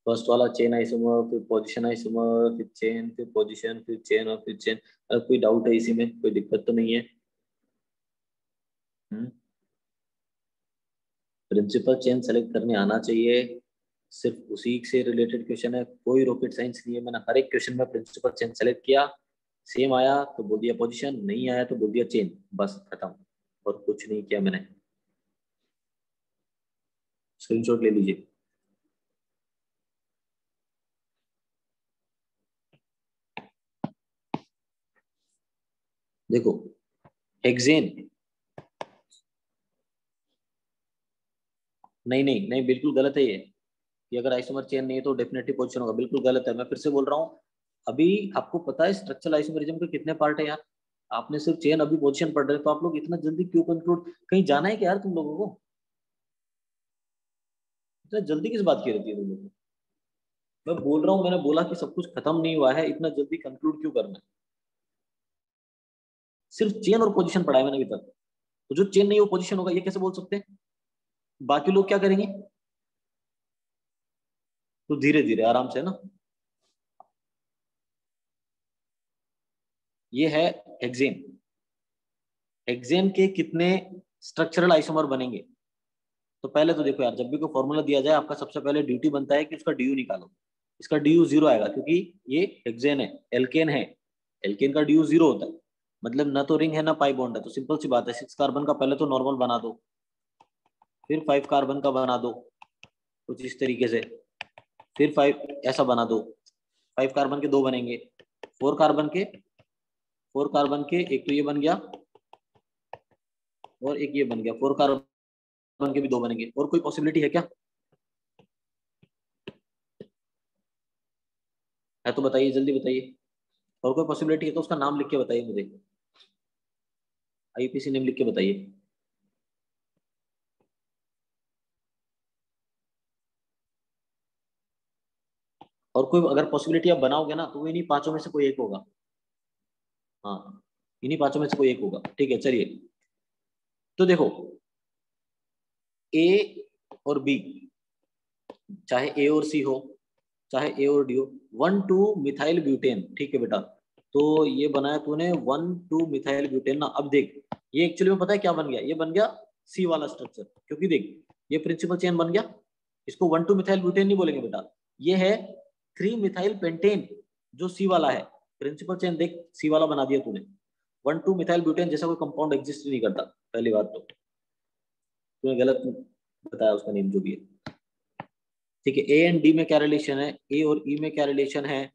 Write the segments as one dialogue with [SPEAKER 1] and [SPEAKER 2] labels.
[SPEAKER 1] First वाला chain isomer, फिर position isomer, फिर चेन, फिर पोजीशन, फिर चेन और फिर चेन। अगर कोई डाउट है इसी में, कोई दिक्कत तो नहीं है? प्रिंसिपल चेन सेलेक्ट करने आना चाहिए, सिर्फ उसी से रिलेटेड क्वेश्चन है, कोई रॉकेट साइंस नहीं है। मैंने हर एक क्वेश्चन में प्रिंसिपल चेन सेलेक्ट किया, सेम आया तो बोल दिया पोजीशन, नहीं आया तो बोल दिया चेन, बस खत्म, और कुछ नहीं किया मैंने। स्क्रीनशॉट ले लीजिए। देखो हेक्सेन, नहीं नहीं नहीं, बिल्कुल गलत है ये, कि अगर आइसोमर चेन नहीं है तो डेफिनेटली पोजीशन होगा, बिल्कुल गलत है। मैं फिर से बोल रहा हूँ, अभी आपको पता है स्ट्रक्चरल आइसोमरिज्म के कितने पार्ट है यार? आपने सिर्फ चेन अभी पोजीशन पढ़ रहे हो, तो आप लोग इतना जल्दी क्यों कंक्लूड, कहीं जाना है क्या यार तुम लोगों को? इतना जल्दी किस बात की रहती है तुम लोगों को? मैं बोल रहा हूँ, मैंने बोला कि सब कुछ खत्म नहीं हुआ है, इतना जल्दी कंक्लूड क्यों करना है? सिर्फ चेन और पोजीशन पढ़ा है मैंने अभी तक, तो जो चेन नहीं वो पोजीशन होगा, ये कैसे बोल सकते हैं? बाकी लोग क्या करेंगे? तो धीरे धीरे आराम से ना। ये है हेक्सेन। हेक्सेन के कितने स्ट्रक्चरल आइसोमर बनेंगे? तो पहले तो देखो यार, जब भी कोई फॉर्मूला दिया जाए, आपका सबसे पहले ड्यूटी बनता है कि उसका डी निकालो। इसका डी जीरो आएगा, क्योंकि ये हेक्सेन है, एल्केन है, एल्केन का डी जीरो होता है, मतलब ना तो रिंग है ना पाई बॉन्ड है। तो सिंपल सी बात है, 6 कार्बन का पहले तो नॉर्मल बना दो, फिर 5 कार्बन का बना दो कुछ इस तरीके से, फिर 5 ऐसा बना दो, 5 कार्बन के 2 बनेंगे, 4 कार्बन के, 4 कार्बन के एक तो ये बन गया, और एक ये बन गया, 4 कार्बन के भी 2 बनेंगे। और कोई पॉसिबिलिटी है क्या? है तो बताइए, जल्दी बताइए। और कोई पॉसिबिलिटी है तो उसका नाम लिख के बताइए मुझे, आईपीसी नेम लिख के बताइए। और कोई अगर पॉसिबिलिटी आप बनाओगे ना, तो वो इन्हीं पांचों में से कोई एक होगा। हाँ, इन्हीं पांचों में से कोई एक होगा, ठीक है चलिए। तो देखो, ए और बी, चाहे ए और सी हो, चाहे ए और डी हो, 1,2 मिथाइल ब्यूटेन, ठीक है बेटा। तो ये बनाया तूने 1,2 मिथाइल ब्यूटेन ना। अब देख, ये एक्चुअली में पता है क्या बन गया? ये बन गया सी वाला स्ट्रक्चर, क्योंकि देख ये प्रिंसिपल चेन बन गया। इसको 1,2 मिथाइल ब्यूटेन नहीं बोलेंगे बेटा, ये है 3 मिथाइल पेंटेन, जो सी वाला है। प्रिंसिपल चेन देख सी वाला बना दिया तूने। 1,2 मिथाइल ब्यूटेन जैसा कोई कंपाउंड एग्जिस्ट ही नहीं करता, पहली बात तो तूने गलत बताया उसका नेम जो भी है। ठीक है, ए एंड डी में क्या रिलेशन है, ए और ई में क्या रिलेशन है,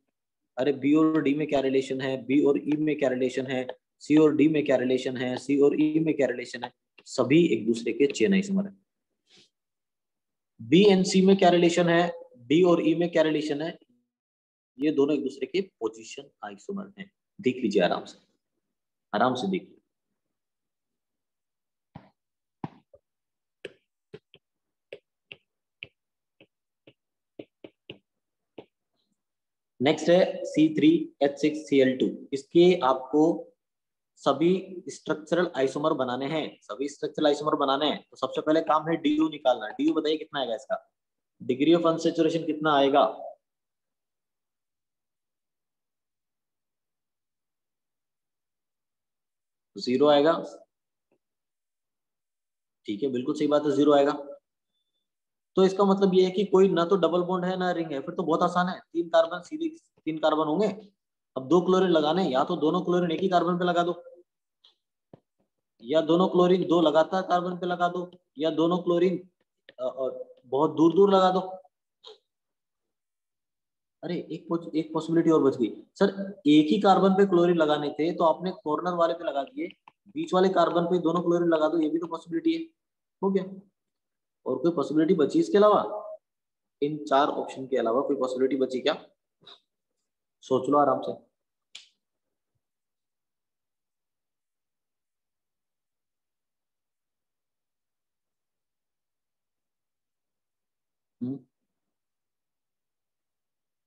[SPEAKER 1] अरे बी और डी में क्या रिलेशन है, बी और ई में क्या रिलेशन है, सी और डी में क्या रिलेशन है, सी और ई में क्या रिलेशन है, सभी एक दूसरे के चेन आइसोमर है। बी एंड सी में क्या रिलेशन है, डी और ई में क्या रिलेशन है, ये दोनों एक दूसरे के पोजीशन आइसोमर हैं। देख लीजिए आराम से, आराम से देख। नेक्स्ट है C3H6Cl2। इसके आपको सभी स्ट्रक्चरल आइसोमर बनाने हैं, सभी स्ट्रक्चरल आइसोमर बनाने हैं। तो सबसे पहले काम है डी निकालना। डी बताइए कितना आएगा इसका, डिग्री ऑफ अनसेचुरेशन कितना आएगा? जीरो आएगा, ठीक है बिल्कुल सही बात है, जीरो आएगा। तो इसका मतलब ये है कि कोई ना तो डबल बॉन्ड है ना रिंग है, फिर तो बहुत आसान है, 3 कार्बन सीधे 3 कार्बन होंगे। अब 2 क्लोरीन लगाने, या तो दोनों क्लोरीन एक ही कार्बन पे लगा दो, या दोनों क्लोरीन 2 लगातार कार्बन पे लगा दो, या दोनों क्लोरीन बहुत दूर दूर लगा दो। अरे एक पॉसिबिलिटी और बच गई सर, एक ही कार्बन पे क्लोरीन लगाने थे तो आपने कॉर्नर वाले पे लगा दिए, बीच वाले कार्बन पे दोनों क्लोरीन लगा दो, ये भी तो पॉसिबिलिटी है, हो गया। और कोई पॉसिबिलिटी बची इसके अलावा? इन 4 ऑप्शन के अलावा कोई पॉसिबिलिटी बची क्या? सोच लो आराम से।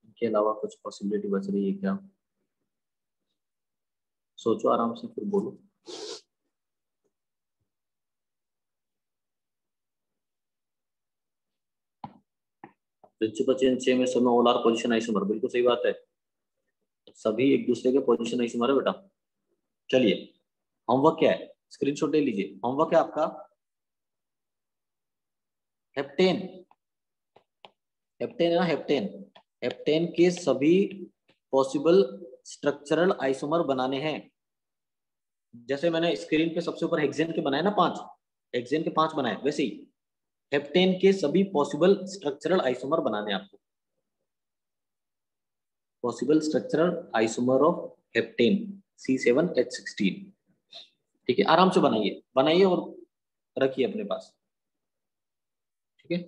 [SPEAKER 1] इनके अलावा कुछ पॉसिबिलिटी बच रही है क्या? सोचो आराम से फिर बोलो। प्रिंसिपल चेन सेम है, सब में ऑल आर पोजीशन आइसोमर, बिल्कुल सही बात है, सभी एक दूसरे के पोजीशन आइसोमर है बेटा। चलिए होमवर्क क्या है, स्क्रीनशॉट ले लीजिए। होमवर्क है आपका हेप्टेन, हेप्टेन है ना, हेप्टेन, हेप्टेन के सभी पॉसिबल स्ट्रक्चरल आइसोमर बनाने हैं। जैसे मैंने स्क्रीन पे सबसे ऊपर हेक्सेन के बनाए ना 5, हेक्सेन के 5 बनाए, वैसे ही हेप्टेन के सभी पॉसिबल स्ट्रक्चरल आइसोमर बनाने हैं आपको। Possible structural isomer of heptane C7H16। ठीक है, आराम से बनाइए, बनाइए और रखिए अपने पास। ठीक है,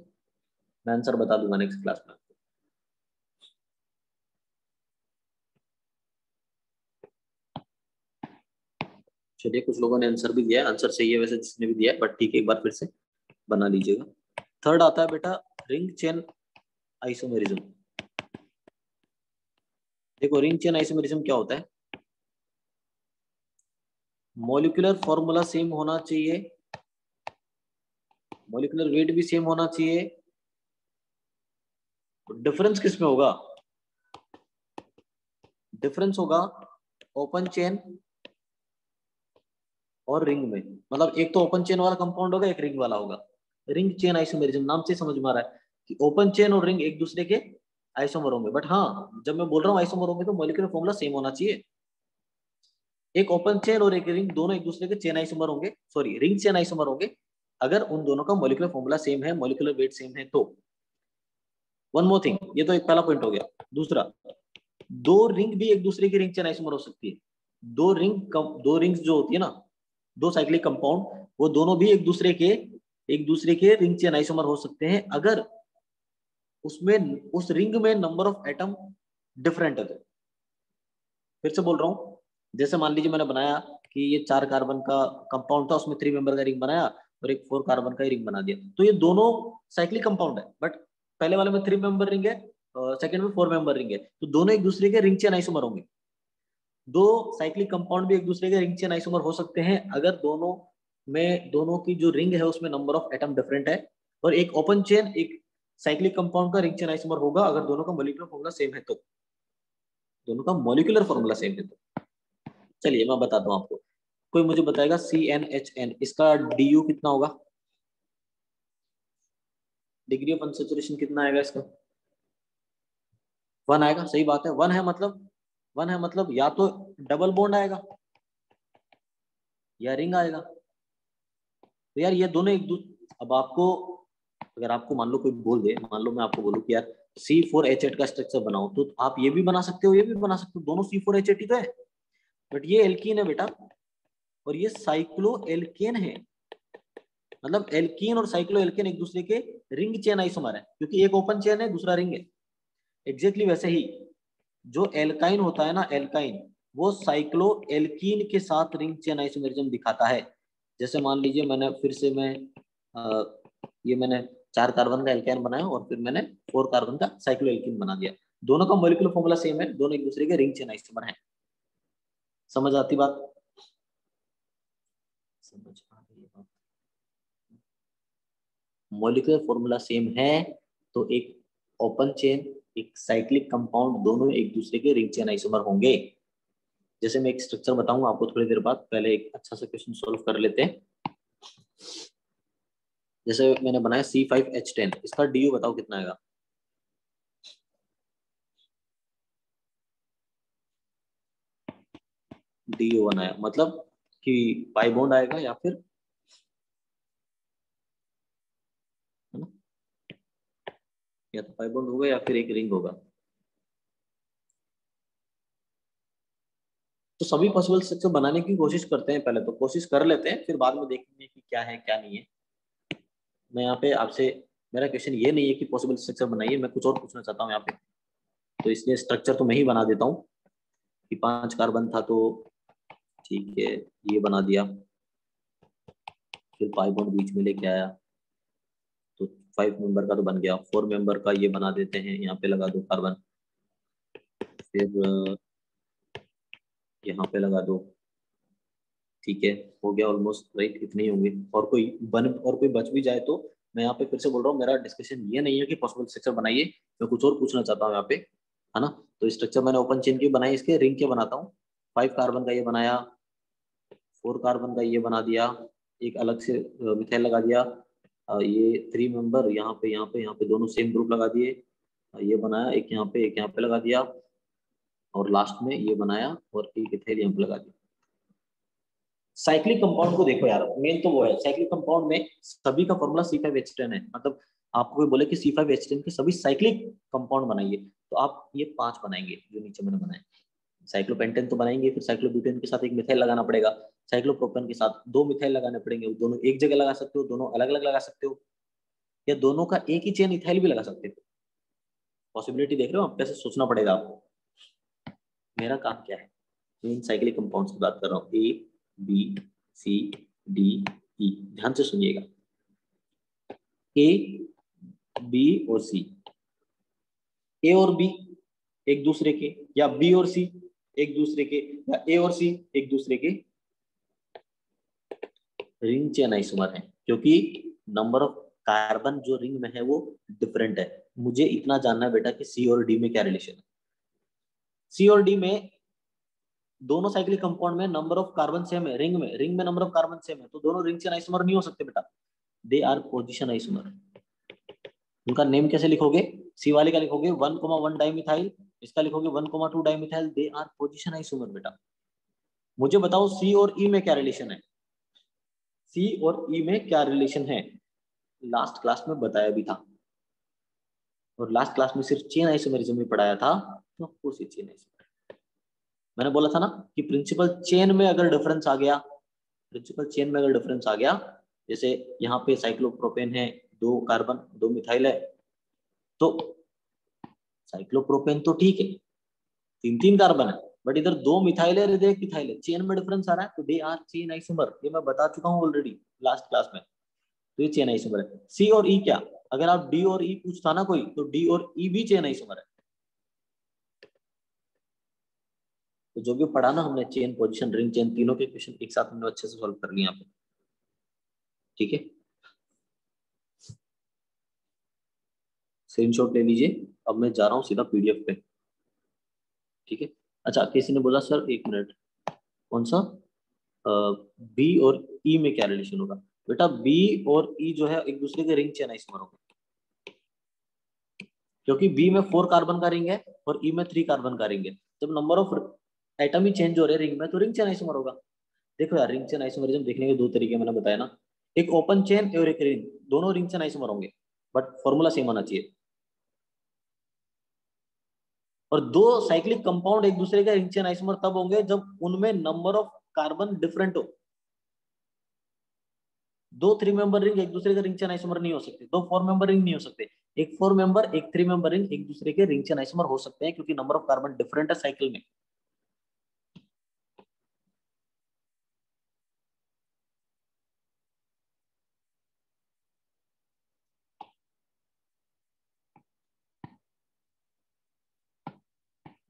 [SPEAKER 1] मैं आंसर बता दूंगा नेक्स्ट क्लास में। चलिए कुछ लोगों ने आंसर भी दिया है, आंसर सही है वैसे जिसने भी दिया है, बट ठीक है एक बार फिर से बना लीजिएगा। थर्ड आता है बेटा रिंग चेन आइसोमेरिज्म। देखो रिंग चेन आइसोमेरिज्म क्या होता है, मॉलिक्यूलर फॉर्मूला सेम होना चाहिए, मॉलिक्यूलर वेट भी सेम होना चाहिए, डिफरेंस किस में होगा, डिफरेंस होगा ओपन चेन और रिंग में। मतलब एक तो ओपन चेन वाला कंपाउंड होगा, एक रिंग वाला होगा। रिंग चेन आइसोमेरिज्म नाम से समझ में आ रहा है कि ओपन चेन और रिंग एक दूसरे के आइसोमर होंगे, बट हाँ जब मैं बोल रहा हूँ आइसोमर होंगे तो मॉलिक्यूलर फॉर्मूला सेम होना चाहिए। एक ओपन चेन और एक रिंग दोनों एक दूसरे के चेन आइसोमर होंगे, सॉरी रिंग चेन आइसोमर होंगे, अगर उन दोनों का मॉलिक्यूलर फॉर्मूला सेम है, मॉलिक्यूलर वेट सेम है तो। वन मोर थिंग, ये तो एक पहला पॉइंट हो गया। दूसरा, दो रिंग भी एक दूसरे की रिंग चेन आइसोमर हो सकती है। दो रिंग्स जो होती है ना, दो साइक्लिक कंपाउंड, वो दोनों भी एक दूसरे के रिंग चेन आइसोमर हो सकते हैं, अगर उसमें उस रिंग में नंबर ऑफ एटम डिफरेंट है तो। फिर से बोल रहा हूँ, जैसे मान लीजिए मैंने बनाया कि ये 4 कार्बन का कंपाउंड था, उसमें 3 मेंबर का रिंग बनाया और एक 4 कार्बन का रिंग बना दिया, तो ये दोनों साइक्लिक कंपाउंड है, बट पहले वाले में 3 मेंबर रिंग है और सेकंड में 4 मेंबर रिंग है, तो दोनों एक दूसरे के रिंग चेन आइसोमर होंगे। दो साइक्लिक कंपाउंड भी एक दूसरे के रिंग चेन आइसोमर हो सकते हैं, अगर दोनों की जो रिंग है उसमें नंबर ऑफ एटम डिफरेंट है, और एक ओपन चेन एक साइक्लिक कंपाउंड का रिंग चेन आइसोमर होगा अगर दोनों का मॉलिक्यूलर फॉर्मूला सेम है तो। दोनों का मॉलिक्यूलर फॉर्मूला सेम है तो। चलिए मैं बताता हूँ आपको, कोई मुझे बताएगा CnHn, इसका DU कितना होगा, डिग्री ऑफ अनसैचुरेशन कितना आएगा इसका, 1 आएगा, सही बात है। 1 है मतलब या तो डबल बॉन्ड आएगा या रिंग आएगा। तो यार ये दोनों अब आपको, अगर आपको मान लो कोई बोल दे, मान लो मैं आपको बोलूं कि यार C4H8 का स्ट्रक्चर बनाओ, तो आप ये भी बना सकते हो ये भी बना सकते हो, दोनों C4H8 ही तो है, बट ये एल्कीन है बेटा और ये साइक्लो एल्केन है। मतलब एल्कीन और साइक्लो एल्केन एक दूसरे के रिंग चेन आइसोमर है, क्योंकि एक ओपन चेन है दूसरा रिंग है। एग्जैक्टली वैसे ही जो एल्काइन होता है ना, एल्काइन वो साइक्लो एल्कीन के साथ रिंग चेन आइसोमेरिज्म दिखाता है। जैसे मान लीजिए ये मैंने 4 कार्बन का एल्काइन बनाया और फिर मैंने 4 कार्बन का साइक्लो एल्कीन बना दिया, दोनों का मॉलिक्यूलर फॉर्मूला सेम है, दोनों एक दूसरे के रिंग चेन आइसोमर है। समझ आती बात, समझ आ रही है बात, मॉलिक्यूलर फॉर्मूला सेम है तो एक ओपन चेन एक साइक्लिक कंपाउंड दोनों एक दूसरे के रिंग चेन आइसोमर होंगे। जैसे मैं एक स्ट्रक्चर बताऊंगा आपको थोड़ी देर बाद, पहले एक अच्छा सा क्वेश्चन सॉल्व कर लेते हैं। जैसे मैंने बनाया C5H10, इसका DU बताओ कितना आएगा, DU बनाया मतलब कि पाई बॉन्ड आएगा या फिर, है ना, या तो पाई बॉन्ड होगा या फिर एक रिंग होगा। तो सभी पॉसिबल स्ट्रक्चर बनाने की कोशिश करते हैं, पहले तो कोशिश कर लेते हैं, फिर बाद में देखेंगे कि क्या है क्या नहीं है। मैं यहाँ पे आपसे, मेरा क्वेश्चन ये नहीं है कि पॉसिबल स्ट्रक्चर बनाइए, मैं कुछ और पूछना चाहता हूँ यहाँ पे, तो इसलिए स्ट्रक्चर तो मैं ही बना देता हूँ कि 5 कार्बन था तो ठीक है ये बना दिया, फिर पाई बॉन्ड बीच में लेके आया तो 5 मेंबर का तो बन गया, 4 मेंबर का ये बना देते हैं, यहाँ पे लगा दो कार्बन, फिर यहाँ पे लगा दो, ठीक है हो गया ऑलमोस्ट राइट, इतने ही होंगे, और कोई बच भी जाए तो मैं यहाँ पे फिर से बोल रहा हूँ, मेरा डिस्कशन ये नहीं है कि पॉसिबल स्ट्रक्चर बनाइए, मैं कुछ और पूछना चाहता हूँ यहाँ पे, है ना। तो स्ट्रक्चर मैंने ओपन चेन की बनाई, इसके रिंग के बनाता हूँ। 5 कार्बन का ये बनाया, 4 कार्बन का ये बना दिया, एक अलग से मिथाइल लगा दिया, ये 3 मेंबर यहाँ पे यहाँ पे यहाँ पे दोनों सेम ग्रुप लगा दिए, ये बनाया, एक यहाँ पे लगा दिया, और लास्ट में ये बनाया और एक इथाइल यहाँ पे लगा दिया। साइक्लिक कंपाउंड को देखो यार, मेन तो वो है, साइक्लिक कंपाउंड में सभी का फॉर्मूला C5H10 है। मतलब आपको कोई बोले कि C5H10 के सभी साइक्लिक कंपाउंड बनाइए, तो आप ये 5 बनाएंगे जो नीचे मैंने बनाए। साइक्लोपेंटेन तो बनाएंगे, फिर साइक्लोब्यूटेन के साथ एक मिथाइल लगाना पड़ेगा, साइक्लोप्रोपेन के साथ 2 मिथाइल लगाने पड़ेंगे। दोनों एक जगह लगा सकते हो, दोनों अलग अलग लगा सकते हो, या दोनों का एक ही चेन इथाइल भी लगा सकते हो। पॉसिबिलिटी देख रहे हो आप, कैसे सोचना पड़ेगा आपको। मेरा काम क्या है, इन साइक्लिक कंपाउंड्स की बात कर रहा हूँ, A B C D E, ध्यान से सुनिएगा। A B और C, A और B एक दूसरे के, या B और C एक दूसरे के, या A और C एक दूसरे के रिंग चेन आइसोमर है, क्योंकि नंबर ऑफ कार्बन जो रिंग में है वो डिफरेंट है। मुझे इतना जानना है बेटा कि C और D में क्या रिलेशन है। C और D में दोनों साइक्लिक कंपाउंड में नंबर ऑफ कार्बन सेम है, रिंग में नंबर ऑफ कार्बन सेम है, तो दोनों रिंग चेन आइसोमर नहीं हो सकते बेटा, दे आर पोजीशन आइसोमर। उनका नेम कैसे लिखोगे, सी वाले का लिखोगे 1,1 डाइमिथाइल, इसका लिखोगे 1,2 dimethyl, they are position isomer बेटा। मुझे बताओ सी और ई में क्या रिलेशन है, सी और ई में क्या रिलेशन है, लास्ट क्लास में बताया भी था, और लास्ट क्लास में सिर्फ चेन आइसोमेरिज्म में पढ़ाया था, तो आपको उसी चेन आइसोमेरिज्म मैंने बोला था ना कि प्रिंसिपल चेन में अगर डिफरेंस आ गया, प्रिंसिपल चेन में अगर डिफरेंस आ गया, जैसे यहाँ पे साइक्लोप्रोपेन है, 2 कार्बन 2 मिथाइल है, तो साइक्लोप्रोपेन तो ठीक है, 3 कार्बन है, बट इधर 2 मिथाइल है, इधर 1 मिथाइल है, चेन में डिफरेंस आ रहा है, तो दे आर चेन आइसोमर। ये मैं बता चुका हूँ ऑलरेडी लास्ट क्लास में, तो ये चेन आइसोमर है। सी और ई क्या, अगर आप डी और ई पूछता ना कोई, तो डी और ई भी चेन आइसोमर है। तो जो भी पढ़ा ना हमने, चेन, पोजीशन, रिंग चेन, तीनों के क्वेश्चन एक साथ हमने अच्छे से सॉल्व कर लिए यहाँ पे, ठीक है। स्क्रीनशॉट ले लीजिए, अब मैं जा रहा हूँ सीधा पीडीएफ पे, ठीक है। अच्छा, किसी ने बोला सर 1 मिनट, कौन सा बी और ई में क्या रिलेशन होगा, बेटा बी और ई जो है एक दूसरे के रिंग चेन आइसोमर होगा, क्योंकि बी में 4 कार्बन का रिंग है और ई में 3 कार्बन का रिंग है। जब number of atom he change हो रहे हैं रिंग में, तो रिंग चेन आइसोमर होगा। देखो यार, रिंग चेन आइसोमरिज्म देखने के 2 तरीके मैंने बताया ना, एक ओपन चेन और एक रिंग, दोनों रिंग चेन आइसोमर होंगे, बट फॉर्मूला सेम होना चाहिए। और 2 साइक्लिक कंपाउंड एक दूसरे के रिंग चेन आइसोमर तब होंगे जब उनमें नंबर ऑफ कार्बन डिफरेंट हो। 2 3 मेंबर रिंग एक दूसरे के रिंग चेन आइसोमर नहीं हो सकते, 2 4 मेंबर रिंग नहीं हो सकते, एक 4 मेंबर एक 3 मेंबर रिंग एक दूसरे के रिंग चेन आइसोमर हो सकते हैं, क्योंकि नंबर ऑफ कार्बन डिफरेंट है साइकिल में।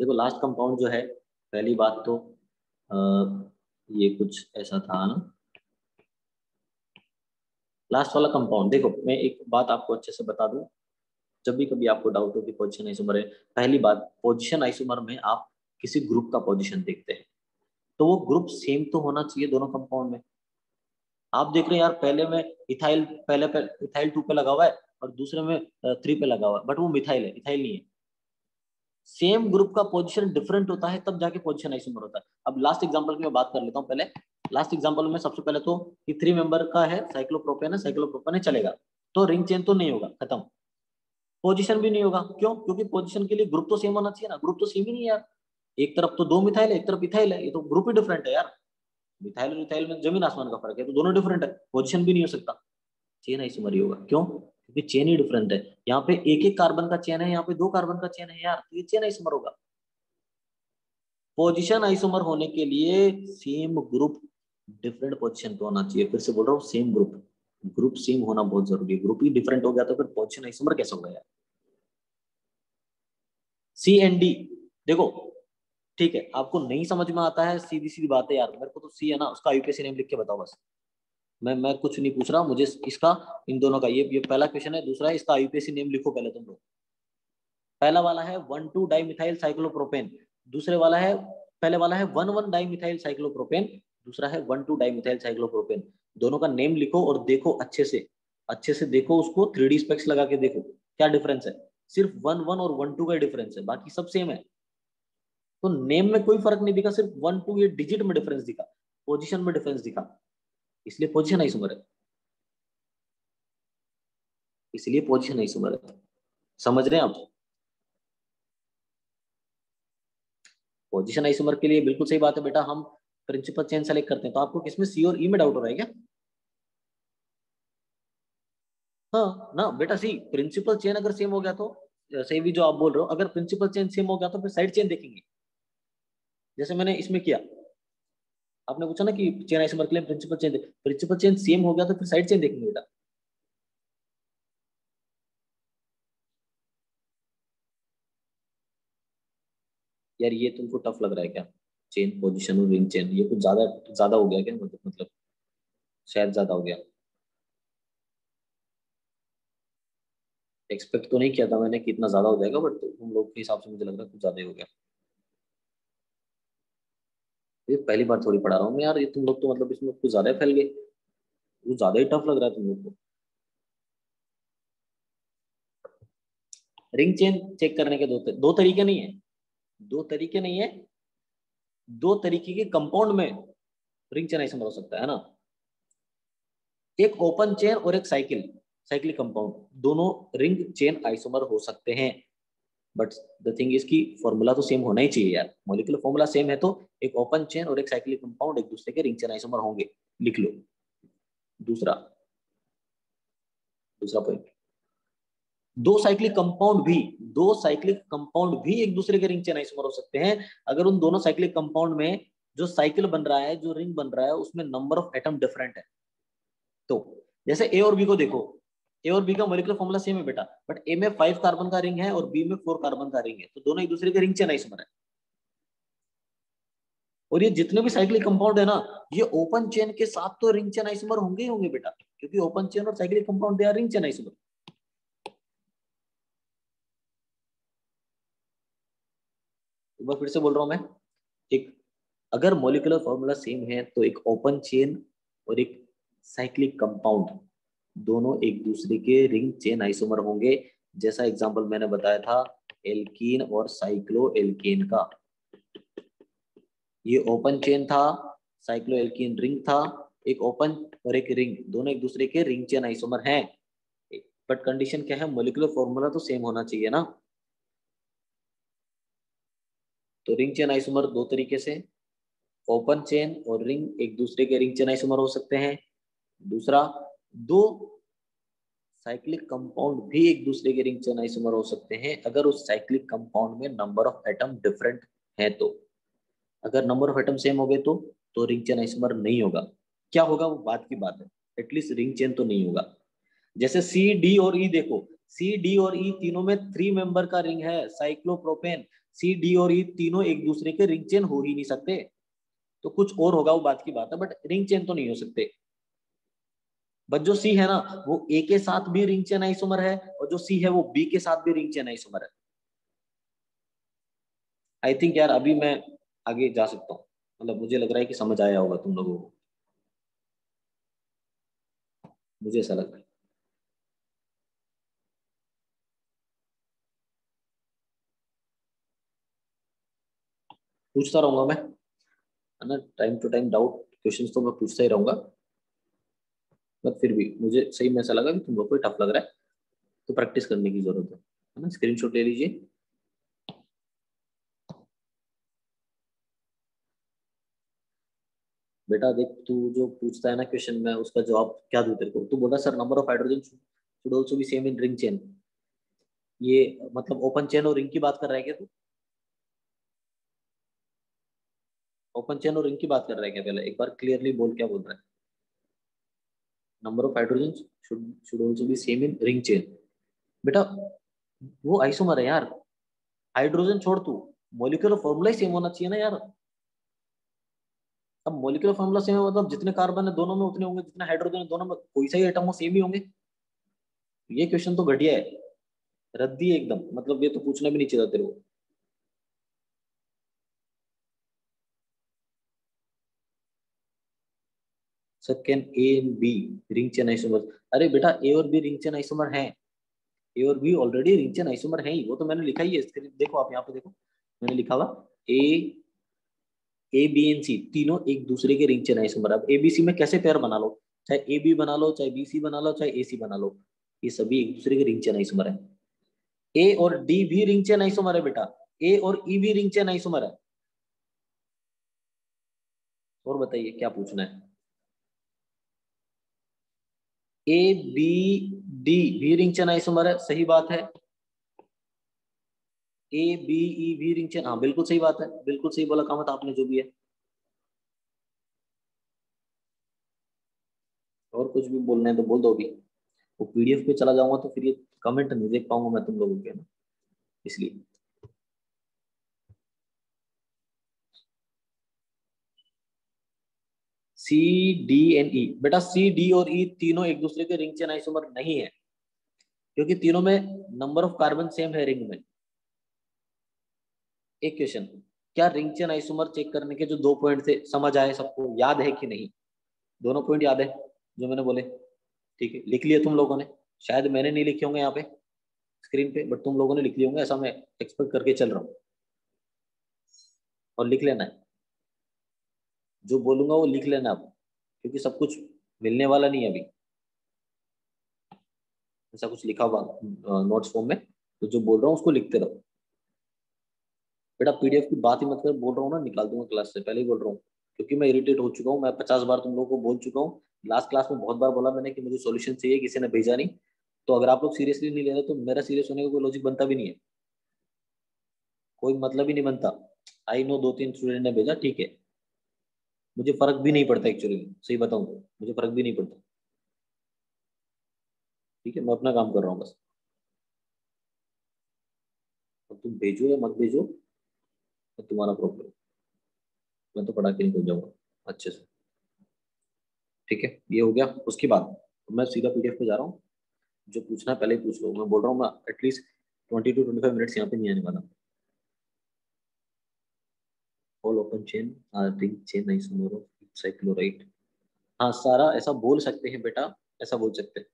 [SPEAKER 1] देखो लास्ट कंपाउंड जो है, पहली बात तो ये कुछ ऐसा था ना, लास्ट वाला कंपाउंड। देखो मैं एक बात आपको अच्छे से बता दूं, जब भी कभी आपको डाउट हो कि पोजीशन आइसोमर है, पहली बात, पोजीशन आइसोमर में आप किसी ग्रुप का पोजीशन देखते हैं, तो वो ग्रुप सेम तो होना चाहिए दोनों कंपाउंड में। आप देख रहे हैं यार, पहले में इथाइल, पहले पे इथाइल 2 पे लगा हुआ है और दूसरे में 3 पे लगा हुआ है, बट वो मिथाइल है, इथाइल नहीं है। सेम ग्रुप का पोजीशन डिफरेंट होता है, तब जाके पोजीशन आइसोमर होता है। अब लास्ट एग्जांपल की मैं बात कर लेता हूँ पहले। लास्ट एग्जांपल में सबसे पहले तो कि 3 मेंबर का है, साइक्लोप्रोपेन है, साइक्लोप्रोपेन है, चलेगा, तो रिंग चेन तो नहीं होगा, खत्म। पोजीशन भी नहीं होगा, क्यों, क्योंकि पोजीशन के लिए ग्रुप तो सेम होना चाहिए ना, ग्रुप तो सेम ही नहीं है यार। एक तरफ तो 2 मिथाइल है, एक तरफ इथाइल है, ये तो ग्रुप ही डिफरेंट है यार। मिथाइल और इथाइल में जमीन आसमान का फर्क है, तो दोनों डिफरेंट है, पोजीशन भी नहीं हो सकता, चेन आइसोमर ही होगा। क्यों, क्योंकि चेन ही डिफरेंट है। यहाँ पे एक एक कार्बन का चेन है, यहाँ पे 2 कार्बन का चेन है यार, तो ये चेन आइसोमर होगा। पोजीशन आइसोमर होने के लिए सेम ग्रुप डिफरेंट पोजीशन पे होना चाहिए। फिर से बोल रहा हूँ, सेम ग्रुप, ग्रुप सेम होना बहुत जरूरी है। ग्रुप ही डिफरेंट हो गया तो फिर पोजीशन आइसोमर कैसे होगा यार। सी एंड डी, देखो ठीक है, आपको नहीं समझ में आता है, सीधी सीधी बात है यार, मेरे को तो सी है ना, उसका यूपीएससी नेम लिख के बताओ बस। मैं कुछ नहीं पूछ रहा, मुझे इसका इन दोनों का ये पहला क्वेश्चन है। दूसरा है इसका आईयूपीएसी नेम लिखो पहले तुम लोग। पहला वाला है 1,2 डाइमिथाइल साइक्लोप्रोपेन, दूसरे वाला है पहले वाला है 1,1 डाइमिथाइल साइक्लोप्रोपेन, दूसरा है 1,2 डाइमिथाइल साइक्लोप्रोपेन। दोनों का नेम लिखो और देखो अच्छे से देखो उसको, 3D स्पेक्स लगा के देखो क्या डिफरेंस है। सिर्फ 1,1 और 1,2 का डिफरेंस है, बाकी सब सेम है। तो नेम में कोई फर्क नहीं दिखा, सिर्फ 1,2 ये डिजिट में डिफरेंस दिखा, पोजीशन में डिफरेंस दिखा, इसलिए पोजीशन आइसोमर है, इसलिए पोजीशन आइसोमर है। समझ रहे हैं आप? पोजीशन आइसोमर के लिए बिल्कुल सही बात है बेटा, हम प्रिंसिपल चेन सेलेक्ट करते हैं। तो आपको किसमें सी और ई में डाउट हो रहा है क्या? हाँ ना बेटा, सी प्रिंसिपल चेन अगर सेम हो गया तो सही भी जो आप बोल रहे हो, अगर प्रिंसिपल चेन सेम हो गया तो फिर साइड चेन देखेंगे, जैसे मैंने इसमें किया। आपने पूछा ना कि चेन आइसोमर के लिए प्रिंसिपल चेन सेम हो गया तो फिर साइड चेन देखेंगे बेटा। यार ये तुमको टफ लग रहा है क्या? चेन पोजीशन और रिंग चेन, ये कुछ ज्यादा ज्यादा हो गया क्या? मतलब शायद ज्यादा हो गया। एक्सपेक्ट तो नहीं किया था मैंने कि इतना ज्यादा हो जाएगा, बट तुम लोग के हिसाब से मुझे लग रहा है कुछ ज्यादा ही हो गया। ये पहली बार थोड़ी पढ़ा रहा हूँ मैं यार, ये तुम लोग तो मतलब इसमें कुछ ज्यादा ही फैल गए, कुछ ज्यादा ही टफ लग रहा है तुम लोग को। रिंग चेन चेक करने के दो तरीके नहीं है, दो तरीके नहीं है, दो तरीके के कंपाउंड में रिंग चेन आइसोमर हो सकता है ना। एक ओपन चेन और एक साइक्लिक कंपाउंड, दोनों रिंग चेन आइसोमर हो सकते हैं। बट द थिंग इज की फॉर्मूला तो सेम होना ही चाहिए यार, मॉलिक्यूलर फॉर्मूला सेम है तो एक ओपन चेन और एक साइक्लिक कंपाउंड एक दूसरे के रिंग चेन आइसोमर होंगे। लिख लो। दूसरा दूसरा पॉइंट, दो साइक्लिक कंपाउंड भी एक दूसरे के रिंग चेन आइसोमर हो सकते हैं, अगर उन दोनों साइक्लिक कंपाउंड में जो साइकिल बन रहा है, जो रिंग बन रहा है, उसमें नंबर ऑफ एटम डिफरेंट है। तो जैसे ए और बी को देखो, ए और बी का मॉलिक्यूलर फॉर्मूला सेम है बेटा, बट ए में 5 कार्बन का रिंग है और बी में 4 कार्बन का रिंग है, तो दोनों एक दूसरे के रिंग चेन आइसोमर है। और ये जितने भी साइक्लिक कंपाउंड है ना, ये ओपन चेन के साथ तो रिंग चेन आइसोमर होंगे ही होंगे बेटा, क्योंकि ओपन चेन और cyclic compound they are ring chain isomer. एक बार फिर से बोल रहा हूं मैं, एक अगर मॉलिक्यूलर फॉर्मूला सेम है तो एक ओपन चेन और एक साइक्लिक कंपाउंड दोनों एक दूसरे के रिंग चेन आइसोमर होंगे। जैसा एग्जांपल मैंने बताया था एल्कीन और साइक्लो एल्केन का, ये ओपन चेन था, साइक्लो एल्कीन रिंग था, एक ओपन और एक रिंग, दोनों एक दूसरे के रिंग चेन आइसोमर हैं। बट कंडीशन क्या है, मॉलिक्यूलर फॉर्मूला तो सेम होना चाहिए ना। तो रिंग चेन आइसोमर दो तरीके से, ओपन चेन और रिंग एक दूसरे के रिंग चेन आइसोमर हो सकते हैं। दूसरा, दो साइक्लिक कंपाउंड भी एक दूसरे के रिंग चेन आइसोमर हो सकते हैं अगर उस साइक्लिक कंपाउंड में नंबर ऑफ एटम डिफरेंट है तो। अगर नंबर ऑफ एटम सेम हो गए तो रिंग चेन आइसोमर नहीं होगा। क्या होगा वो बात की बात है, एटलीस्ट रिंग चेन तो नहीं होगा। जैसे सी डी और ई देखो, सी डी और ई तीनों में 3 मेंबर का रिंग है साइक्लोप्रोपेन, सी डी और ई तीनों एक दूसरे के रिंग चेन हो ही नहीं सकते। तो कुछ और होगा वो बात की बात है, बट रिंग चेन तो नहीं हो सकते। बट जो सी है ना, वो ए के साथ भी रिंग चेन आइसोमर है, और जो सी है वो बी के साथ भी रिंग चेन आइसोमर है। आई थिंक यार अभी मैं आगे जा सकता हूँ, मतलब मुझे लग रहा है कि समझ आया होगा तुम लोगों को, मुझे ऐसा लग रहा है। पूछता रहूंगा मैं, है ना, time to time doubt questions तो मैं पूछता ही रहूंगा। बट फिर भी मुझे सही में ऐसा लगा कि तुम लोग को टफ लग रहा है, तो प्रैक्टिस करने की जरूरत है ना। स्क्रीनशॉट ले लीजिए। बेटा देख, तू जो पूछता है ना क्वेश्चन में, उसका जवाब क्या दूं तेरे को? तू बोला sir number of hydrogen should also be same in ring chain, ये मतलब ओपन चेन और रिंग की बात कर रहा है क्या तू? ओपन चेन और रिंग की बात कर रहा है क्या? पहले एक बार क्लियरली बोल, क्या बोल रहा है? Number of hydrogen should should also be same in ring chain. बेटा वो आइसोमर है यार, हाइड्रोजन छोड़ तू, मॉलिक्यूलर फॉर्मूला ही सेम होना चाहिए ना यार। अब मॉलिक्यूलर फॉर्मूला सेम है मतलब जितने कार्बन है दोनों में उतने होंगे, जितने हाइड्रोजन है दोनों में, कोई सा ही एटम हो सेम ही होंगे। ये क्वेश्चन तो घटिया है, रद्दी है एकदम, मतलब ये तो पूछना भी नहीं चाहिए तेरे को। Sir can A and B ring chain isomer? अरे बेटा ए और बी रिंग चेन आइसोमर हैं, ए और B already ring chain isomer है ही, वो तो मैंने लिखा ही है, देखो आप यहाँ पे देखो, मैंने लिखा हुआ ए, ए बी एंड सी तीनों एक दूसरे के रिंग चेन आइसोमर। अब ए बी सी में कैसे पेयर बना लो, चाहे ए बी बना लो, चाहे बी सी बना लो, चाहे ए सी बना लो, ये सभी एक दूसरे के रिंग चेन आइसोमर है। ए और डी भी रिंग चेन आइसोमर है बेटा, ए और ई भी रिंग चेन आइसोमर है। और बताइए क्या पूछना है? ए बी डी भी रिंग चेन आइसोमर है, सही बात है। ए बी ई भी रिंग चेन, हाँ बिल्कुल सही बात है, बिल्कुल सही बोला कामत आपने जो भी है। और कुछ भी बोलना है तो बोल दो अभी, वो पीडीएफ पे चला जाऊंगा तो फिर ये कमेंट नहीं देख पाऊंगा मैं तुम लोगों के ना, इसलिए। सी डी एंड ई, बेटा सी डी और ई तीनों एक दूसरे के रिंग चेन आइसोमर नहीं है, क्योंकि तीनों में नंबर ऑफ कार्बन सेम है रिंग में। एक क्वेश्चन, क्या रिंग चेन आइसोमर चेक करने के जो दो पॉइंट थे समझ आए सबको, याद है कि नहीं? दोनों पॉइंट याद है जो मैंने बोले? ठीक है, लिख लिया तुम लोगों ने, शायद मैंने नहीं लिखे होंगे यहाँ पे स्क्रीन पे, बट तुम लोगों ने लिख लिए होंगे, ऐसा मैं एक्सपेक्ट करके चल रहा हूँ। और लिख लेना है, जो बोलूंगा वो लिख लेना अब, क्योंकि सब कुछ मिलने वाला नहीं है अभी, ऐसा कुछ लिखा हुआ नोट्स फॉर्म में, तो जो बोल रहा हूँ उसको लिखते रहो। बेटा पीडीएफ की बात ही मत कर, बोल रहा हूँ ना निकाल दूंगा क्लास से, पहले ही बोल रहा हूँ, क्योंकि मैं इरिटेट हो चुका हूँ, मैं 50 बार तुम लोगों को बोल चुका हूँ। लास्ट क्लास में बहुत बार बोला मैंने कि मुझे सॉल्यूशन चाहिए, किसी ने भेजा नहीं। तो अगर आप लोग सीरियसली नहीं ले रहे तो मेरा सीरियस होने का कोई लॉजिक बनता भी नहीं है, कोई मतलब ही नहीं बनता। आई नो 2-3 स्टूडेंट ने भेजा, ठीक है, मुझे फर्क भी नहीं पड़ता एक्चुअली, सही बताऊं तो मुझे फर्क भी नहीं पड़ता। ठीक है, मैं अपना काम कर रहा हूँ बस। अब तुम भेजो या मत भेजो तो तुम्हारा प्रॉब्लम, मैं तो पढ़ा के निकल जाऊंगा अच्छे से। ठीक है, ये हो गया। उसके बाद मैं सीधा पीडीएफ पे जा रहा हूँ, जो पूछना है पहले ही पूछ लो, मैं बोल रहा हूँ मैं एटलीस्ट 20 to 25 मिनट्स यहाँ पे नहीं आने वाला। All open chain or ring chain isomer of साइक्लोराइट, हाँ सारा ऐसा बोल सकते हैं बेटा, ऐसा बोल सकते हैं,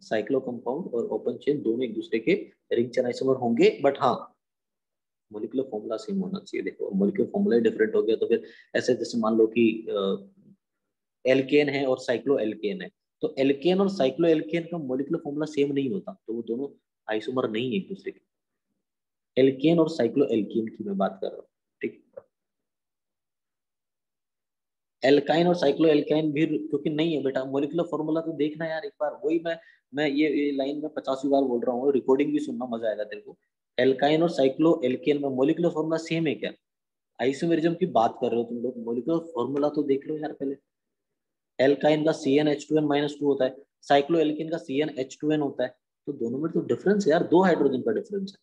[SPEAKER 1] साइक्लो कंपाउंड और ओपन चेन दोनों एक दूसरे के रिंग चेन आइसोमर होंगे, बट हाँ मोलिकुलर फॉर्मूला सेम होना चाहिए। देखो मोलिकुलर फॉर्मूला डिफरेंट हो गया तो फिर ऐसे, जैसे मान लो कि एल्केन है और साइक्लो एल्केन है, तो एल्केन और साइक्लो एल्केन का मोलिकुलर फॉर्मूला सेम नहीं होता, तो वो दोनों आइसोमर नहीं है एक दूसरे के। एल्केन और साइक्लो एल्केन की मैं बात कर रहा हूँ, ठीक। एल्काइन और साइक्लो एल्काइन भी क्योंकि नहीं है बेटा, मोलिकुलर फॉर्मूला तो देखना यार एक बार, वही मैं ये लाइन में 50वीं बार बोल रहा हूँ, रिकॉर्डिंग भी सुनना, मजा आएगा तेरे को। एल्काइन और साइक्लो एल्केन में मोलिकुलर फॉर्मूला सेम है क्या? आइसोमेरिज्म की बात कर रहे हो तुम लोग, मोलिकुलर फॉर्मूला तो देख लो यार पहले। एल्काइन का CnH2n-2 होता है, साइक्लो एल्किन का CnH2n होता है, तो दोनों में तो डिफरेंस है यार, दो हाइड्रोजन का डिफरेंस है,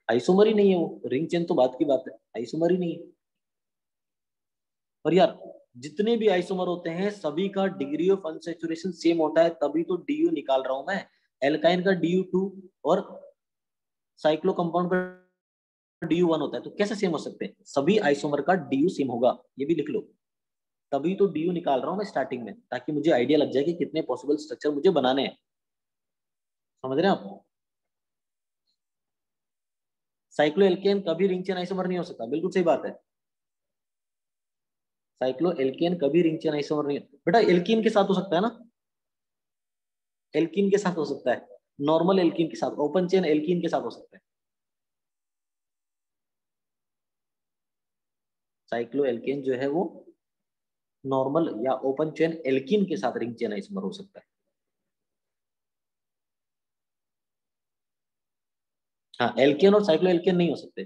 [SPEAKER 1] आइसोमर ही नहीं है वो, रिंग चेन तो बात की बात है, आइसोमर ही नहीं है। और यार जितने भी आइसोमर होते हैं सभी का डिग्री ऑफ अनसैचुरेशन सेम होता है, तभी तो डीयू निकाल रहा हूं मैं। एल्काइन का DU2 और साइक्लो कंपाउंड का DU1 होता है, तो कैसे सेम हो सकते हैं? सभी आइसोमर का DU सेम होगा, ये भी लिख लो। तभी तो DU निकाल रहा हूं मैं स्टार्टिंग में, ताकि मुझे आइडिया लग जाए कि कितने पॉसिबल स्ट्रक्चर मुझे बनाने हैं। समझ रहे हैं आप? साइक्लो एल्केन कभी रिंग चेन आइसोमर नहीं हो सकता, बिल्कुल सही बात है। साइक्लो एल्केन कभी रिंग चेन आइसोमर नहीं, बेटा एल्कीन के साथ हो सकता है ना, एल्कीन के साथ हो सकता है, नॉर्मल एल्कीन के साथ, ओपन चेन एल्कीन के साथ हो सकता है। साइक्लो एल्केन जो है वो नॉर्मल या ओपन चेन एल्कीन के साथ रिंग चेन आइसोमर हो सकता है। हाँ एल्केन और साइक्लो एल्केन नहीं हो सकते,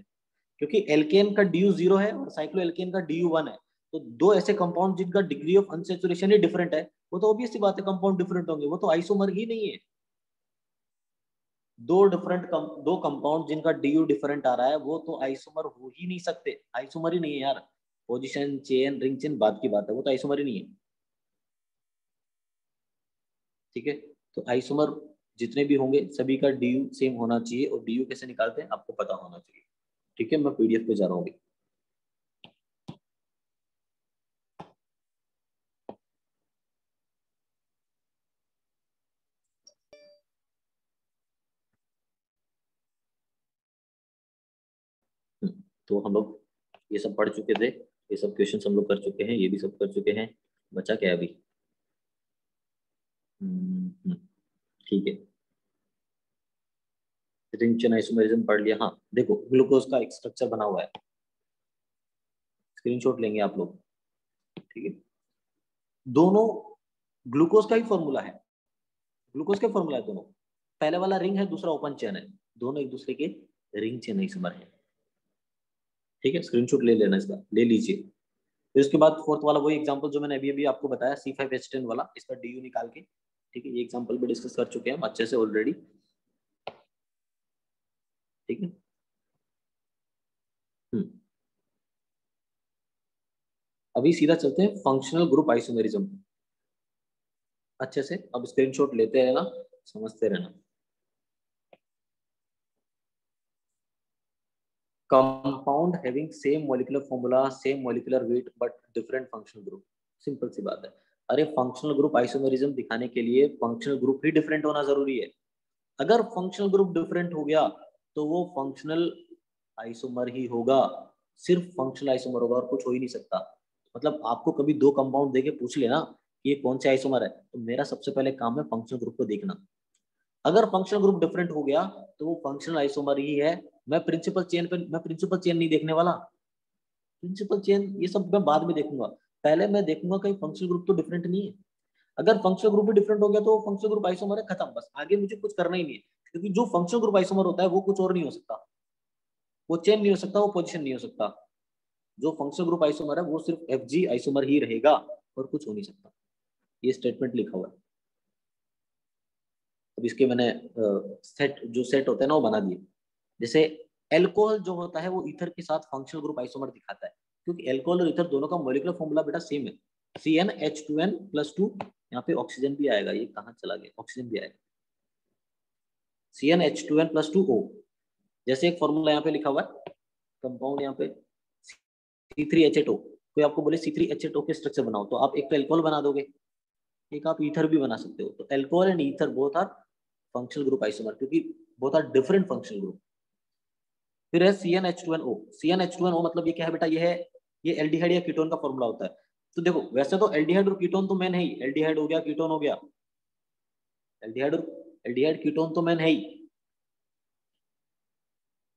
[SPEAKER 1] क्योंकि एल्केन का DU0 है और साइक्लो एल्केन का DU1 है, तो दो ऐसे कंपाउंड जिनका degree of unsaturation he different है, वो तो ऑब्वियस सी बात है कंपाउंड डिफरेंट होंगे, वो तो आइसोमर ही नहीं है। दो कंपाउंड जिनका DU डिफरेंट आ रहा है वो तो आइसोमर हो ही नहीं सकते, आइसोमर ही नहीं है यार। पोजीशन चेन रिंग चेन बात की बात है, वो तो आइसोमर ही नहीं है। ठीक है, तो आइसोमर जितने भी होंगे सभी का डी सेम होना चाहिए, और डी कैसे निकालते हैं आपको पता होना चाहिए। ठीक है, मैं पीडीएफ पे जा रहा हूँ अभी। तो हम लोग ये सब पढ़ चुके थे, ये सब क्वेश्चन हम लोग कर चुके हैं, ये भी सब कर चुके हैं। बचा क्या है अभी? ठीक है, रिंग चेन आइसोमेरिज्म पढ़ लिया। हाँ देखो, ग्लूकोज का एक स्ट्रक्चर बना हुआ है, स्क्रीनशॉट लेंगे आप लोग। ठीक है, दोनों ग्लूकोज का ही फॉर्मूला है, ग्लूकोज का फॉर्मूला है दोनों। पहले वाला रिंग है, दूसरा ओपन चेन है, दोनों एक दूसरे के रिंग चेन आइसोमर है। ठीक है, स्क्रीनशॉट ले लेना, इसका ले लीजिए। फिर उसके बाद फोर्थ वाला वही एग्जांपल जो मैंने अभी अभी आपको बताया, C5H10 वाला, इसका डीयू निकाल के। ठीक है, ये एग्जांपल भी डिस्कस कर चुके हैं हम अच्छे से ऑलरेडी। ठीक है। हम्म, अभी सीधा चलते हैं फंक्शनल ग्रुप आइसोमेरिज्म। अच्छे से अब स्क्रीनशॉट लेते रहना, समझते रहना। Compound having same molecular formula, same molecular weight but different functional group. Simple सी बात है। अरे फंक्शनल ग्रुप आइसोमेरिज्म दिखाने के लिए फंक्शनल ग्रुप ही डिफरेंट होना जरूरी है। अगर फंक्शनल ग्रुप डिफरेंट हो गया तो वो फंक्शनल आइसोमर ही होगा, सिर्फ फंक्शनल आइसोमर होगा और कुछ हो ही नहीं सकता। मतलब आपको कभी दो कंपाउंड देके पूछ लेना कि ये कौन से आइसोमर है, तो मेरा सबसे पहले काम है फंक्शनल ग्रुप को देखना। अगर फंक्शनल ग्रुप डिफरेंट हो गया तो वो फंक्शनल आइसोमर ही है। मैं प्रिंसिपल चेन नहीं देखने वाला। प्रिंसिपल चेन ये सब मैं बाद में देखूंगा, पहले मैं देखूंगा कहीं फंक्शनल ग्रुप तो डिफरेंट नहीं है। अगर फंक्शनल ग्रुप भी डिफरेंट हो गया तो फंक्शनल ग्रुप आइसोमर है, खत्म, बस आगे मुझे कुछ करना ही नहीं है। क्योंकि जो फंक्शनल ग्रुप आइसोमर होता है वो कुछ और नहीं हो सकता, वो चेन नहीं हो सकता, वो पोजीशन नहीं हो सकता। जो फंक्शनल ग्रुप आइसोमर है वो सिर्फ Fg आइसोमर ही रहेगा और कुछ हो नहीं सकता। ये स्टेटमेंट लिखा हुआ है। अब इसके मैंने सेट जो सेट होता है ना वो बना दिए। जैसे एल्कोहल जो होता है वो ईथर के साथ फंक्शनल ग्रुप आइसोमर दिखाता है, क्योंकि एल्कोहल और ईथर दोनों का मॉलिक्यूलर फॉर्मूला बेटा सेम है, CnH2n+2। यहाँ पे ऑक्सीजन भी आएगा, ये कहाँ चला गया, ऑक्सीजन भी आएगा, CnH2n+2O। जैसे एक फॉर्मूला यहाँ पे लिखा हुआ है, कंपाउंड यहाँ पे C3H8O। कोई आपको बोले C3H8O के स्ट्रक्चर बनाओ, तो आप एक तो एल्कोहल बना दोगे, एक आप ईथर भी बना सकते हो। तो alcohol and ether both are functional group isomer, क्योंकि both are different functional group. फिर है CnH2nO। CnH2nO मतलब ये क्या है बेटा, ये एल्डिहाइड या कीटोन का फॉर्मूला होता है। तो देखो वैसे तो एल्डिहाइड और कीटोन तो मेन है ही, एल्डिहाइड हो गया कीटोन हो गया, एल्डिहाइड और एल्डिहाइड कीटोन तो मेन है ही।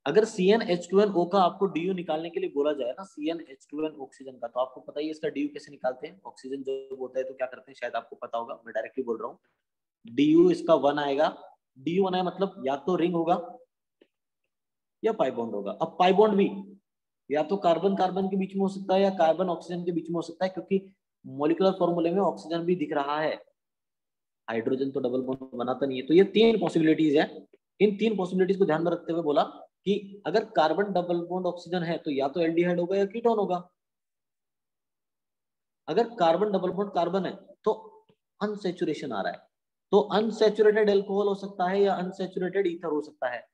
[SPEAKER 1] अगर CnH2nO का आपको डीयू निकालने के लिए बोला जाए ना, CnH2n ऑक्सीजन का, तो आपको पता ही है इसका डीयू कैसे निकालते हैं। ऑक्सीजन जब होता है तो क्या करते हैं, शायद आपको पता होगा, मैं डायरेक्टली बोल रहा हूँ। डीयू इसका 1 आएगा, डीयू 1 है मतलब या तो रिंग होगा या पाई बॉन्ड होगा। अब पाई बॉन्ड भी या तो कार्बन कार्बन के बीच में हो सकता है या कार्बन ऑक्सीजन के बीच में हो सकता है, क्योंकि मॉलिक्यूलर फॉर्मूले में ऑक्सीजन भी दिख रहा है, हाइड्रोजन तो डबल बॉन्ड बनाता नहीं है। तो ये तीन पॉसिबिलिटीज है। इन तीन पॉसिबिलिटीज को ध्यान में रखते हुए बोला कि अगर कार्बन डबल बॉन्ड ऑक्सीजन है तो या तो एल्डिहाइड होगा या कीटोन होगा। अगर कार्बन डबल बॉन्ड कार्बन है तो अनसेचुरेशन आ रहा है, तो अनसेचुरेटेड एल्कोहल हो सकता है या अनसेचुरेटेड ईथर हो सकता है।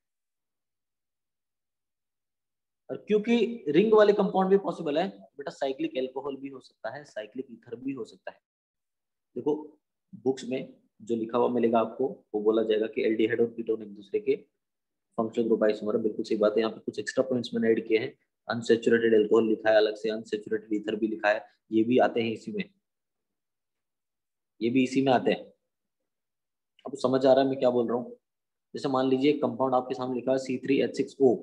[SPEAKER 1] और क्योंकि रिंग वाले कंपाउंड भी पॉसिबल है बेटा, साइक्लिक एल्कोहल भी हो सकता है, साइक्लिक ईथर भी हो सकता है। देखो बुक्स में जो लिखा हुआ मिलेगा आपको, वो बोला जाएगा कि एल्डिहाइड और कीटोन एक दूसरे के फंक्शनल ग्रुप आइसोमर है, बिल्कुल सही बात है। यहाँ पे कुछ एक्स्ट्रा पॉइंट्स मैंने ऐड किए हैं, अनसेचुरेटेड एल्कोहल लिखा है अलग से, अनसेचुरेटेड ईथर भी लिखा है, ये भी आते हैं इसी में, ये भी इसी में आते हैं। अब समझ आ रहा है मैं क्या बोल रहा हूँ। जैसे मान लीजिए कंपाउंड आपके सामने लिखा है C3H6O,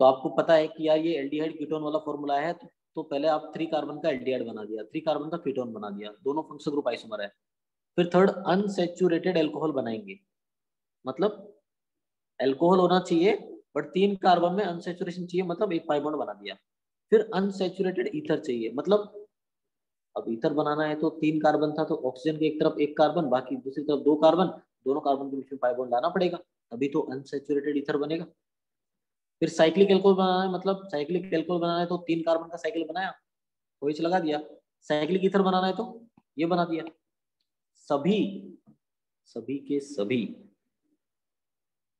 [SPEAKER 1] तो आपको पता है कि यार ये एल्डिहाइड कीटोन वाला फॉर्मूला है, तो पहले आप 3 कार्बन का एल्डिहाइड बना दिया, 3 कार्बन का कीटोन बना दिया, दोनों फंक्शनल ग्रुप आइसोमर है। फिर थर्ड अनसेचुरेटेड एल्कोहल बनाएंगे, मतलब एल्कोहल होना चाहिए बट 3 कार्बन में अनसेचुरेशन चाहिए, मतलब एक पाई बॉन्ड बना दिया। फिर अनसेचुरेटेड ईथर चाहिए, मतलब अब ईथर बनाना है तो 3 कार्बन था, तो ऑक्सीजन की एक तरफ 1 कार्बन, बाकी दूसरी तरफ 2 कार्बन, दोनों कार्बन के बीच में पाई बॉन्ड लाना पड़ेगा, तभी तो अनसेचुरेटेड ईथर बनेगा। फिर साइक्लिक एल्कोहल बनाना है, मतलब साइक्लिक एल्कोहल बनाना है तो 3 कार्बन का साइकिल बनाया, OH लगा दिया। साइक्लिक ईथर बनाना है तो ये बना दिया। सभी सभी के सभी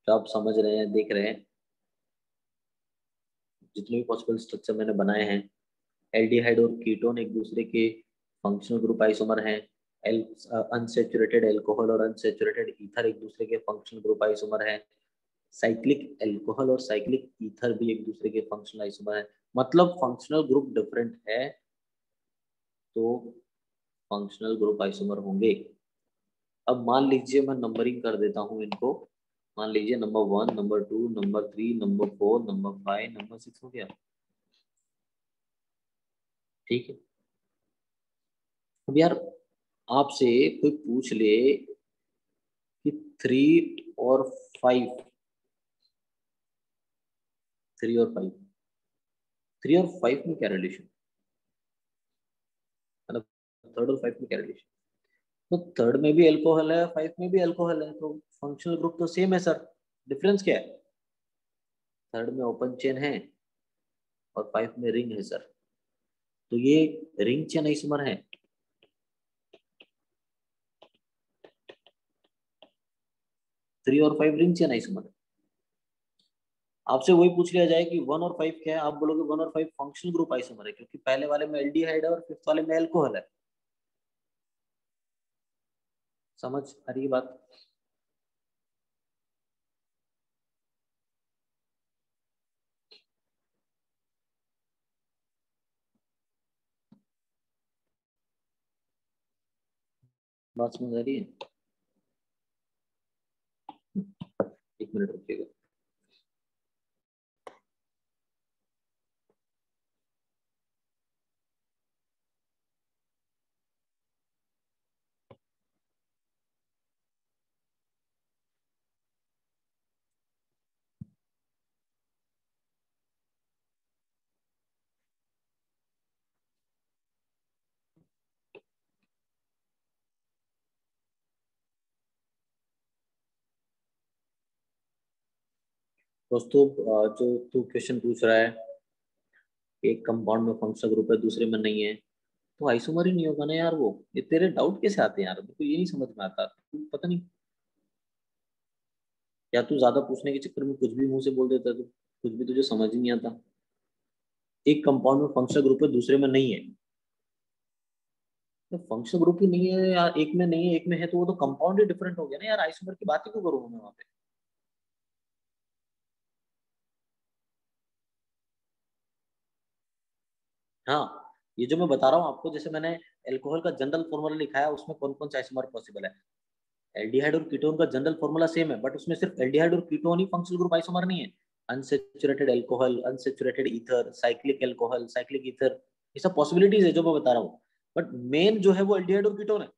[SPEAKER 1] जो आप समझ रहे हैं, देख रहे हैं, जितने भी पॉसिबल स्ट्रक्चर मैंने बनाए हैं, एल्डिहाइड और कीटोन एक दूसरे के फंक्शनल ग्रुप आइसोमर हैं। एल अनसेचुरेटेड एल्कोहल और अनसेचुरेटेड ईथर एक दूसरे के फंक्शनल ग्रुप आइसोमर हैं। साइक्लिक एल्कोहल और साइक्लिक ईथर भी एक दूसरे के फंक्शनल आइसोमर हैं। मतलब फंक्शनल ग्रुप डिफरेंट है तो फंक्शनल ग्रुप आइसोमर होंगे। अब मान लीजिए मैं नंबरिंग कर देता हूँ इनको। मान लीजिए number 1, number 2, number 3, number 4, number 5, number 6 हो गया। ठीक है। अब यार आपसे कोई पूछ ले कि 3 और 5, 3 और 5, 3 और 5 में क्या रिलेशन, मतलब थर्ड और 5 में क्या रिलेशन। तो थर्ड में भी अल्कोहल है, 5 में भी अल्कोहल है, तो फंक्शनल ग्रुप तो सेम है सर। डिफरेंस क्या है? थर्ड में ओपन चेन है और 5 में रिंग है सर। तो ये रिंग चेन आइसोमर है। 3 और 5 रिंग चेन आइसोमर है। आपसे वही पूछ लिया जाए कि 1 और 5 क्या है, आप बोलोगे 1 और 5 फंक्शनल ग्रुप आइसोमर है, क्योंकि पहले वाले में एल्डिहाइड है और फिफ्थ वाले में अल्कोहल है। समझ आ रही है बात? बात समझ आ रही है? 1 मिनट रुकिएगा। दोस्तों जो तू क्वेश्चन पूछ रहा है, एक कंपाउंड में फंक्शनल ग्रुप है दूसरे में नहीं है, तो आइसोमर ही नहीं होगा ना यार। वो ये तेरे डाउट कैसे आते हैं यार, मेरे को ये नहीं समझ में आता। तू पता नहीं, या तू ज्यादा पूछने के चक्कर में कुछ भी मुंह से बोल देता है, तो कुछ भी तुझे समझ ही नहीं आता। एक कंपाउंड में फंक्शनल ग्रुप है दूसरे में नहीं है, तो फंक्शनल ग्रुप ही नहीं है यार, एक में नहीं है एक में है, तो वो तो कंपाउंड ही डिफरेंट हो गया ना यार। आइसोमर की बात ही क्यों करूंगा मैं वहां पे। हाँ, ये जो मैं बता रहा हूँ आपको, जैसे मैंने एल्कोहल का जनरल फॉर्मूला लिखा है, उसमें कौन कौन सा आइसोमर पॉसिबल है। एल्डिहाइड और कीटोन का जनरल फॉर्मूला सेम है, बट उसमें सिर्फ एल्डिहाइड और कीटोन ही फंक्शनल ग्रुप आइसोमर नहीं है। Unsaturated alcohol, unsaturated ether, cyclic alcohol, cyclic ether, ये सब पॉसिबिलिटीज है जो मैं बता रहा हूँ। बट मेन जो है वो एल्डिहाइड और कीटोन है।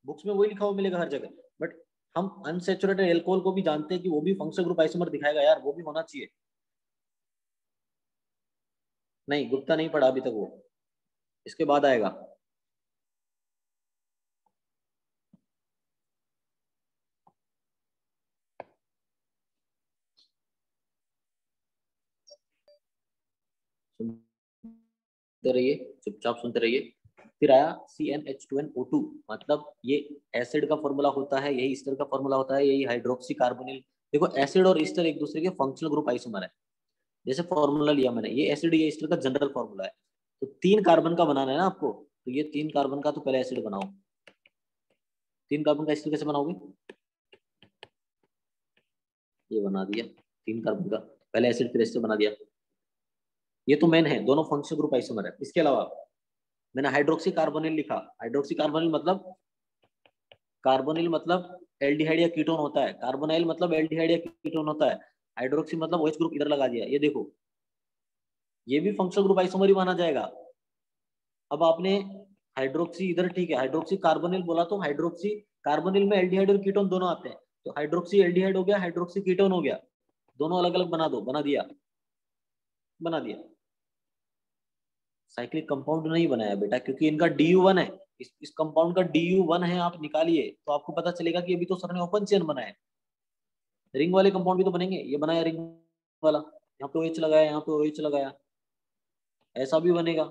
[SPEAKER 1] बुक्स में वही लिखा हुआ मिलेगा हर जगह। बट हम अनसेचुरेटेड एल्कोहल को भी जानते हैं कि वो भी फंक्शनल ग्रुप आइसोमर दिखाएगा यार, वो भी होना चाहिए। नहीं, गुप्ता नहीं पढ़ा अभी तक वो, इसके बाद आएगा। सुनते रहिए, चुपचाप सुनते रहिए। फिर आया CnH2nO2, मतलब ये एसिड का फॉर्मूला होता है, यही ईस्टर का फॉर्मूला होता है, यही हाइड्रोक्सी कार्बोनिल। देखो एसिड और ईस्टर एक दूसरे के फंक्शनल ग्रुप आइसोमर है। जैसे फॉर्मूला लिया मैंने, ये एसिड ये ईस्टर का जनरल फॉर्मूला है। तो 3 कार्बन का बनाना है ना आपको, तो ये 3 कार्बन का तो पहले एसिड बनाओ। 3 कार्बन का एसिड कैसे बनाओगे? ये बना दिया 3 कार्बन का पहले एसिड, फिर एस्टर बना दिया। ये तो मेन है, दोनों फंक्शनल ग्रुप आइसोमर है। इसके अलावा मैंने हाइड्रोक्सी कार्बोनिल लिखा। हाइड्रोक्सी कार्बोनिल मतलब, कार्बोनिल मतलब एल्डिहाइड या कीटोन होता है, कार्बोनाइल मतलब एल्डिहाइड या कीटोन होता है, हाइड्रोक्सी मतलब OH ग्रुप इधर लगा दिया। ये देखो, ये भी फंक्शनल ग्रुप आइसोमर ही माना जाएगा। अब आपने हाइड्रोक्सी इधर, ठीक है, हाइड्रोक्सी कार्बोनिल बोला तो हाइड्रोक्सी कार्बोनिल में एल्डिहाइड और कीटोन दोनों आते हैं, तो हाइड्रोक्सी एल्डिहाइड हो गया, हाइड्रोक्सी कीटोन हो गया। दोनों अलग अलग बना दो, बना दिया, बना दिया। साइक्लिक कंपाउंड नहीं बनाया बेटा, क्योंकि इनका DU1 है। इस कंपाउंड का DU1 है, आप निकालिए तो आपको पता चलेगा कि अभी तो सर ने ओपन चेन बनाया है। रिंग वाले कंपाउंड भी तो बनेंगे, ये बनाया रिंग वाला। यहाँ पे OH लगाया, यहाँ पे OH लगाया, ऐसा भी बनेगा।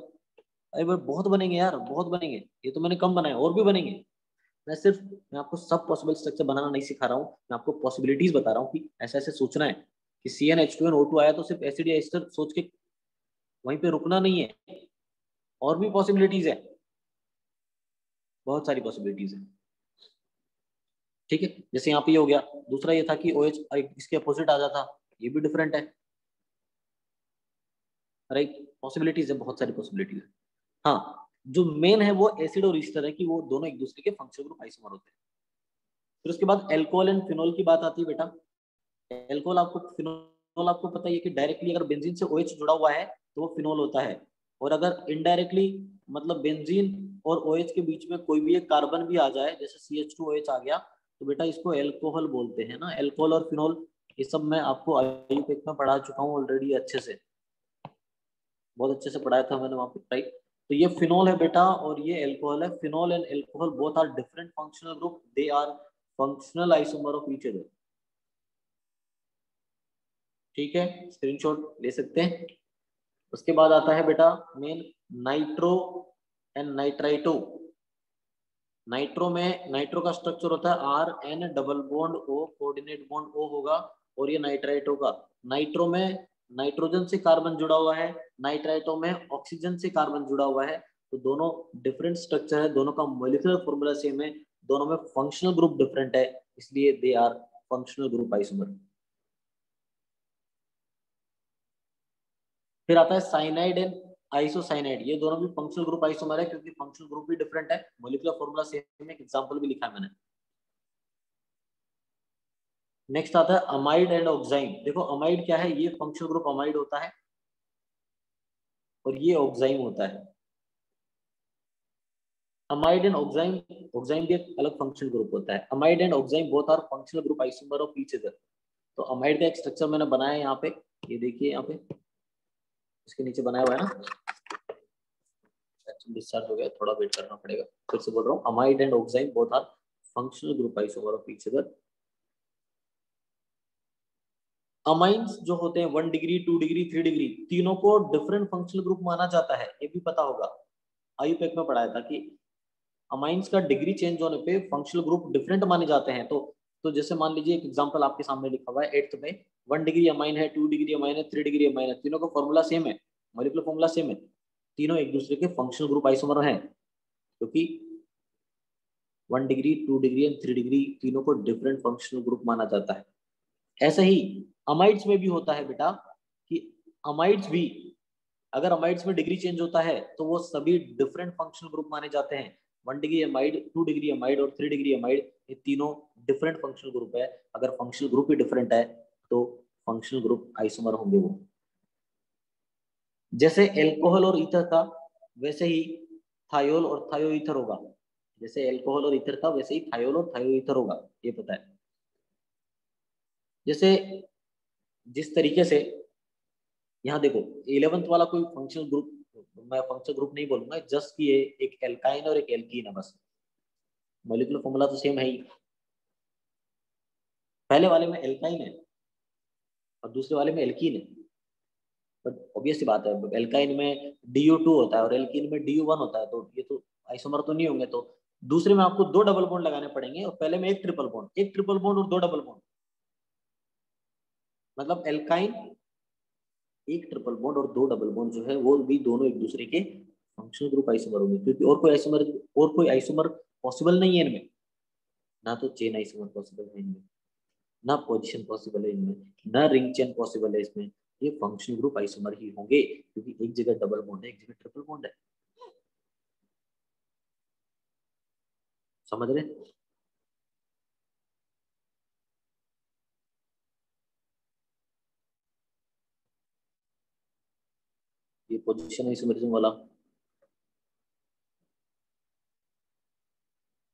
[SPEAKER 1] अरे भाई बहुत बनेंगे यार, बहुत बनेंगे, ये तो मैंने कम बनाए, और भी बनेंगे। मैं आपको सब पॉसिबल स्ट्रक्चर बनाना नहीं सिखा रहा हूँ, मैं आपको पॉसिबिलिटीज बता रहा हूँ कि ऐसा ऐसे सोचना है कि CnH2n O2 आया तो सिर्फ एसिड या एस्टर सोच के वहीं पे रुकना नहीं है, और भी पॉसिबिलिटीज है, बहुत सारी पॉसिबिलिटीज है। ठीक है, जैसे यहाँ पे ये हो गया। दूसरा ये था कि OH इसके अपोजिट आ जाता, ये भी डिफरेंट है, राइट। पॉसिबिलिटीज है, बहुत सारी पॉसिबिलिटीज है। हाँ, जो मेन है वो एसिड और ईस्टर है कि वो दोनों एक दूसरे के फंक्शनल ग्रुप आइसोमर होते हैं। फिर उसके बाद एल्कोहल एंड फिनोल की बात आती है बेटा। एल्कोहल आपको, फिनोल आपको पता ही है कि डायरेक्टली अगर बेंजीन से OH जुड़ा हुआ है तो वो फिनोल होता है, और अगर इनडायरेक्टली मतलब बेंजीन और OH के बीच में कोई भी एक कार्बन भी आ जाए, जैसे CH2OH आ गया, तो बेटा इसको एल्कोहल बोलते हैं ना। एल्कोहल और फिनोल ये सब मैं आपको आयुपेक में पढ़ा चुका हूँ ऑलरेडी अच्छे से, बहुत अच्छे से पढ़ाया था मैंने वहाँ पे, राइट। तो ये फिनोल है बेटा और ये एल्कोहल है। Phenol and alcohol both are different functional group, they are functional isomer of each other. ठीक है, स्क्रीनशॉट ले सकते हैं। उसके बाद आता है बेटा main nitro and nitrito. Nitro में, नाइट्रो का स्ट्रक्चर होता है RN double bond O, coordinate bond O होगा, और ये नाइट्राइटो का, नाइट्रो में नाइट्रोजन से कार्बन जुड़ा हुआ है, नाइट्राइटो में ऑक्सीजन से कार्बन जुड़ा हुआ है। तो दोनों डिफरेंट स्ट्रक्चर है, दोनों का मॉलिक्यूलर फॉर्मूला सेम है, दोनों में फंक्शनल ग्रुप डिफरेंट है, इसलिए they are functional group isomer. फिर आता है साइनाइड एंड आइसोसाइनाइड। ये दोनों भी फंक्शनल ग्रुप आइसोमर है क्योंकि फंक्शनल ग्रुप भी डिफरेंट है, मॉलिक्यूलर फॉर्मूला सेम है, एक एग्जांपल भी लिखा है मैंने। नेक्स्ट आता है अमाइड एंड ऑक्साइम। देखो अमाइड क्या है, ये फंक्शनल ग्रुप अमाइड होता है और ये ऑक्साइम होता है। अमाइड एंड ऑक्साइम, ऑक्साइम भी एक अलग फंक्शनल ग्रुप होता है। Amide and oxime both are functional group isomer of each other. तो अमाइड का एक स्ट्रक्चर मैंने बनाया है यहाँ पे, ये देखिए यहाँ पे इसके नीचे बनाया हुआ है ना, डिस्चार्ज हो गया, थोड़ा वेट करना पड़ेगा। फिर से बोल रहा हूँ, amide and oxime both are functional group isomer of each other. Amines जो होते हैं 1 डिग्री 2 डिग्री 3 डिग्री, तीनों को डिफरेंट फंक्शनल ग्रुप माना जाता है, ये भी पता होगा, आयुपेक में पढ़ाया था कि अमाइंस का डिग्री चेंज होने पे फंक्शनल ग्रुप डिफरेंट माने जाते हैं। तो जैसे मान लीजिए एक एग्जांपल आपके सामने लिखा हुआ है 8th में, 1 डिग्री अमाइन है, 2 डिग्री अमाइन है, 3 डिग्री अमाइन है, तीनों का फॉर्मूला सेम है, मॉलिक्यूलर फॉर्मूला सेम है, तीनों एक दूसरे के फंक्शनल ग्रुप आइसोमर हैं, क्योंकि 1 डिग्री 2 डिग्री एंड 3 डिग्री तीनों को डिफरेंट फंक्शनल ग्रुप माना जाता है। ऐसे ही अमाइड्स में भी होता है बेटा कि अमाइड्स भी, अगर अमाइड्स में डिग्री चेंज होता है तो वो सभी डिफरेंट फंक्शनल ग्रुप माने जाते हैं। 1 डिग्री अमाइड, 2 डिग्री अमाइड और 3 डिग्री अमाइड, ये तीनों डिफरेंट फंक्शनल ग्रुप है। अगर फंक्शनल ग्रुप ही डिफरेंट है तो फंक्शनल ग्रुप आइसोमर होंगे वो। जैसे एल्कोहल और ईथर था वैसे ही थायोल और थायो ईथर होगा। जैसे एल्कोहल और ईथर था वैसे ही थायोल और थायो ईथर होगा, ये पता है। जैसे जिस तरीके से यहाँ देखो 11th वाला कोई फंक्शनल ग्रुप, मैं फंक्शनल ग्रुप नहीं बोलूंगा, जस्ट कि ये एक एल्काइन और एक एल्कीन है बस, मॉलिक्यूलर फॉर्मूला तो सेम है ही। पहले वाले में एल्काइन है और दूसरे वाले में एल्कीन है, बट ऑब्वियस सी बात है, एल्काइन में DU2 होता है और एल्कीन में DU1 होता है, तो ये तो आइसोमर तो नहीं होंगे। तो दूसरे में आपको 2 डबल बॉन्ड लगाने पड़ेंगे और पहले में एक ट्रिपल बॉन्ड, एक ट्रिपल बॉन्ड और 2 डबल बॉन्ड, मतलब एल्काइन एक ट्रिपल बॉन्ड और 2 डबल बॉन्ड जो है वो भी दोनों एक दूसरे के फंक्शनल ग्रुप आइसोमर होंगे, क्योंकि और कोई आइसोमर पॉसिबल नहीं है इनमें, ना तो चेन आइसोमर पॉसिबल है इनमें, ना पोजीशन पॉसिबल है इनमें, ना रिंग चेन पॉसिबल है इसमें। ये फंक्शनल ग्रुप आइसोमर ही होंगे क्योंकि एक जगह डबल बॉन्ड है, एक जगह ट्रिपल बॉन्ड है। समझ रहे? ये पोजीशन आइसोमरिज्म वाला,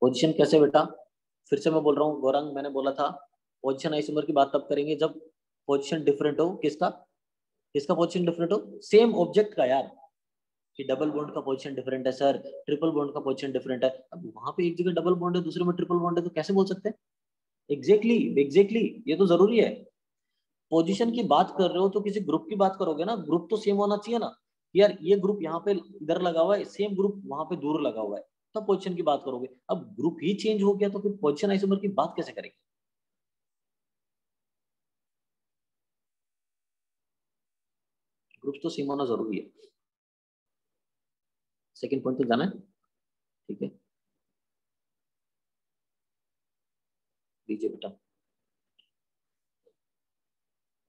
[SPEAKER 1] पोजीशन कैसे बेटा, फिर से मैं बोल रहा हूँ गौरंग, मैंने बोला था पोजीशन आइसोमर की बात तब करेंगे जब पोजीशन डिफरेंट हो। किसका? किसका पोजीशन डिफरेंट हो? सेम ऑब्जेक्ट का यार, कि डबल बॉन्ड का पोजीशन डिफरेंट है सर, ट्रिपल बॉन्ड का पोजीशन डिफरेंट है। अब वहां पे एक जगह डबल बॉन्ड है दूसरे में ट्रिपल बॉन्ड है, तो कैसे बोल सकते हैं? एग्जैक्टली, एग्जैक्टली, ये तो जरूरी है। पोजीशन की बात कर रहे हो तो किसी ग्रुप की बात करोगे ना, ग्रुप तो सेम होना चाहिए ना। यार ये ग्रुप यहाँ पे इधर लगा हुआ है, सेम ग्रुप वहां पे दूर लगा हुआ है, तब पोजीशन की बात करोगे। अब ग्रुप ही चेंज हो गया तो फिर पोजीशन आइसोमर की बात कैसे करेंगे? ग्रुप तो सेम होना जरूरी है। सेकंड पॉइंट तो जाना है, ठीक है। लीजिए बेटा,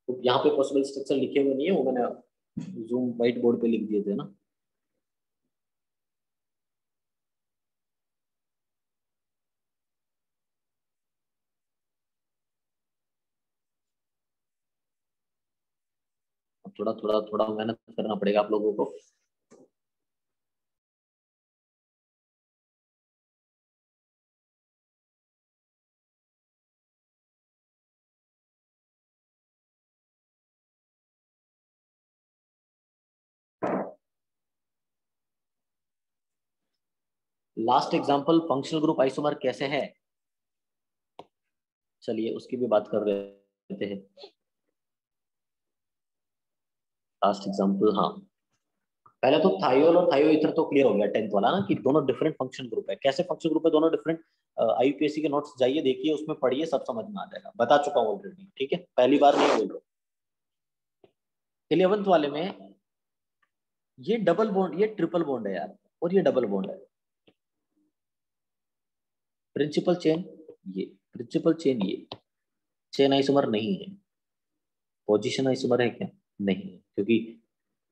[SPEAKER 1] तो यहाँ पे पॉसिबल स्ट्रक्चर लिखे हुए नहीं है, वो मैंने जूम व्हाइट बोर्ड पे लिख दिए थे ना। अब थोड़ा थोड़ा थोड़ा मेहनत करना पड़ेगा आप लोगों को। Last example functional group isomer कैसे है, चलिए उसकी भी बात कर रहे थे। लास्ट एग्जांपल, हाँ, पहले तो थायोल और थायो ईथर तो क्लियर हो गया 10th वाला ना, कि दोनों डिफरेंट फंक्शन ग्रुप है। कैसे फंक्शन ग्रुप है दोनों डिफरेंट? आईयूपीएससी के नोट्स जाइए, देखिए, उसमें पढ़िए, सब समझ में आ जाएगा। बता चुका हूँ ऑलरेडी, ठीक है, पहली बार नहीं बोल रहा। 11th वाले में ये डबल बॉन्ड, ये ट्रिपल बॉन्ड है यार, और ये डबल बॉन्ड है। प्रिंसिपल चेन, ये प्रिंसिपल चेन, ये चेन आइसोमर नहीं है। पोजीशन आइसोमर है क्या? नहीं है, क्योंकि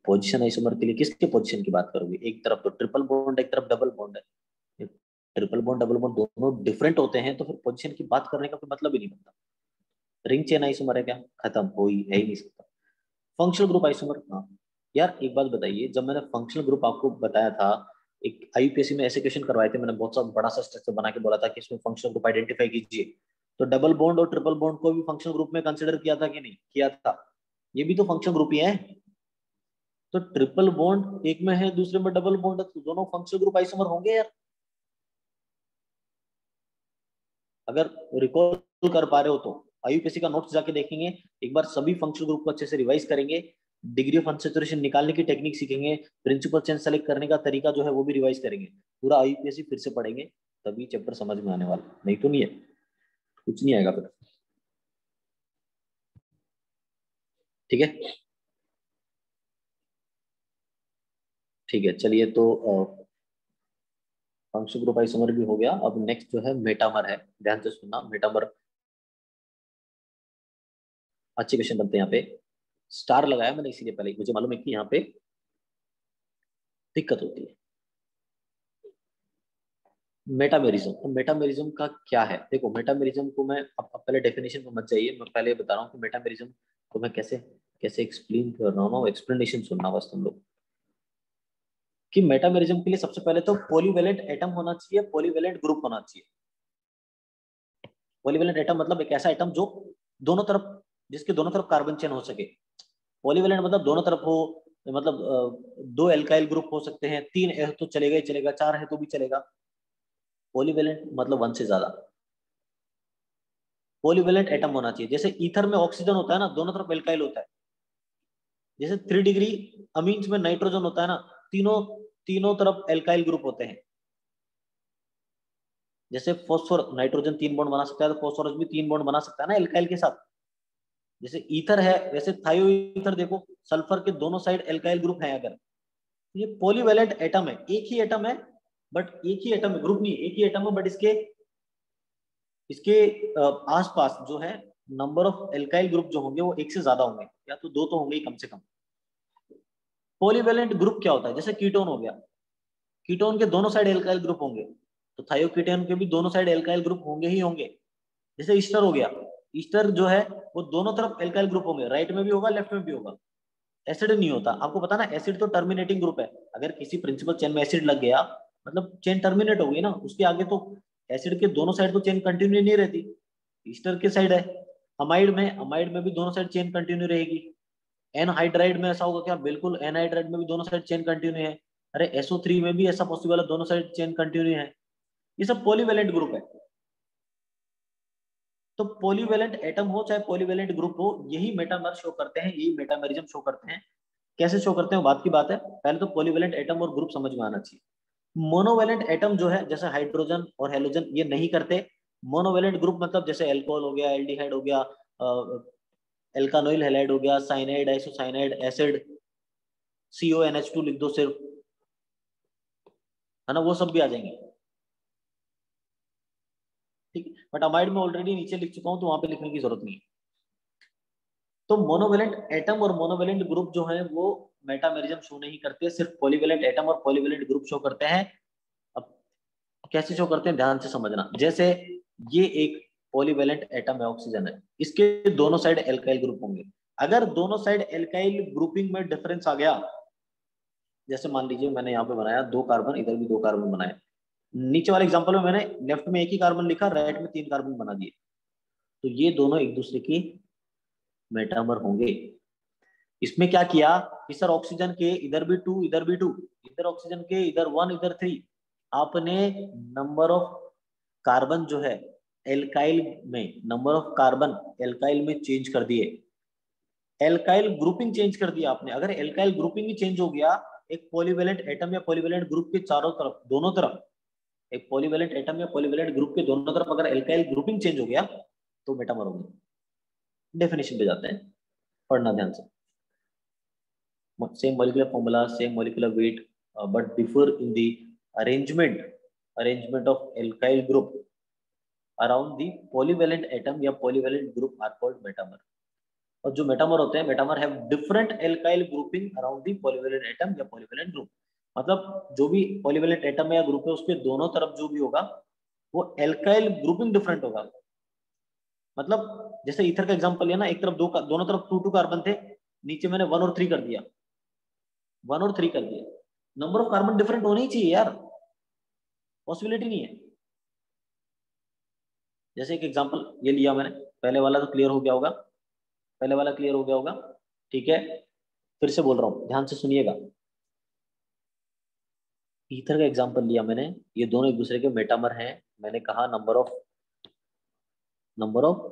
[SPEAKER 1] पोजीशन आइसोमर के लिए किसके पोजीशन की बात करोगे? एक तरफ तो ट्रिपल बॉन्ड, एक तरफ डबल बॉन्ड है। ट्रिपल बॉन्ड डबल बॉन्ड दोनों डिफरेंट होते हैं, तो फिर पोजीशन की बात करने का कोई मतलब ही नहीं बनता। रिंग चेन आइसोमर है क्या? खत्म, हो ही है ही नहीं सकता। फंक्शनल ग्रुप आइसोमर, हाँ। यार एक बात बताइए, जब मैंने फंक्शनल ग्रुप आपको बताया था, एक आईयूपीएससी में ऐसे क्वेश्चन करवाए थे, मैंने बहुत सा बड़ा सा स्ट्रक्चर बना के बोला था कि इसमें फंक्शनल ग्रुप आइडेंटिफाई कीजिए। तो डबल बॉन्ड और ट्रिपल बॉन्ड को भी फंक्शनल ग्रुप में कंसिडर किया था कि नहीं किया था? ये भी तो फंक्शनल ग्रुप ही है। तो ट्रिपल बॉन्ड एक में है, दूसरे में डबल बॉन्ड है, तो दोनों फंक्शनल ग्रुप आइसोमर होंगे यार। अगर रिकॉल कर पा रहे हो तो आईयूपीएससी का नोट्स जाके देखेंगे, एक बार सभी फंक्शनल ग्रुप को अच्छे से रिवाइज करेंगे, डिग्री ऑफ अनसैचुरेशन निकालने की टेक्निक सीखेंगे, प्रिंसिपल चेंज सेलेक्ट करने का तरीका जो है वो भी रिवाइज करेंगे, पूरा आईयूपीएससी फिर से पढ़ेंगे, तभी चैप्टर समझ में आने वाला, नहीं तो नहीं है, कुछ नहीं आएगा फिर। ठीक है, ठीक है, चलिए तो फंक्शनल ग्रुप आइसोमर भी हो गया। अब नेक्स्ट जो है मेटामर है, ध्यान से सुनना। मेटामर अच्छे क्वेश्चन बनते हैं यहाँ पे। स्टार लगाया मैंने इसीलिए, पहले मुझे मालूम है कि यहाँ पे दिक्कत होती है। मेटामेरिज्म, तो मेटामेरिज्म का क्या है? देखो, मेटामेरिज्म को मैं अब पहले डेफिनेशन को मत जाइए, मैं पहले बता रहा हूँ कि मेटामेरिज्म को मैं कैसे कैसे एक्सप्लेन कर रहा हूँ, एक्सप्लेनेशन सुनना बस तुम लोग। कि मेटामेरिज्म के लिए सबसे पहले तो पॉलीवेलेंट एटम होना चाहिए, पॉलीवेलेंट ग्रुप होना चाहिए। पॉलीवेलेंट एटम मतलब एक ऐसा एटम जो दोनों तरफ, जिसके दोनों तरफ कार्बन चेन हो सके। पॉलीवेलेंट मतलब दोनों तरफ हो, मतलब दो एल्काइल ग्रुप हो सकते हैं, तीन है तो चलेगा ही चलेगा, चार है तो भी चलेगा। पॉलीवेलेंट मतलब वन से ज्यादा। पॉलीवेलेंट एटम होना चाहिए। जैसे ईथर में ऑक्सीजन होता है ना, दोनों तरफ एल्काइल होता है। जैसे 3 डिग्री अमीन्स में नाइट्रोजन होता है ना, तीनों तीनों तरफ एल्काइल ग्रुप होते हैं। जैसे फॉस्फोर, नाइट्रोजन 3 बॉन्ड बना सकता है, तो फॉस्फोरस भी 3 बॉन्ड बना सकता है ना एल्काइल के साथ। जैसे ईथर है, वैसे थायो ईथर देखो, सल्फर के दोनों साइड एल्काइल ग्रुप है। अगर ये पॉलीवेलेंट एटम है, एक ही एटम है, बट एक ही एटम, ग्रुप नहीं, एक ही एटम है, बट इसके इसके आसपास जो है नंबर ऑफ एल्काइल ग्रुप जो होंगे वो एक से ज्यादा होंगे, या तो दो तो होंगे ही कम से कम। पॉलीवेलेंट ग्रुप क्या होता है? जैसे कीटोन हो गया, कीटोन के दोनों साइड एल्काइल ग्रुप होंगे, तो थायोकीटोन के भी दोनों साइड एल्काइल ग्रुप होंगे ही होंगे। जैसे ईस्टर हो गया, ईस्टर जो है वो दोनों तरफ एल्काइल ग्रुप होंगे, राइट में भी होगा, लेफ्ट में भी होगा। एसिड नहीं होता, आपको पता ना, एसिड तो टर्मिनेटिंग ग्रुप है। अगर किसी प्रिंसिपल चेन में एसिड लग गया, मतलब चेन टर्मिनेट हो गई ना, उसके आगे तो एसिड के दोनों साइड तो चेन कंटिन्यू नहीं रहती। ईस्टर के साइड है। अमाइड में भी दोनों साइड चेन कंटिन्यू रहेगी। एनहाइड्राइड में ऐसा होगा क्या? बिल्कुल, एनहाइड्राइड में भी दोनों साइड चेन कंटिन्यू है। अरे SO3 में भी ऐसा पॉसिबल है, दोनों साइड चेन कंटिन्यू है। ये सब पॉलीवेलेंट ग्रुप है। तो पॉलीवेलेंट एटम हो चाहे पॉलीवेलेंट ग्रुप हो, यही मेटामर शो करते हैं, यही मेटामेरिज्म शो करते हैं। कैसे शो करते हैं बात की बात है, पहले तो पॉलीवेलेंट एटम और ग्रुप समझ में आना चाहिए। मोनोवेलेंट एटम जो है जैसे हाइड्रोजन और हेलोजन ये नहीं करते। मोनोवेलेंट ग्रुप मतलब जैसे अल्कोहल हो गया, एल्डिहाइड हो गया, एल्कानोइल हैलाइड हो गया, साइनाइड, आइसोसाइनाइड, एसिड, CONH2 लिख दो सिर्फ, है ना, वो सब भी आ जाएंगे। ठीक है, बट अमाइड में ऑलरेडी नीचे लिख चुका हूं तो वहां पे लिखने की जरूरत नहीं है। तो मोनोवेलेंट एटम और मोनोवेलेंट ग्रुप जो है वो मेटामेरिज्म शो नहीं करते, सिर्फ पॉलीवेलेंट एटम और पॉलीवेलेंट ग्रुप शो करते हैं। अब कैसे शो करते हैं ध्यान से समझना। जैसे ये एक पॉलीवेलेंट एटम है, ऑक्सीजन है, इसके दोनों साइड एल्काइल ग्रुप होंगे। अगर दोनों साइड एल्काइल ग्रुपिंग में डिफरेंस आ गया, जैसे मान लीजिए मैंने यहाँ पे बनाया 2 कार्बन, इधर भी 2 कार्बन बनाए, नीचे वाले एग्जांपल में मैंने लेफ्ट में एक ही कार्बन लिखा, राइट में 3 कार्बन बना दिए, तो ये दोनों एक दूसरे की मेटामर होंगे। इसमें क्या किया कि सर ऑक्सीजन के इधर भी 2, इधर भी 2, इधर ऑक्सीजन के इधर 1, इधर 3, आपने नंबर ऑफ कार्बन जो है एल्काइल में, नंबर ऑफ कार्बन एल्काइल में चेंज कर दिए, एल्काइल ग्रुपिंग चेंज कर दिया आपने। अगर एल्काइल ग्रुपिंग ही चेंज हो गया, एक पॉलीवेलेंट एटम या पॉलीवेलेंट ग्रुप के चारों तरफ, दोनों तरफ, एक पॉलीवेलेंट एटम या पॉलीवेलेंट ग्रुप के दोनों तरफ अगर एल्काइल ग्रुपिंग चेंज हो गया तो मेटामर होगी। डेफिनेशन पे जाते हैं, पढ़ना ध्यान से। same molecular formula, same molecular weight, but differ in the arrangement arrangement of alkyl group around the polyvalent atom या polyvalent group are called metamer। और जो मेटामर होते हैं, metamer have different alkyl grouping around the polyvalent atom या polyvalent group. मतलब जो भी polyvalent atom है या ग्रुप है उसके दोनों तरफ जो भी होगा वो एल्काइल ग्रुपिंग डिफरेंट होगा। मतलब जैसे ईथर का एग्जांपल लिया ना, एक तरफ दोनों तरफ 2 2 कार्बन थे, नीचे मैंने 1 और 3 कर दिया, 1 और 3 कर दिया, नंबर ऑफ कार्बन डिफरेंट होने ही चाहिए यार, पॉसिबिलिटी नहीं है। जैसे एक एग्जांपल ये लिया मैंने, पहले वाला तो क्लियर हो गया होगा, पहले वाला क्लियर हो गया होगा, ठीक है। फिर से बोल रहा हूं, ध्यान से सुनिएगा। ईथर का एग्जांपल लिया मैंने, ये दोनों एक दूसरे के मेटामर हैं। मैंने कहा नंबर ऑफ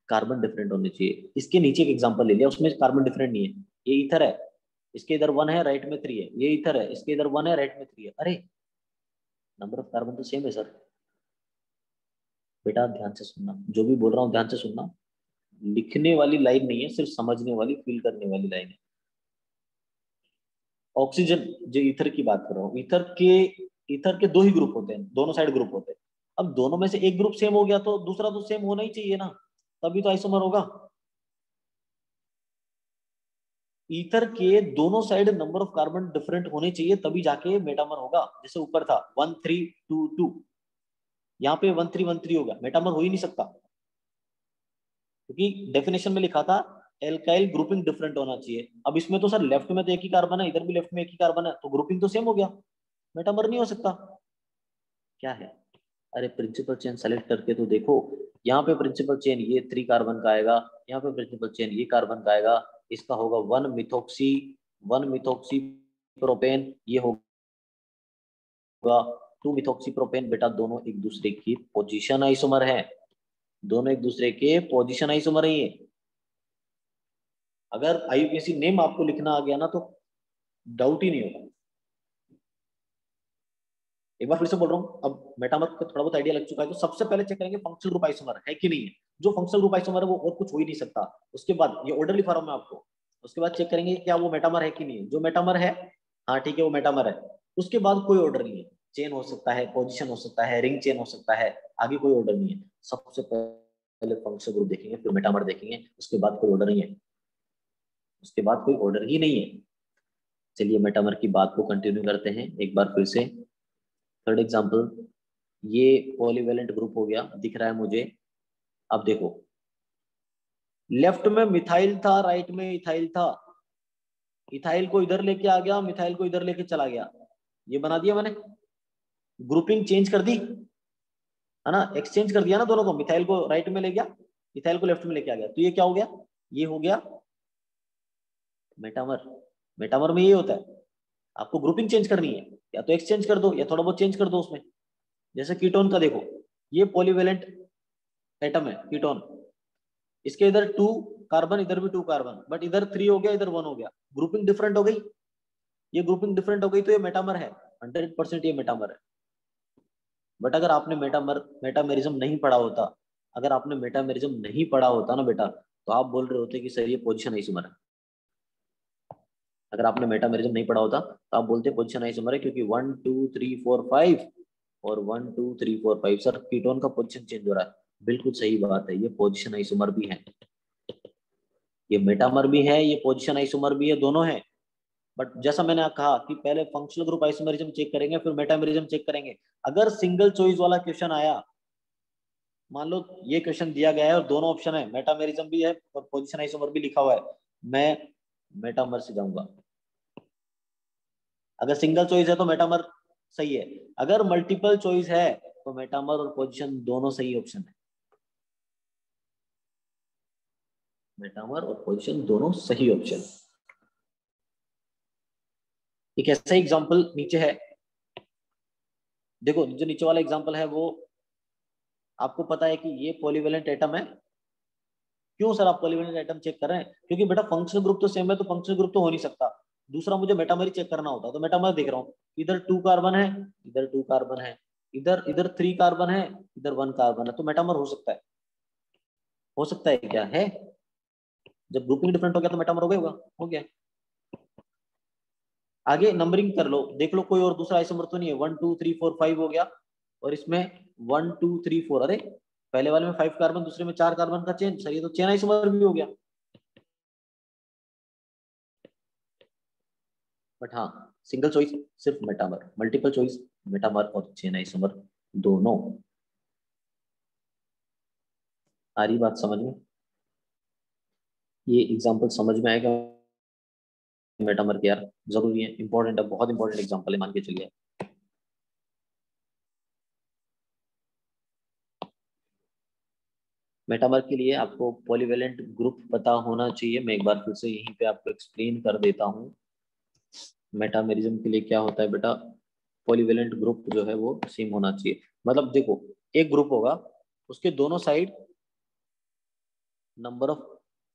[SPEAKER 1] कार्बन डिफरेंट होने चाहिए। इसके नीचे एक एग्जांपल ले लिया, उसमें कार्बन डिफरेंट नहीं है। ये ईथर है, इसके इधर 1 है, राइट में 3 है। ये ईथर है, इसके इधर 1 है, राइट में 3 है। अरे नंबर ऑफ कार्बन तो सेम है सर। बेटा ध्यान से सुनना, जो भी बोल रहा हूँ ध्यान से सुनना। लिखने वाली लाइन नहीं है, सिर्फ समझने वाली, फील करने वाली लाइन है। ऑक्सीजन, जो ईथर की बात कर रहा हूँ, ईथर के 2 ही ग्रुप होते हैं, दोनों साइड ग्रुप होते हैं। अब दोनों में से एक ग्रुप सेम हो गया तो दूसरा तो सेम होना ही चाहिए ना, तभी तो आइसोमर होगा। ईथर के दोनों side number of carbon different होने चाहिए तभी जाके मेटामर होगा। जैसे ऊपर था 1 3 2 2, यहाँ पे 1 3 1 3 होगा, मेटामर हो ही नहीं सकता, क्योंकि डेफिनेशन में लिखा था एल्काइल ग्रुपिंग डिफरेंट होना चाहिए। अब इसमें तो सर लेफ्ट में तो एक ही कार्बन है, इधर भी लेफ्ट में एक ही कार्बन है, तो ग्रुपिंग तो सेम हो गया, मेटामर नहीं हो सकता। क्या है, अरे प्रिंसिपल चेन सेलेक्ट करके तो देखो। यहाँ पे प्रिंसिपल चेन ये 3 कार्बन का आएगा, यहाँ पे प्रिंसिपल चेन ये कार्बन का आएगा, इसका होगा 1 मिथोक्सी प्रोपेन, ये होगा 2 मिथोक्सी प्रोपेन। बेटा दोनों एक दूसरे की पोजीशन आइसोमर है, दोनों एक दूसरे के पोजीशन आइसोमर है। ये अगर आईयूपीएसी नेम आपको लिखना आ गया ना तो डाउट ही नहीं होगा। एक बार फिर से बोल रहा हूँ, अब मेटामर को थोड़ा बहुत आइडिया लग चुका है, तो सबसे पहले चेक करेंगे फंक्शनल ग्रुप आइसोमर है कि नहीं है। जो फंक्शनल ग्रुप आइसोमर है वो और कुछ हो ही नहीं सकता। उसके बाद ये ऑर्डर लिखा रहा हूं मैं आपको, उसके बाद चेक करेंगे क्या वो मेटामर है कि नहीं है। जो मेटामर है, हाँ ठीक है वो मेटामर है, उसके बाद कोई ऑर्डर नहीं है। चेन हो सकता है, पोजिशन हो सकता है, रिंग चेन हो सकता है, आगे कोई ऑर्डर नहीं है। सबसे पहले फंक्शनल ग्रुप देखेंगे, फिर मेटामर देखेंगे, उसके बाद कोई ऑर्डर नहीं है, उसके बाद कोई ऑर्डर ही नहीं है। चलिए मेटामर की बात को कंटिन्यू करते हैं एक बार फिर से। थर्ड एग्जांपल, ये पॉलीवेलेंट ग्रुप हो गया, दिख रहा है मुझे। अब देखो, लेफ्ट में मिथाइल था, राइट में इथाइल था। इथाइल को इधर लेके आ गया, मिथाइल को इधर लेके चला गया, ये बना दिया मैंने, ग्रुपिंग चेंज कर दी, है ना, एक्सचेंज कर दिया ना दोनों को। मिथाइल को राइट में ले गया, इथाइल को लेफ्ट में लेके आ गया, तो ये क्या हो गया, ये हो गया मेटामर। मेटामर में ये होता है, आपको ग्रुपिंग चेंज करनी है, या तो एक्सचेंज कर दो या थोड़ा बहुत चेंज कर दो उसमें। जैसे कीटोन का देखो, ये पॉलीवेलेंट एटम है कीटोन, इसके इधर 2 कार्बन, इधर भी 2 कार्बन, बट इधर 3 हो गया, इधर 1 हो गया, ग्रुपिंग डिफरेंट हो गई, ये ग्रुपिंग डिफरेंट हो गई, तो ये मेटामर है, 100% ये मेटामर है। बट अगर आपने मेटामेरिज्म नहीं पढ़ा होता, अगर आपने मेटामेरिज्म नहीं पढ़ा होता ना बेटा, तो आप बोल रहे होते कि सर ये पोजीशन आइसोमर है। अगर आपने मेटामेरिज्म नहीं पढ़ा होता तो आप बोलते पोजीशन आइसोमर है, क्योंकि 1 2 3 4 5 और 1 2 3 4 5 सर कीटोन का पोजीशन चेंज हो रहा है। बिल्कुल सही बात है, ये पोजीशन आइसोमर भी है, ये मेटामर भी है, ये पोजीशन आइसोमर भी है, दोनों है। बट जैसा मैंने कहा कि पहले फंक्शनल ग्रुप आइसोमेरिज्म चेक करेंगे, फिर मेटामेरिज्म चेक करेंगे। अगर सिंगल चॉइस वाला क्वेश्चन आया, मान लो ये क्वेश्चन दिया गया है और दोनों ऑप्शन है, मेटामेरिज्म भी है और पोजीशन आइसोमर भी लिखा हुआ है, मैं मेटामर से जाऊंगा। अगर सिंगल चॉइस है तो मेटामर सही है, अगर मल्टीपल चॉइस है तो मेटामर और पोजीशन दोनों सही ऑप्शन है, मेटामर और पोजीशन दोनों सही ऑप्शन। एक ऐसा एग्जांपल नीचे है, देखो जो नीचे वाला एग्जांपल है वो आपको पता है कि ये पॉलीवेलेंट एटम है। क्यों सर आप पॉलीवेलेंट एटम चेक कर रहे हैं? क्योंकि बेटा फंक्शनल ग्रुप तो सेम है, तो फंक्शनल ग्रुप तो हो नहीं सकता, दूसरा मुझे मेटामर ही चेक करना होता, तो मेटामर देख रहा हूँ, इधर 2 कार्बन है, इधर 2 कार्बन है, इधर इधर 3 कार्बन है, इधर 1 कार्बन है, तो मेटामर हो सकता है। हो सकता है क्या है? जब ग्रुपिंग डिफरेंट हो गया तो मेटामर हो गया होगा, हो गया। आगे नंबरिंग कर लो, देख लो कोई और दूसरा आइसोमर तो नहीं है, 1 2 3 4 5 हो गया, और इसमें 1 2 3 4, अरे पहले वाले में 5 कार्बन, दूसरे में 4 कार्बन का चेन, सर ये तो चेन आइसोमर भी हो गया। बट हाँ, सिंगल चॉइस सिर्फ मेटामर, मल्टीपल चॉइस मेटामर और चेन आइसोमर दोनों। आ रही बात समझ में? ये एग्जांपल समझ में आएगा? मेटामर के यार जरूरी है, इंपॉर्टेंट है, बहुत इंपॉर्टेंट एग्जांपल है, मान के चलिए। मेटामर के लिए आपको पॉलीवेलेंट ग्रुप पता होना चाहिए, मैं एक बार फिर से यहीं पे आपको एक्सप्लेन कर देता हूँ। मेटामेरिज्म के लिए क्या होता है बेटा, पॉलीवेलेंट ग्रुप जो है वो सेम होना चाहिए। मतलब देखो, एक ग्रुप होगा, उसके दोनों साइड नंबर ऑफ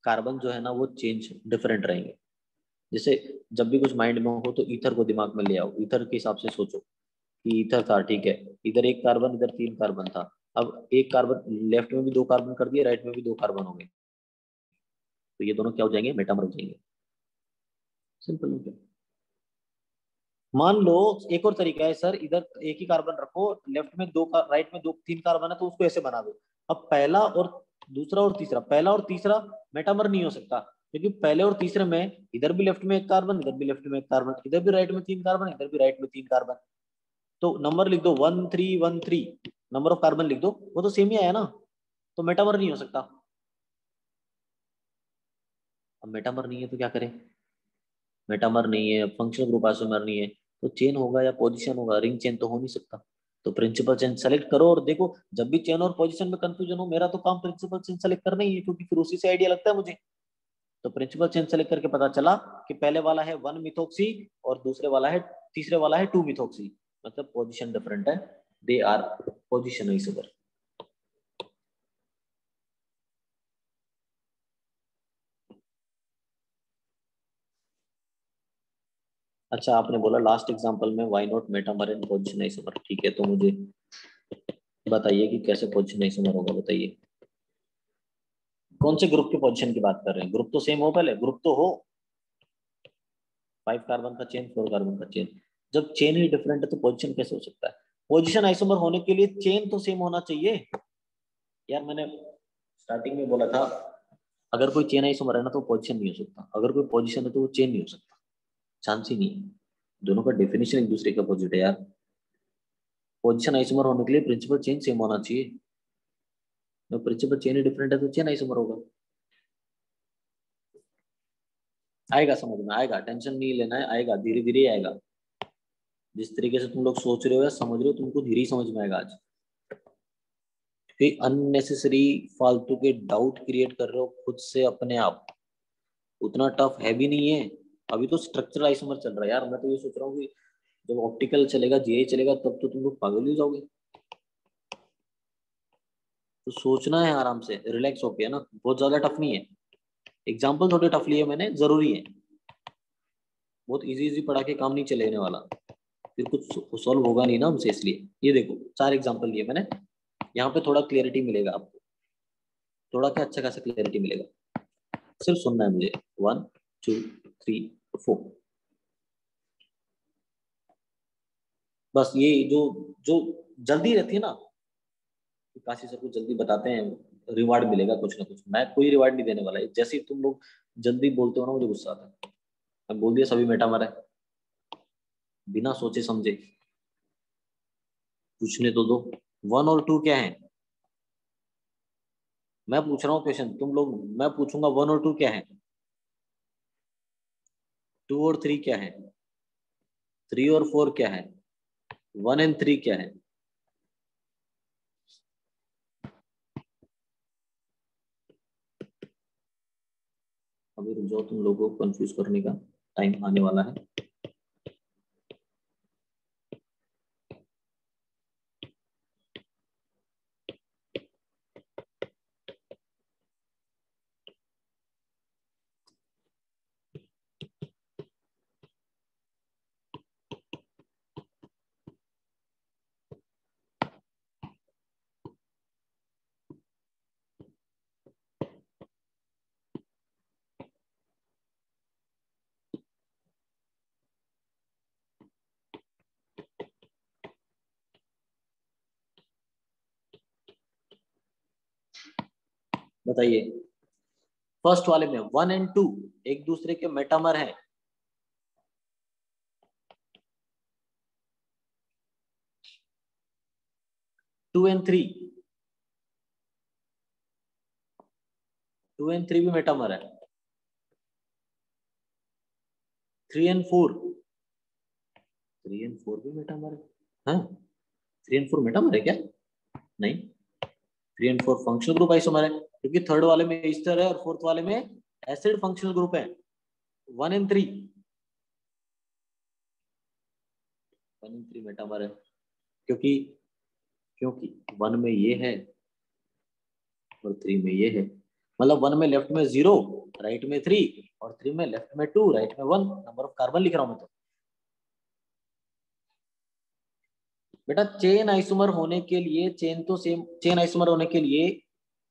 [SPEAKER 1] कार्बन जो है ना वो चेंज डिफरेंट रहेंगे। जैसे जब भी कुछ माइंड में हो तो ईथर को दिमाग में ले आओ, ईथर के हिसाब से सोचो कि ईथर था, ठीक है, इधर 1 कार्बन, इधर 3 कार्बन था, अब एक कार्बन लेफ्ट में भी 2 कार्बन कर दिए, राइट में भी 2 कार्बन हो गए, तो ये दोनों क्या हो जाएंगे, मेटामर हो जाएंगे। सिंपल हो गया। मान लो एक और तरीका है, सर इधर एक ही कार्बन रखो, लेफ्ट में राइट में 3 कार्बन है, तो उसको ऐसे बना दो। अब पहला और दूसरा और तीसरा, पहला और तीसरा मेटामर नहीं हो सकता, क्योंकि पहले और तीसरे में इधर भी लेफ्ट में 1 कार्बन, इधर भी लेफ्ट में 1 कार्बन, इधर भी राइट में 3 कार्बन, इधर भी राइट में 3 कार्बन, तो नंबर लिख दो 1313, नंबर ऑफ कार्बन लिख दो, वो तो सेम ही आया ना, तो मेटामर नहीं हो सकता। अब मेटामर नहीं है तो क्या करें? मेटामर नहीं है, फंक्शनल ग्रुप आइसोमर नहीं है, तो चेन होगा या पोजीशन होगा, रिंग चेन तो हो नहीं सकता। तो प्रिंसिपल चेन सेलेक्ट करो, और देखो जब भी चेन और पोजीशन में कंफ्यूजन हो, मेरा तो काम प्रिंसिपल चेन सेलेक्ट करना ही है, क्योंकि फिर उसी से आइडिया लगता है मुझे। तो प्रिंसिपल चेन सेलेक्ट करके पता चला कि पहले वाला है 1 मिथोक्सी और दूसरे वाला है, तीसरे वाला है 2 मिथोक्सी, मतलब पोजीशन डिफरेंट है, दे आर पोजीशन आइसोमर। अच्छा आपने बोला लास्ट एग्जांपल में why not metamer and position isomer, ठीक है, तो मुझे बताइए कि कैसे पोजीशन आइसोमर होगा, बताइए कौन से ग्रुप के पोजीशन की बात कर रहे हैं? ग्रुप तो सेम हो, पहले ग्रुप तो हो, 5 कार्बन का चेन, 4 कार्बन का चेन। जब चेन ही डिफरेंट है तो पोजीशन कैसे हो सकता है? पोजीशन आइसोमर होने के लिए चेन तो सेम होना चाहिए। यार मैंने स्टार्टिंग में बोला था, अगर कोई चेन आइसोमर है ना तो पोजीशन नहीं हो सकता, अगर कोई पोजीशन है तो वो चेन नहीं हो सकता, चांस ही नहीं है। दोनों का डेफिनेशन एक दूसरे के अपोजिट है यार। पोजीशन आइसोमर होने के लिए प्रिंसिपल चेन सेम होना चाहिए, जब प्रिंसिपल चेन ही डिफरेंट है तो चेन आइसोमर होगा। आएगा समझ में, आएगा, टेंशन नहीं लेना है, आएगा धीरे धीरे आएगा। जिस तरीके से तुम लोग सोच रहे हो या समझ रहे हो, तुमको धीरे ही समझ में आएगा आज। कि अननेसेसरी फालतू के डाउट क्रिएट कर रहे हो खुद से अपने आप, उतना टफ है भी नहीं है। अभी तो स्ट्रक्चरल आइसोमर चल रहा है यार, मैं तो ये सोच रहा हूँ कि जब ऑप्टिकल चलेगा, जीआई चलेगा, तब तो तुम लोग पागल ही हो जाओगे। तो सोचना है आराम से, रिलैक्स होके, है ना, बहुत ज्यादा टफ नहीं है। एग्जाम्पल थोड़े टफ लिए मैंने, जरूरी है, बहुत इजी इजी पढ़ा के काम नहीं चलेने वाला, फिर कुछ सॉल्व होगा नहीं ना हमसे, इसलिए। ये देखो 4 एग्जाम्पल लिए मैंने, यहाँ पे थोड़ा क्लियरिटी मिलेगा आपको, थोड़ा क्या अच्छा खासा क्लियरिटी मिलेगा, सिर्फ सुनना है मुझे। 1 2 3 4, बस ये जो जो जल्दी रहती है ना, काशी सर को जल्दी बताते हैं, रिवार्ड मिलेगा कुछ ना कुछ। मैं कोई रिवार्ड नहीं देने वाला है, जैसे ही तुम लोग जल्दी बोलते हो ना, मुझे गुस्सा आता है। मैं बोल दिया सभी मेटामर है, बिना सोचे समझे, पूछने तो दो। 1 और 2 क्या है, मैं पूछ रहा हूँ क्वेश्चन, तुम लोग, मैं पूछूंगा 1 और 2 क्या है, 2 और 3 क्या है, 3 और 4 क्या है, 1 एंड 3 क्या है। अभी रुक जाओ, तुम लोगों को कंफ्यूज करने का टाइम आने वाला है। बताइए, फर्स्ट वाले में 1 एंड 2 एक दूसरे के मेटामर हैं। 2 एंड 3, 2 एंड 3 भी मेटामर है। 3 एंड 4, 3 एंड 4 भी मेटामर है। हाँ, 3 एंड 4 मेटामर है क्या? नहीं, 3 एंड 4 फंक्शनल ग्रुप आइसोमर है, क्योंकि थर्ड वाले में ईस्टर है और फोर्थ वाले में एसिड फंक्शनल ग्रुप है। 1 एंड 3, 1 एंड 3 मेटामर है, क्योंकि क्योंकि 1 में ये है और 3 में ये है। मतलब 1 में लेफ्ट में 0, राइट में 3, और 3 में लेफ्ट में 2, राइट में 1, नंबर ऑफ कार्बन लिख रहा हूं मैं तो। बेटा चेन आइसोमर होने के लिए, चेन तो सेम, चेन आइसोमर होने के लिए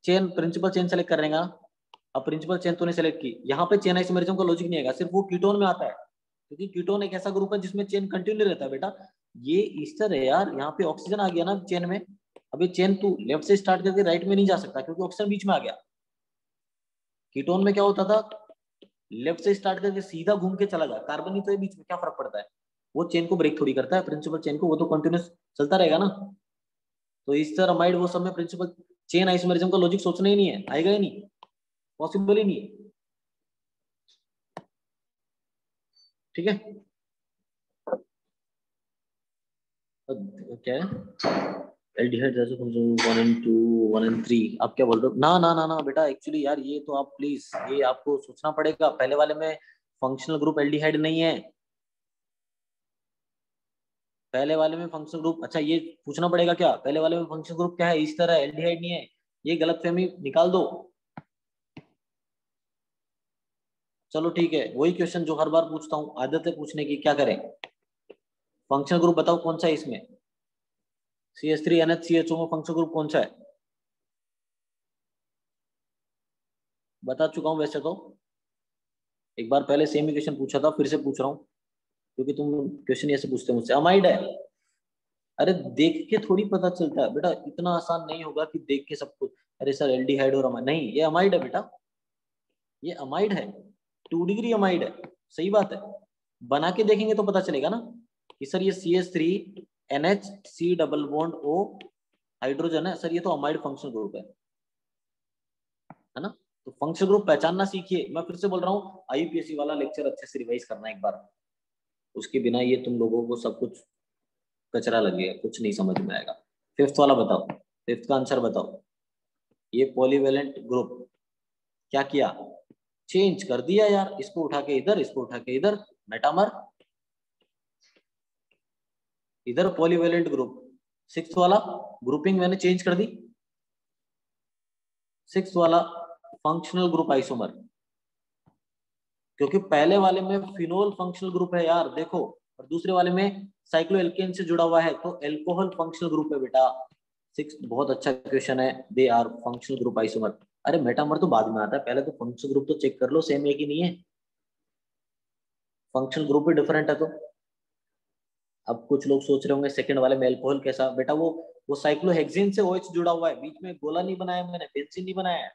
[SPEAKER 1] चेन, प्रिंसिपल चेन सेलेक्ट करेगा। अब प्रिंसिपल चेन तूने सेलेक्ट की, यहाँ पे चेन आइसोमरिज्म का लॉजिक नहीं आएगा, सिर्फ वो कीटोन में आता है, क्योंकि कीटोन एक ऐसा ग्रुप है जिसमें चेन कंटिन्यू रहता है बेटा। ये ईस्टर है यार, यहाँ पे ऑक्सीजन आ गया ना चेन में। अभी चेन तू लेफ्ट से स्टार्ट करके राइट में नहीं जा सकता, क्योंकि ऑक्सीजन बीच में आ गया। कीटोन में क्या होता था, लेफ्ट से स्टार्ट करके सीधा घूम के चला जाए, कार्बन ही तो है बीच में, क्या फर्क पड़ता है। वो चेन को ब्रेक थोड़ी करता है, प्रिंसिपल चेन को, वो तो कंटिन्यूस चलता रहेगा ना। तो ईस्टर अमाइड वो सब में प्रिंसिपल चेन आइसोमेरिज्म का लॉजिक सोचना ही नहीं है, आएगा ही नहीं, पॉसिबल ही नहीं है। ठीक है, क्या है एल्डिहाइड जैसे 1 एंड 2, 1 एंड 3, आप क्या बोल रहे हो? ना ना ना ना बेटा, एक्चुअली यार ये तो आप प्लीज, ये आपको सोचना पड़ेगा। पहले वाले में फंक्शनल ग्रुप एल्डिहाइड नहीं है, पहले वाले में फंक्शनल ग्रुप, अच्छा ये पूछना पड़ेगा क्या, पहले वाले में फंक्शनल ग्रुप क्या है, इस तरह एल्डिहाइड नहीं है, ये गलतफहमी निकाल दो। चलो ठीक है, वही क्वेश्चन जो हर बार पूछता हूँ, आदत है पूछने की, क्या करें। फंक्शनल ग्रुप बताओ कौन सा है इसमें, CH3NH CHO में फंक्शनल ग्रुप कौन सा है? बता चुका हूँ वैसे तो, एक बार पहले सेम ही क्वेश्चन पूछा था, फिर से पूछ रहा हूँ, क्योंकि तुम क्वेश्चन ऐसे पूछते हो मुझसे। अमाइड है। अरे देख के थोड़ी पता चलता है बेटा, इतना आसान नहीं होगा कि देख के सब कुछ। अरे सर एल्डिहाइड और अमाइड नहीं, ये अमाइड है बेटा, ये अमाइड है, 2 डिग्री अमाइड है। सही बात है, बना के देखेंगे तो पता चलेगा ना कि सर ये CH3NH C double bond O hydrogen है सर, ये तो अमाइड फंक्शनल ग्रुप है ना। तो फंक्शनल ग्रुप पहचानना सीखिए। मैं फिर से बोल रहा हूँ, IUPAC वाला लेक्चर अच्छे से रिवाइज करना एक बार, उसके बिना ये तुम लोगों को सब कुछ कचरा लगेगा, कुछ नहीं समझ में आएगा। फिफ्थ वाला बताओ, फिफ्थ का आंसर बताओ। ये पॉलीवेलेंट ग्रुप क्या किया, चेंज कर दिया यार, इसको उठा के इधर, इसको उठा के इधर, मेटामर, इधर पॉलीवेलेंट ग्रुप। सिक्स्थ वाला ग्रुपिंग मैंने चेंज कर दी, सिक्स वाला फंक्शनल ग्रुप आइसोमर, क्योंकि पहले वाले में फिनोल फंक्शनल ग्रुप है यार देखो, और दूसरे वाले में साइक्लोएल्केन से जुड़ा हुआ है, तो अल्कोहल फंक्शनल ग्रुप है बेटा। सिक्स बहुत अच्छा क्वेश्चन है, they are functional group isomer. अरे मेटामर तो बाद में आता है, पहले तो फंक्शनल ग्रुप तो चेक कर लो, सेम है कि नहीं है। फंक्शनल ग्रुप भी डिफरेंट है तो। अब कुछ लोग सोच रहे होंगे सेकंड वाले में अल्कोहल कैसा, बेटा वो साइक्लोहेक्सेन से OH जुड़ा हुआ है, बीच में गोला नहीं बनाया मैंने, बेंजीन नहीं बनाया है।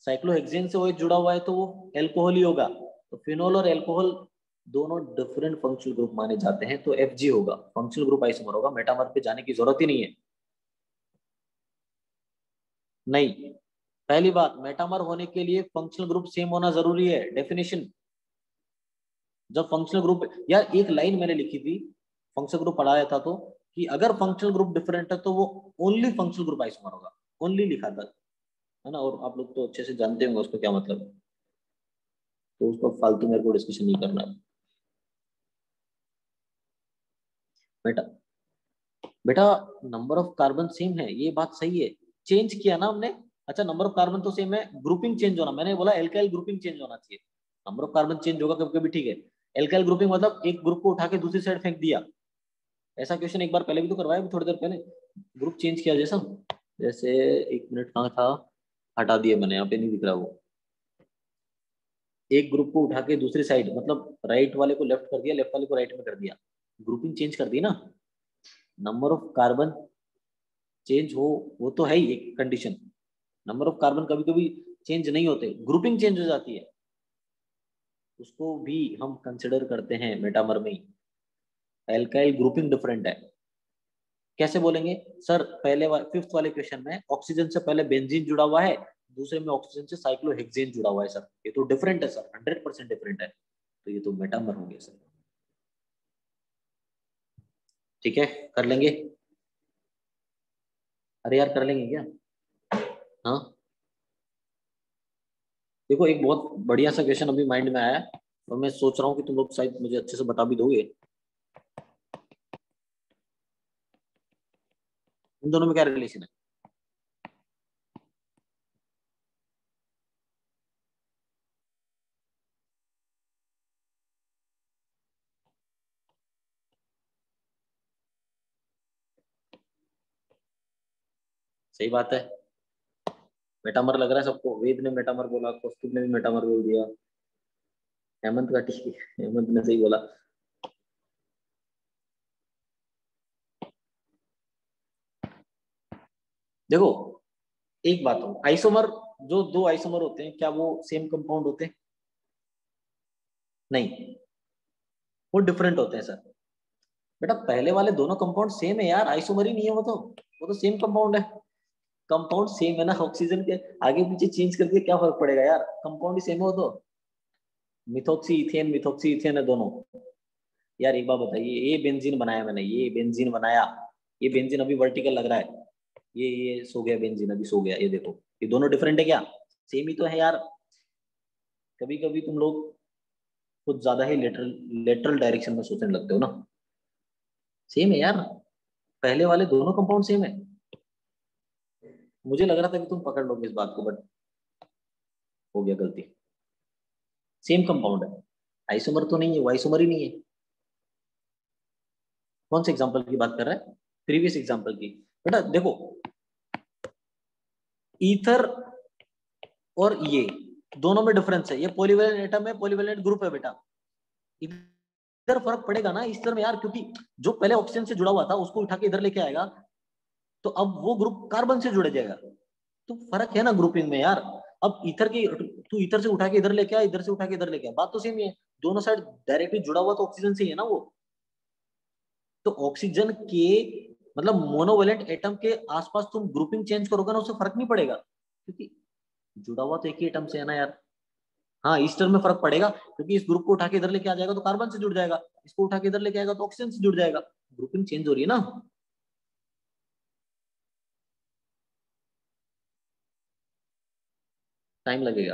[SPEAKER 1] साइक्लोहेक्सेन से OH जुड़ा हुआ है तो वो अल्कोहल ही होगा। तो फिनोल और अल्कोहल दोनों डिफरेंट फंक्शनल ग्रुप माने जाते हैं, तो FG होगा, फंक्शनल ग्रुप आइसोमर होगा, मेटामर पे जाने की जरूरत ही नहीं है। नहीं, पहली बात मेटामर होने के लिए फंक्शनल ग्रुप सेम होना जरूरी है, डेफिनेशन। जब फंक्शनल ग्रुप, यार एक लाइन मैंने लिखी थी, फंक्शनल ग्रुप पढ़ाया था तो, कि अगर फंक्शनल ग्रुप डिफरेंट है तो वो ओनली फंक्शनल ग्रुप आइसोमर होगा, ओनली लिखा था, है ना। और आप लोग तो अच्छे से जानते होंगे उसको क्या मतलब है, तो उसको फालतू मेरे को डिस्कशन नहीं करना है। बेटा बेटा नंबर ऑफ कार्बन सेम है, ये बात सही है, चेंज किया ना हमने। अच्छा नंबर ऑफ कार्बन तो सेम है, ग्रुपिंग चेंज होना, मैंने बोला एल्काइल ग्रुपिंग चेंज होना चाहिए। नंबर ऑफ कार्बन चेंज होगा कभी कभी, ठीक है। एल्काइल ग्रुपिंग मतलब एक ग्रुप को उठा के दूसरी साइड फेंक दिया, ऐसा क्वेश्चन एक बार पहले भी तो करवाया थोड़ी देर पहले, ग्रुप चेंज किया जैसा। जैसे एक मिनट कहाँ था, हटा दिया मैंने, यहाँ पे नहीं दिख रहा वो। एक ग्रुप को उठा के दूसरी साइड, मतलब राइट वाले को लेफ्ट कर दिया, लेफ्ट वाले को राइट में कर दिया, ग्रुपिंग चेंज कर दी ना। नंबर ऑफ कार्बन चेंज हो, वो तो है ही एक कंडीशन। नंबर ऑफ कार्बन कभी कभी चेंज नहीं होते, ग्रुपिंग चेंज हो जाती है, उसको भी हम कंसिडर करते हैं मेटामर में ही। एल्काइल ग्रुपिंग डिफरेंट है। कैसे बोलेंगे सर, फिफ्थ वाले क्वेश्चन में ऑक्सीजन से पहले बेंजीन जुड़ा हुआ है, दूसरे में ऑक्सीजन से साइक्लोहेक्सेन जुड़ा हुआ है सर, ये तो डिफरेंट है सर, 100% डिफरेंट है, तो ये तो मेटामर होंगे सर। ठीक है, कर लेंगे। अरे यार कर लेंगे क्या। हाँ देखो, एक बहुत बढ़िया सा क्वेश्चन अभी माइंड में आया है, और मैं सोच रहा हूँ कि तुम लोग शायद मुझे अच्छे से बता भी दोगे। इन दोनों में क्या रिलेशन है। सही बात है, मेटामर लग रहा है सबको, वेद ने मेटामर बोला, कौस्तुभ ने भी मेटामर बोल दिया, हेमंत का ठीक है, हेमंत ने सही बोला। देखो एक बात हो, आइसोमर, जो दो आइसोमर होते हैं क्या वो सेम कंपाउंड होते हैं। नहीं, वो डिफरेंट होते हैं सर। बेटा पहले वाले दोनों कंपाउंड सेम है यार, आइसोमर ही नहीं है वो तो सेम कंपाउंड है। कंपाउंड सेम है ना, ऑक्सीजन के आगे पीछे चेंज करके क्या फर्क पड़ेगा यार, कंपाउंड ही सेम है वो तो। मिथोक्सी इथेन है दोनों। यार एक बात बताइए, ये बेंजीन बनाया मैंने, ये बेंजीन बनाया, ये बेंजीन अभी वर्टिकल लग रहा है, ये सो गया बेंजीन, अभी सो गया, ये देखो, ये दोनों डिफरेंट है क्या, सेम ही तो है यार। कभी कभी तुम लोग कुछ ज्यादा ही लेटरल लेटरल डायरेक्शन में सोचने लगते हो ना। सेम है यार, पहले वाले दोनों कंपाउंड सेम है। मुझे लग रहा था कि तुम पकड़ लोगे इस बात को, बट हो गया गलती। सेम कंपाउंड है, आइसोमर तो नहीं है, वो आइसोमर ही नहीं है। कौन से एग्जांपल की बात कर रहा है, प्रीवियस एग्जांपल की। बेटा देखो, ईथर और ये दोनों में डिफरेंस है, ये पॉलीवेलेंट एटम है, पॉलीवेलेंट ग्रुप है बेटा, इधर फर्क पड़ेगा ना इस तरह में यार, क्योंकि जो पहले ऑक्सीजन से जुड़ा हुआ था उसको उठा के इधर लेके आएगा, तो अब वो ग्रुप कार्बन से जुड़ जाएगा, तो फर्क है ना ग्रुपिंग में यार। अब ईथर की, तू ईथर से उठा के इधर लेके आ, इधर से उठा के इधर लेके आ, बात तो सेम ही है, दोनों साइड डायरेक्टली जुड़ा हुआ तो ऑक्सीजन से ही है ना वो। तो ऑक्सीजन के मतलब मोनोवेलेंट एटम के आसपास तुम ग्रुपिंग चेंज करोगे ना, उससे फर्क नहीं पड़ेगा, क्योंकि जुड़ा हुआ तो एक ही एटम से है ना यार। हाँ ईस्टर में फर्क पड़ेगा, क्योंकि इस ग्रुप को उठा के इधर लेके आ जाएगा तो कार्बन से जुड़ जाएगा, इसको उठा के इधर लेके आएगा तो ऑक्सीजन से जुड़ जाएगा, ग्रुपिंग चेंज हो रही है ना। टाइम लगेगा,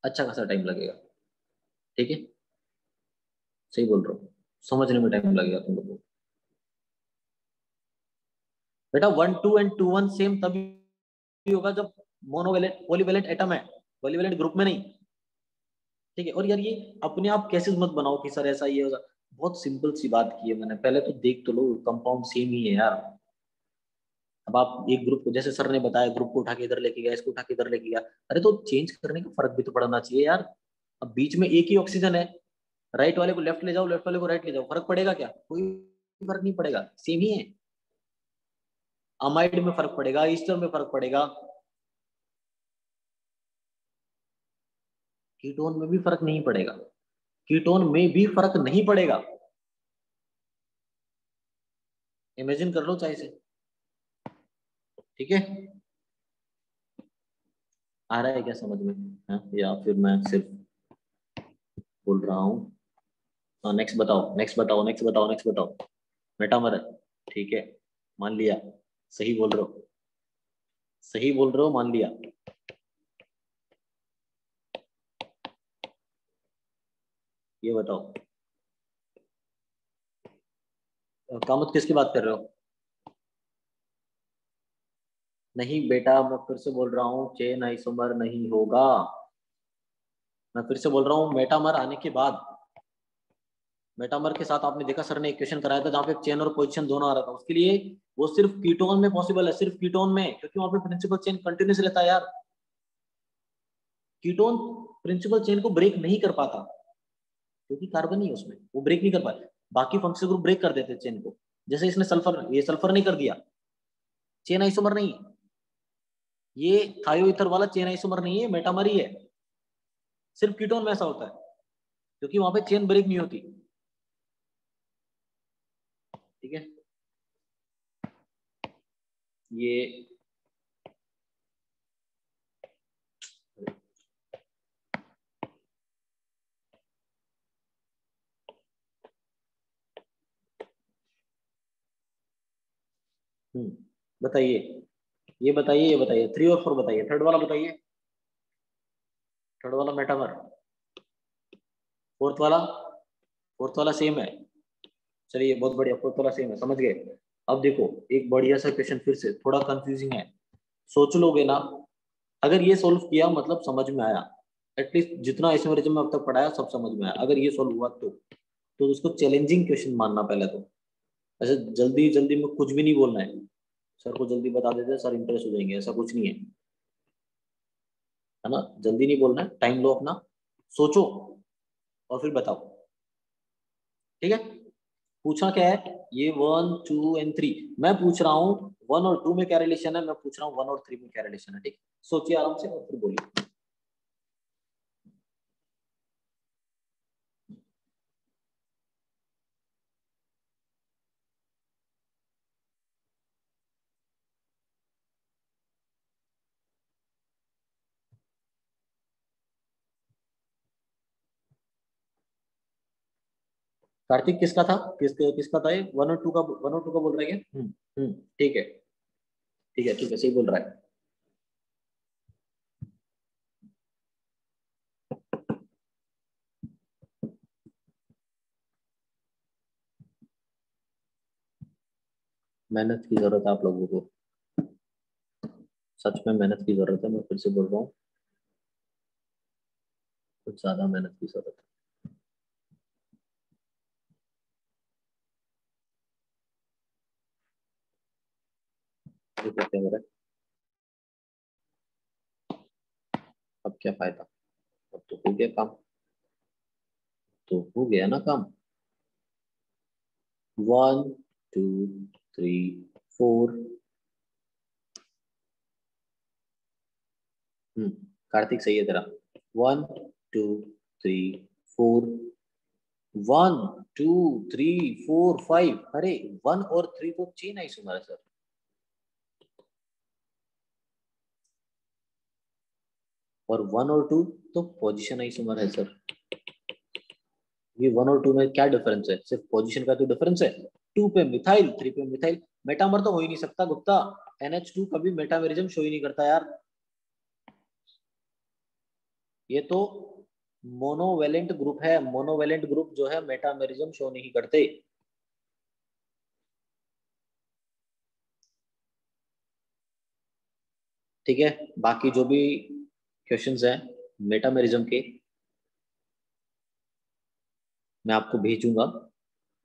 [SPEAKER 1] अच्छा खासा टाइम लगेगा। ठीक है, सही बोल रहा हूँ, समझने में टाइम लगेगा तुम लोगों को। बेटा 1 2 एंड 2 1 सेम तभी होगा जब मोनोवेलेंट पॉलीवेलेंट एटम है, पॉलीवेलेंट ग्रुप में नहीं। ठीक है। और यार ये अपने आप कैसे मत बनाओ कि सर ऐसा ये होगा, बहुत सिंपल सी बात की है मैंने, पहले तो देख तो लो कंपाउंड सेम ही है यार। अब आप एक ग्रुप को, जैसे सर ने बताया, ग्रुप को उठा के इधर लेके गया, इसको उठा के इधर लेके गया, अरे तो चेंज करने का फर्क भी तो पड़ना चाहिए यार। अब बीच में एक ही ऑक्सीजन है, राइट वाले को लेफ्ट ले जाओ, लेफ्ट वाले को राइट ले जाओ, फर्क पड़ेगा क्या? कोई फर्क नहीं पड़ेगा, सेम ही है। अमाइड में फर्क पड़ेगा, ईस्टर में फर्क पड़ेगा, कीटोन में भी फर्क नहीं पड़ेगा, कीटोन में भी फर्क नहीं पड़ेगा। इमेजिन कर लो चाहे से। ठीक है, आ रहा है क्या समझ में? हाँ, या फिर मैं सिर्फ बोल रहा हूँ? हाँ, नेक्स्ट बताओ, नेक्स्ट बताओ, नेक्स्ट बताओ, नेक्स्ट बताओ। मेटामर है, ठीक है, मान लिया। सही बोल रहे हो, सही बोल रहे हो, मान लिया। ये बताओ, कामत किसकी बात कर रहे हो? नहीं बेटा, मैं फिर से बोल रहा हूँ, चेन आइसोमर नहीं होगा। मैं फिर से बोल रहा हूँ, मेटामर आने के बाद, मेटामर के साथ आपने देखा सर ने एक क्वेश्चन कराया था जहाँ पे चेन और पोजीशन दोनों आ रहा था, उसके लिए वो सिर्फ कीटोन में पॉसिबल है, सिर्फ कीटोन में, क्योंकि वहां पे प्रिंसिपल चेन कंटिन्यूस रहता है यार। कीटोन प्रिंसिपल चेन को ब्रेक नहीं कर पाता, क्योंकि कार्बन ही है उसमें, वो ब्रेक नहीं कर पाता। बाकी फंक्शनल ग्रुप ब्रेक कर देते चेन को, जैसे इसने सल्फर, ये सल्फर नहीं कर दिया, चेन आइसोमर नहीं है। ये थायो ईथर वाला चेन आइसोमर नहीं है, मेटामर ही है। सिर्फ कीटोन में ऐसा होता है, क्योंकि वहां पे चेन ब्रेक नहीं होती। ठीक है, ये बताइए, ये बताइए, ये बताइए, 3 और 4 बताइए, थर्ड वाला बताइए, थर्ड वाला मेटामर। फोर्थ वाला, फोर्थ वाला सेम है। चलिए बहुत बढ़िया, फोर्थ वाला सेम है, समझ गए। अब देखो, एक बढ़िया सा क्वेश्चन फिर से, थोड़ा कंफ्यूजिंग है, सोच लोगे ना? अगर ये सोल्व किया मतलब समझ में आया, एटलीस्ट जितना इसमें में अब तक पढ़ाया सब समझ में आया, अगर ये सोल्व हुआ तो उसको चैलेंजिंग क्वेश्चन मानना पहले तो। ऐसे जल्दी जल्दी में कुछ भी नहीं बोलना है, सर को जल्दी बता देते सर इंप्रेस हो जाएंगे, ऐसा कुछ नहीं है, है ना? जल्दी नहीं बोलना है, टाइम लो अपना, सोचो और फिर बताओ। ठीक है, पूछना क्या है? ये 1 2 एंड 3 मैं पूछ रहा हूँ, 1 और 2 में क्या रिलेशन है, मैं पूछ रहा हूँ 1 और 3 में क्या रिलेशन है। ठीक, सोचिए आराम से और फिर बोलिए। कार्तिक किसका था, किसका था ये? 1 और 2 का, 1 और 2 का बोल रहे हैं क्या? ठीक है, ठीक है, ठीक है, सही बोल रहा है। मेहनत की जरूरत है आप लोगों को, सच में मेहनत की जरूरत है, मैं फिर से बोल रहा हूँ, कुछ ज्यादा मेहनत की जरूरत है। देखो क्या हो रहा है, अब क्या फायदा, अब तो हो गया काम, तो हो गया ना काम। 1 2 3 4। कार्तिक सही है तेरा। 1 2 3 4। 1 2 3 4 5, अरे 1 और 3 तो चेन आइसोमर है सर, और 1 और 2 तो पोजीशन आइसोमर है सर। ये 1 और 2 में क्या डिफरेंस है? सिर्फ पोजीशन का तो डिफरेंस है। 2 पे मिथाइल, 3 पे मिथाइल, मेटामर तो हो ही नहीं सकता गुप्ता। NH2 कभी मेटामेरिज्म शो ही नहीं करता यार। ये तो मोनोवेलेंट ग्रुप है, मोनोवेलेंट ग्रुप जो है मेटामेरिज्म शो नहीं करते। ठीक है, बाकी जो भी क्वेश्चंस हैं मेटामेरिज्म के मैं आपको भेजूंगा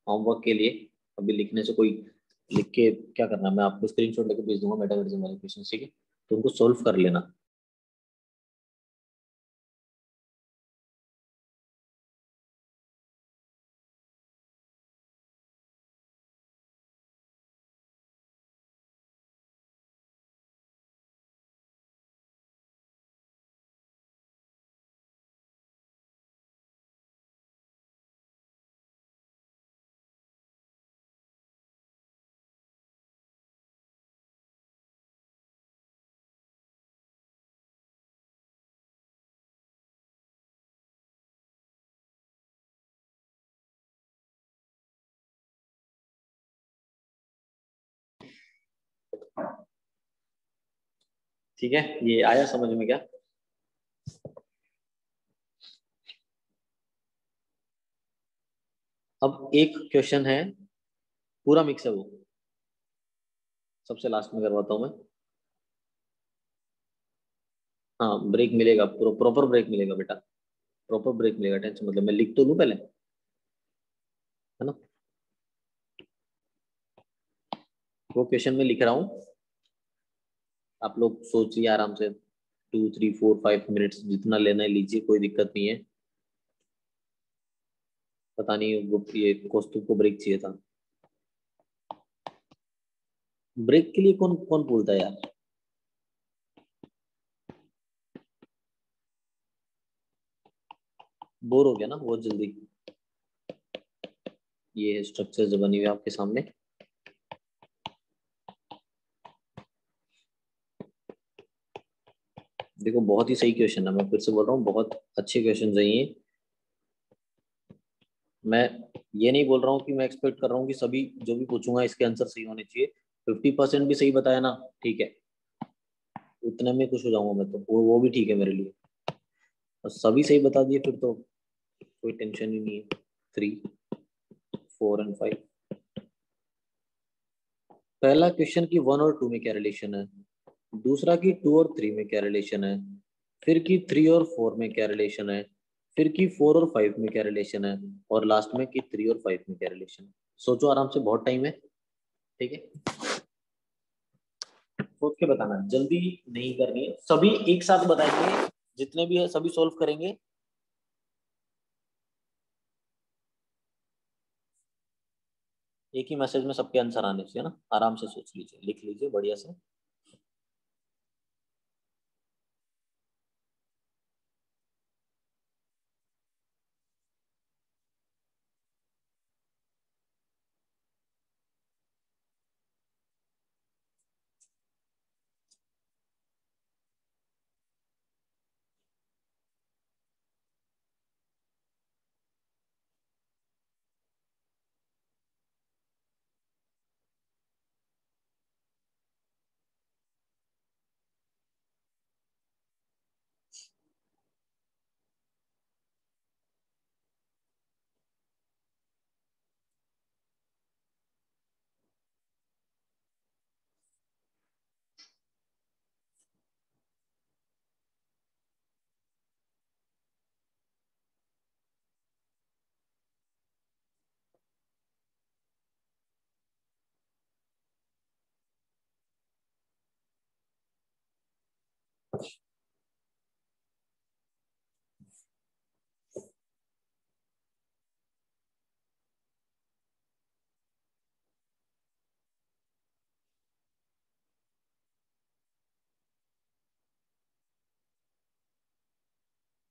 [SPEAKER 1] होमवर्क के लिए। अभी लिखने से कोई लिख के क्या करना है, मैं आपको स्क्रीनशॉट लेके भेज दूंगा मेटामेरिज्म वाले क्वेश्चन, ठीक है, तो उनको सोल्व कर लेना। ठीक है, ये आया समझ में क्या? अब एक क्वेश्चन है, पूरा मिक्स है वो, सबसे लास्ट में करवाता हूँ मैं। हाँ ब्रेक मिलेगा, प्रॉपर ब्रेक मिलेगा बेटा, प्रॉपर ब्रेक मिलेगा, टेंशन मतलब, मैं लिख तो लूँ पहले, है ना। वो क्वेश्चन में लिख रहा हूँ, आप लोग सोचिए आराम से, 2 3 4 5 मिनट्स जितना लेना है लीजिए, कोई दिक्कत नहीं है। पता नहीं वो ये कौस्तुभ को ब्रेक चाहिए था, ब्रेक के लिए कौन कौन बोलता है यार। बोर हो गया ना बहुत जल्दी। ये स्ट्रक्चर जो बनी हुई है आपके सामने, देखो बहुत ही सही क्वेश्चन है, मैं फिर से बोल रहा हूँ बहुत अच्छे क्वेश्चन है ये। मैं ये नहीं बोल रहा हूँ कि मैं एक्सपेक्ट कर रहा हूँ कि सभी जो भी पूछूंगा इसके आंसर सही होने चाहिए। 50% भी सही बताया ना, ठीक है, उतने में खुश हो जाऊंगा मैं तो, वो भी ठीक है मेरे लिए। और सभी सही बता दिए फिर तो कोई टेंशन ही नहीं है। 3 4 एंड 5, पहला क्वेश्चन की 1 और 2 में क्या रिलेशन है, दूसरा की 2 और 3 में क्या रिलेशन है, फिर की 3 और 4 में क्या रिलेशन है, फिर की 4 और 5 में क्या रिलेशन है, और लास्ट में की 3 और 5 में क्या रिलेशन है। सोचो आराम से, बहुत टाइम है, ठीक है, सोच के बताना, जल्दी नहीं करनी है, सभी एक साथ बताएंगे, जितने भी है सभी सॉल्व करेंगे। एक ही मैसेज में सबके आंसर आने चाहिए ना, आराम से सोच लीजिए, लिख लीजिए बढ़िया से।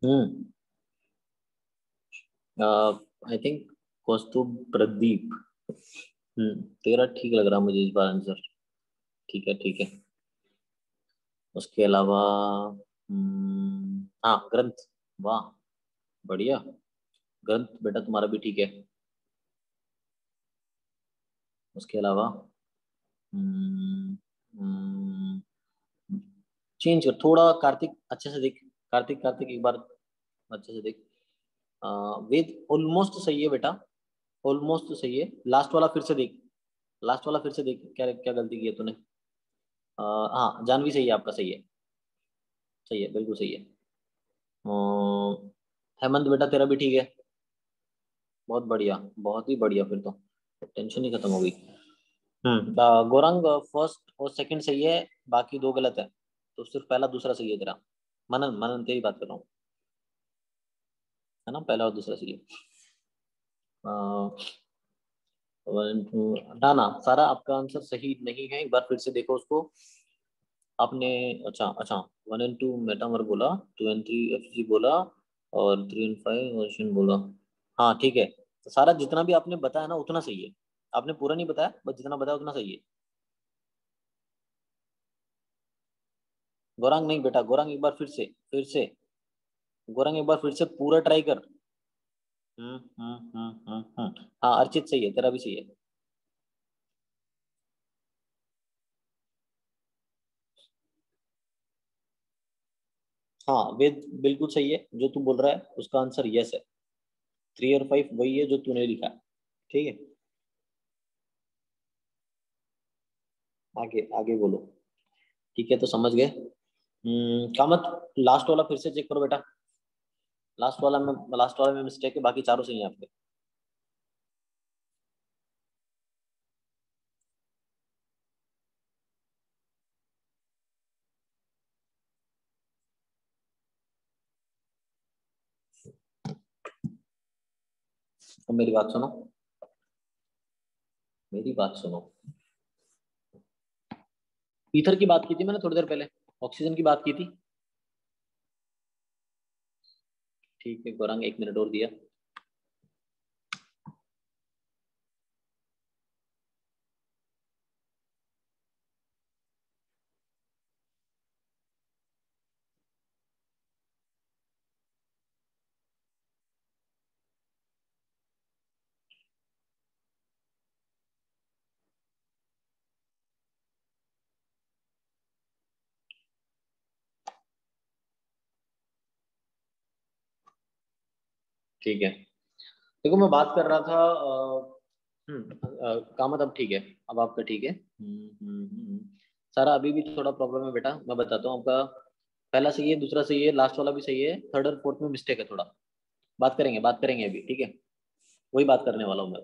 [SPEAKER 1] हम्म, आई थिंक कौस्तुभ प्रदीप। तेरा ठीक लग रहा मुझे इस बार आंसर, ठीक है ठीक है। उसके अलावा हाँ ग्रंथ, वाह बढ़िया, ग्रंथ बेटा तुम्हारा भी ठीक है। उसके अलावा चेंज कर थोड़ा, कार्तिक अच्छे से देख, कार्तिक कार्तिक एक बार अच्छे से देख। अ, वेद ऑलमोस्ट सही है बेटा, ऑलमोस्ट सही है, लास्ट वाला फिर से देख, लास्ट वाला फिर से देख, क्या क्या गलती की है तूने। हाँ जानवी सही है, आपका सही है। सही है, बिल्कुल सही है। हेमंत बेटा तेरा भी ठीक है। बहुत बढ़िया, बहुत ही बढ़िया, फिर तो टेंशन ही खत्म हो गई। गौरंग फर्स्ट और सेकंड सही है, बाकी दो गलत है, तो सिर्फ पहला दूसरा सही है तेरा। मनन मनन तेरी बात कर रहा हूँ, है ना, पहला और दूसरा सही है। वन टू, ना ना, सारा आपका आंसर सही नहीं है, एक बार फिर से देखो उसको। आपने, अच्छा अच्छा, 1 and 2 मेटामर बोला, 2 and 3 एफजी बोला, और 3 and 5 ओशन बोला। हाँ ठीक है, तो सारा जितना भी आपने बताया ना उतना सही है। आपने पूरा नहीं बताया, बस जितना बताया उतना सही है। गौरांग नहीं बेटा, गौरांग एक बार फिर से गौरांग एक बार फिर से पूरा ट्राई कर। हाँ अर्चित सही है, तेरा भी सही है। हाँ वेद बिल्कुल सही है, जो तू बोल रहा है उसका आंसर यस है। 3 और 5 वही है जो तूने लिखा है। ठीक है, आगे आगे बोलो। ठीक है, तो समझ गए। कामत, लास्ट वाला फिर से चेक करो बेटा। लास्ट वाला में मिस्टेक है, बाकी चारों सही है आपके। अब मेरी बात सुनो, मेरी बात सुनो। ईथर की बात की थी मैंने थोड़ी देर पहले, ऑक्सीजन की बात की थी। ठीक है गौरांग, 1 मिनट और दिया। ठीक है, देखो मैं बात कर रहा था कामत, अब ठीक है, अब आपका ठीक है। सारा अभी भी थोड़ा प्रॉब्लम है बेटा, मैं बताता हूँ आपका। पहला सही है, दूसरा सही है, लास्ट वाला भी सही है, थर्ड और फोर्थ में मिस्टेक है थोड़ा। बात करेंगे अभी, ठीक है। वही बात करने वाला हूँ मैं।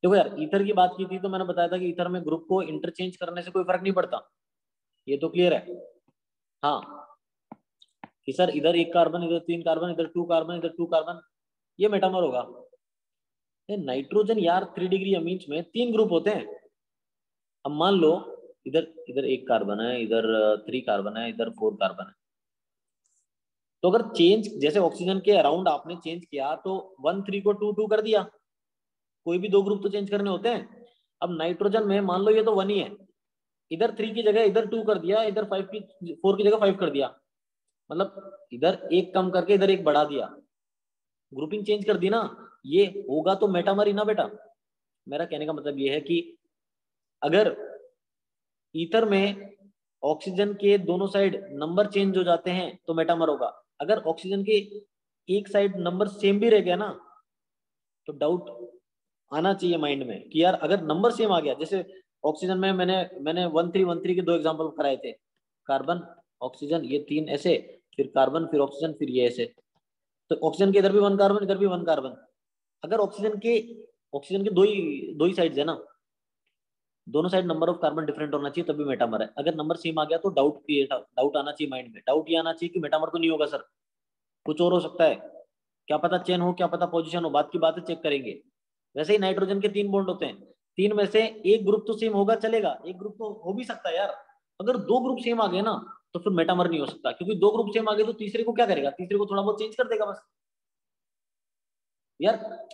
[SPEAKER 1] देखो यार, ईथर की बात की थी तो मैंने बताया था कि ईथर में ग्रुप को इंटरचेंज करने से कोई फर्क नहीं पड़ता। ये तो क्लियर है। हाँ, कि सर इधर 1 कार्बन, इधर 3 कार्बन, इधर 2 कार्बन, इधर 2 कार्बन, ये मेटामर होगा। नाइट्रोजन यार 3 डिग्री अमीन्स में 3 ग्रुप होते हैं। अब मान लो, इधर इधर 1 कार्बन है, इधर 3 कार्बन है, इधर 4 कार्बन है। तो अगर चेंज जैसे ऑक्सीजन के अराउंड आपने चेंज किया तो 1 3 को 2 2 कर दिया। कोई भी दो ग्रुप तो चेंज करने होते हैं। अब नाइट्रोजन में मान लो ये तो 1 ही है, इधर 3 की जगह इधर 2 कर दिया, इधर 4 की जगह 5 कर दिया। मतलब इधर एक कम करके इधर एक बढ़ा दिया, ग्रुपिंग चेंज कर दी ना। ये होगा तो मेटामर ही ना बेटा। मेरा कहने का मतलब ये है कि अगर ईथर में ऑक्सीजन के दोनों साइड नंबर चेंज हो जाते हैं तो मेटामर होगा। अगर ऑक्सीजन के एक साइड नंबर सेम भी रह गया ना, तो डाउट आना चाहिए माइंड में कि यार अगर नंबर सेम आ गया, जैसे ऑक्सीजन में मैंने मैंने 1 3 1 3 के दो एग्जांपल कराए थे। कार्बन, ऑक्सीजन, ये तीन ऐसे, फिर कार्बन, फिर ऑक्सीजन, फिर ये ऐसे। तो ऑक्सीजन के इधर भी 1 कार्बन, इधर भी 1 कार्बन। अगर ऑक्सीजन के दो ही साइड है ना, दोनों side number of carbon different होना चाहिए तभी मेटामर है। अगर नंबर सेम आ गया तो डाउट आना चाहिए माइंड में। डाउट ये आना चाहिए कि मेटामर तो नहीं होगा सर, कुछ और हो सकता है। क्या पता चेन हो, क्या पता पोजीशन हो, बात की बात है, चेक करेंगे। वैसे ही नाइट्रोजन के 3 बॉन्ड होते हैं, तीन में से एक ग्रुप तो सेम होगा, चलेगा, एक ग्रुप तो हो भी सकता है यार। अगर दो ग्रुप सेम आ गए ना, तो फिर मेटामर नहीं हो सकता, क्योंकि दो ग्रुप सेम आ गए तो तीसरे को क्या करेगा, तीसरे को थोड़ा बहुत चेंज कर देगा बस। यार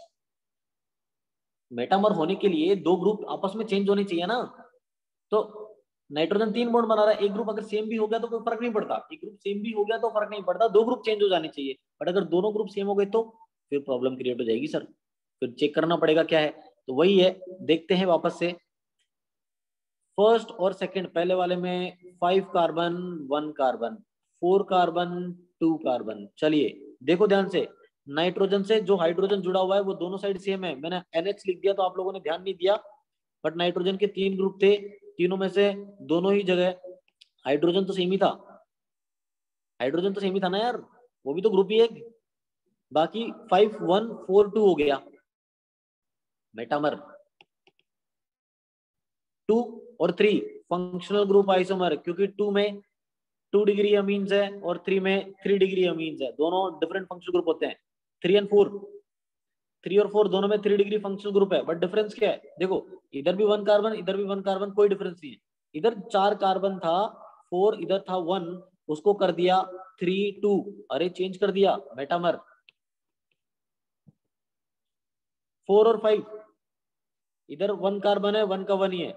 [SPEAKER 1] मेटामर होने के लिए दो ग्रुप आपस में चेंज होने चाहिए ना। तो नाइट्रोजन 3 बॉन्ड बना रहा है, एक ग्रुप अगर सेम भी हो गया तो कोई फर्क नहीं पड़ता, एक ग्रुप सेम भी हो गया तो फर्क नहीं पड़ता, दो ग्रुप चेंज हो जाने चाहिए। बट अगर दोनों ग्रुप सेम हो गए तो फिर प्रॉब्लम क्रिएट हो जाएगी सर। फिर चेक करना पड़ेगा क्या है। तो वही है, देखते हैं वापस से। फर्स्ट और सेकंड, पहले वाले में 5 कार्बन 1 कार्बन, 4 कार्बन 2 कार्बन। चलिए देखो ध्यान से, नाइट्रोजन से जो हाइड्रोजन जुड़ा हुआ है वो दोनों साइड सेम है। मैंने NH लिख दिया तो आप लोगों ने ध्यान नहीं दिया, बट नाइट्रोजन के 3 ग्रुप थे, तीनों में से दोनों ही जगह हाइड्रोजन तो सेम ही था। हाइड्रोजन तो सेम ही था ना यार, वो भी तो ग्रुप ही एक। बाकी 5142 हो गया मेटामर। 2 और 3 फंक्शनल ग्रुप आइसोमर, क्योंकि 2 में 2 डिग्री अमीन्स है और 3 में 3 डिग्री अमीन्स है, दोनों डिफरेंट फंक्शनल ग्रुप होते हैं। 3 एंड 4, 3 और 4 दोनों में 3 डिग्री फंक्शनल ग्रुप है, बट डिफरेंस क्या है देखो, इधर भी 1 कार्बन, इधर भी 1 कार्बन, कोई डिफरेंस नहीं है। इधर 4 कार्बन था, 4 इधर था 1, उसको कर दिया 3 2, अरे चेंज कर दिया मेटामर। 4 और 5, इधर 1 कार्बन है, 1 का 1 ही है।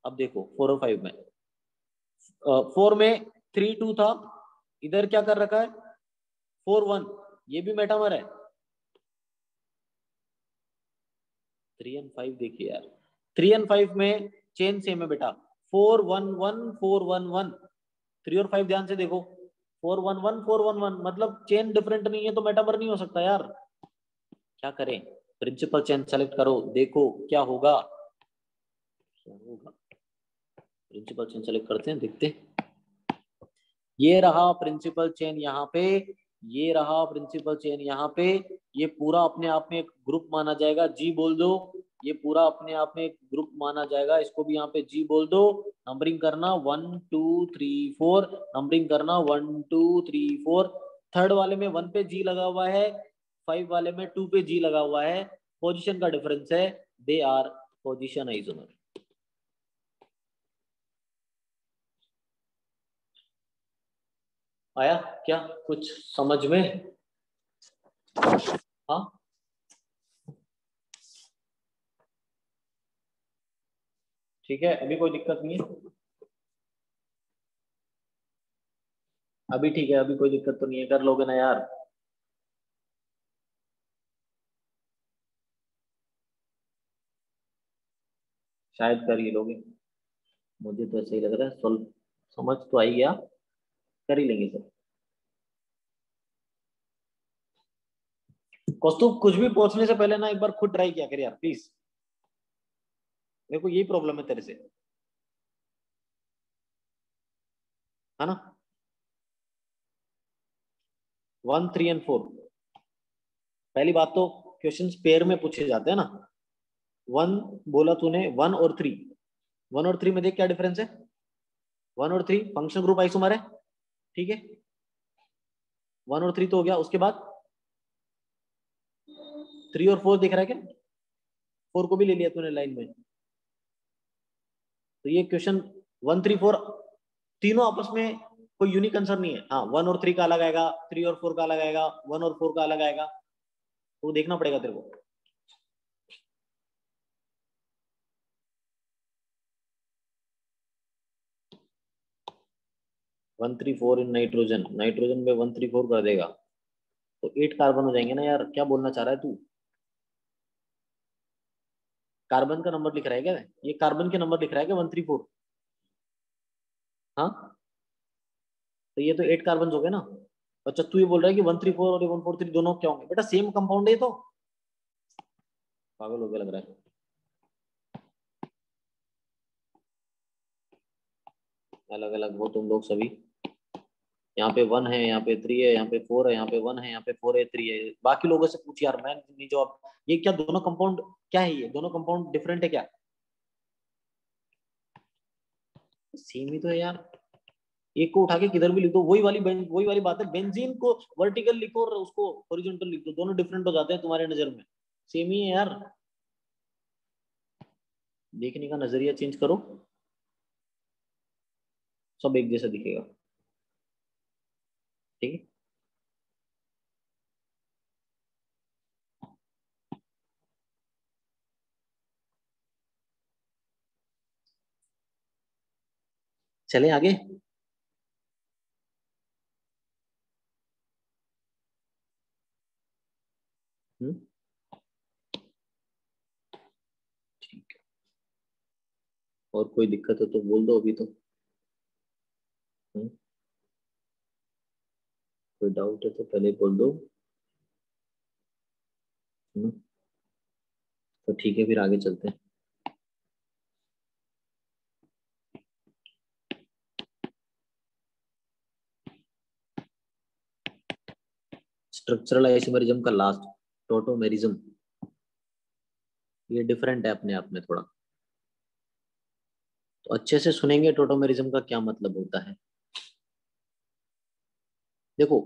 [SPEAKER 1] अब देखो 4 और 5 में, 4 में 3 2 था, इधर क्या कर रखा है 4 1, ये भी मेटामर है। 3 एंड 5 देखिए यार, 3 एंड 5 में चेन सेम है बेटा, 4 1 1 4 1 1। 3 और 5 ध्यान से देखो, 4 1 1 4 1 1, मतलब चेन डिफरेंट नहीं है तो मेटामर नहीं हो सकता यार। क्या करें, प्रिंसिपल चेन सेलेक्ट करो, देखो क्या होगा, क्या होगा। प्रिंसिपल चेन सेलेक्ट करते हैं, देखते हैं। ये रहा प्रिंसिपल चेन यहाँ पे, ये रहा प्रिंसिपल चेन यहाँ पे। ये पूरा अपने आप में एक ग्रुप माना जाएगा, जी बोल दो। ये पूरा अपने आप में एक ग्रुप माना जाएगा, इसको भी यहाँ पे जी बोल दो। नंबरिंग करना 1 2 3 4, नंबरिंग करना 1 2 3 4। थर्ड वाले में 1 पे जी लगा हुआ है, 5 वाले में 2 पे जी लगा हुआ है। पोजिशन का डिफरेंस है, दे आर पोजिशन आइसोमर। आया क्या कुछ समझ में? हाँ ठीक है, अभी कोई दिक्कत नहीं है। अभी ठीक है, अभी कोई दिक्कत तो नहीं है, कर लोगे ना यार? शायद कर ही लोगे, मुझे तो ऐसा ही लग रहा है। सोल्व समझ तो आई गया, कर ही लेंगे सर। कौस्तुभ कुछ भी पूछने से पहले ना एक बार खुद ट्राई किया कर यार प्लीज, मेरे को यही प्रॉब्लम है तेरे से, है ना। 1 3 एंड 4, पहली बात तो क्वेश्चंस पेयर में पूछे जाते हैं ना। 1 बोला तूने, 1 और 3, 1 और 3 में देख क्या डिफरेंस है। 1 और 3 फंक्शनल ग्रुप आइसोमर है, ठीक है। 1 और 3 तो हो गया, उसके बाद 3 और 4 दिख रहा है क्या? 4 को भी ले लिया तूने लाइन में, तो ये क्वेश्चन 1 3 4 तीनों आपस में कोई यूनिक आंसर नहीं है। हाँ 1 और 3 का अलग आएगा, 3 और 4 का अलग आएगा, 1 और 4 का अलग आएगा, तो देखना पड़ेगा तेरे को। 1 3 4 इन नाइट्रोजन, नाइट्रोजन में 1 3 4 कर देगा तो 8 कार्बन हो जाएंगे ना यार, क्या बोलना चाह रहा है तू? कार्बन का नंबर लिख रहा है क्या? ये कार्बन के नंबर लिख रहा है क्या 1 3 4? हाँ तो ये तो 8 कार्बन हो गए ना। अच्छा तू ये बोल रहा है कि 1 3 4 और 1 4 3 दोनों क्या होंगे? बेटा सेम कंपाउंड है ये तो, पागल हो गया लग रहा है। अलग अलग हो तुम लोग सभी, यहाँ पे 1 है, यहाँ पे 3 है, यहाँ पे 4 है, यहाँ पे 1 है, यहाँ पे 4 है, 3 है। बाकी लोगों से पूछ यार, मैं नहीं जवाब। ये क्या दोनों कंपाउंड, क्या है ये दोनों कंपाउंड डिफरेंट है क्या? सेम ही तो है यार, एक को उठा के किधर भी लिख दो, वही वाली बात है, बेंजीन को वर्टिकल लिखो और उसको हॉरिजॉन्टल लिख दो, दोनों डिफरेंट हो जाते हैं तुम्हारे नजर में, सेम ही है यार। देखने का नजरिया चेंज करो, सब एक जैसा दिखेगा, ठीक है। चले आगे। हम्म, ठीक है, और कोई दिक्कत हो तो बोल दो अभी तो। हम्म, कोई डाउट है तो पहले बोल दो। हम्म, तो ठीक है फिर आगे चलते हैं। स्ट्रक्चरल आइसोमेरिज्म का लास्ट टॉटोमेरिज्म, ये डिफरेंट है अपने आप में थोड़ा, तो अच्छे से सुनेंगे टॉटोमेरिज्म का क्या मतलब होता है। देखो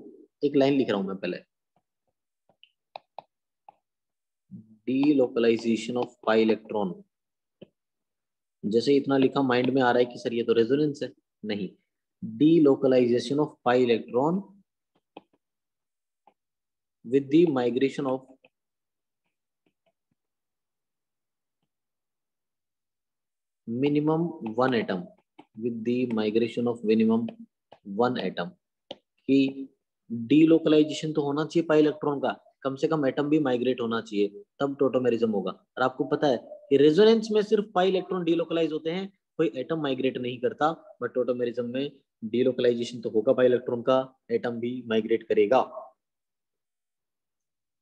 [SPEAKER 1] एक लाइन लिख रहा हूं मैं पहले, डीलोकलाइजेशन ऑफ पाई इलेक्ट्रॉन। जैसे इतना लिखा माइंड में आ रहा है कि सर ये तो रेजोनेंस है, नहीं, delocalization of pi electron with the migration of minimum one atom, with the migration of minimum one atom, कि डीलोकलाइजेशन तो होना चाहिए पाई इलेक्ट्रॉन का, कम से कम एटम भी माइग्रेट होना चाहिए, तब टोटोमेरिज्म होगा। और आपको पता है कि रेजोनेंस में सिर्फ पाई इलेक्ट्रॉन डीलोकलाइज होते हैं, कोई एटम माइग्रेट नहीं करता, बट टोटोमेरिज्म में डीलोकलाइजेशन तो होगा पाई इलेक्ट्रॉन का, एटम भी माइग्रेट करेगा।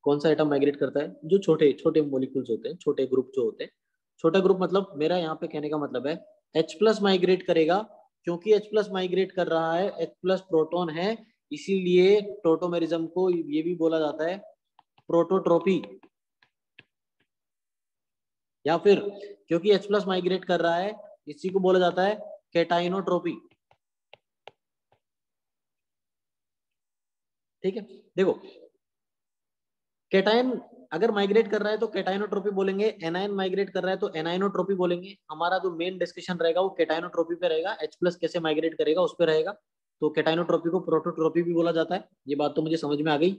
[SPEAKER 1] कौन सा एटम माइग्रेट करता है? जो छोटे छोटे मॉलिक्यूल्स होते हैं, छोटे ग्रुप जो होते हैं, छोटा ग्रुप मतलब मेरा यहाँ पे कहने का मतलब है H+ माइग्रेट करेगा, क्योंकि H+ माइग्रेट कर रहा है, H+ प्रोटॉन है, इसीलिए टोटोमेरिज्म को ये भी बोला जाता है प्रोटोट्रोपी, या फिर क्योंकि H+ माइग्रेट कर रहा है इसी को बोला जाता है कैटाइनोट्रोपी। ठीक है, देखो कैटायन अगर माइग्रेट कर रहा है तो कैटाइनोट्रोपी बोलेंगे, एनायन माइग्रेट कर रहा है तो एनाइनोट्रोपी बोलेंगे। हमारा जो मेन डिस्कशन रहेगा वो कैटाइनोट्रोपी पे रहेगा, H+ कैसे माइग्रेट करेगा उस पे रहेगा, तो कैटाइनोट्रोपी को प्रोटोट्रोपी भी बोला जाता है। ये बात तो मुझे समझ में आ गई।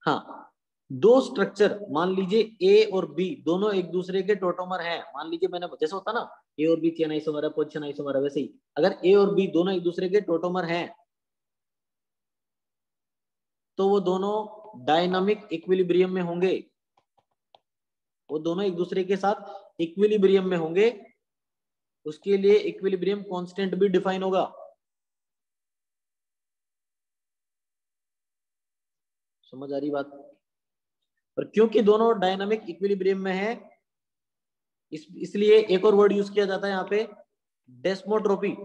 [SPEAKER 1] हाँ, दो स्ट्रक्चर मान लीजिए ए और बी दोनों एक दूसरे के टोटोमर हैं, मान लीजिए मैंने जैसे होता ना ए और बी चेन आइसोमर है, पोजीशन आइसोमर है, वैसे ही अगर ए और बी दोनों एक दूसरे के टोटोमर हैं तो वो दोनों डायनामिक इक्विलिब्रियम में होंगे, वो दोनों एक दूसरे के साथ इक्विलिब्रियम में होंगे, उसके लिए इक्विलिब्रियम कांस्टेंट भी डिफाइन होगा। समझ आ रही बात? और क्योंकि दोनों डायनामिक इक्विलिब्रियम में है, इसलिए एक और वर्ड यूज किया जाता है यहाँ पे, डेस्मोट्रोपी।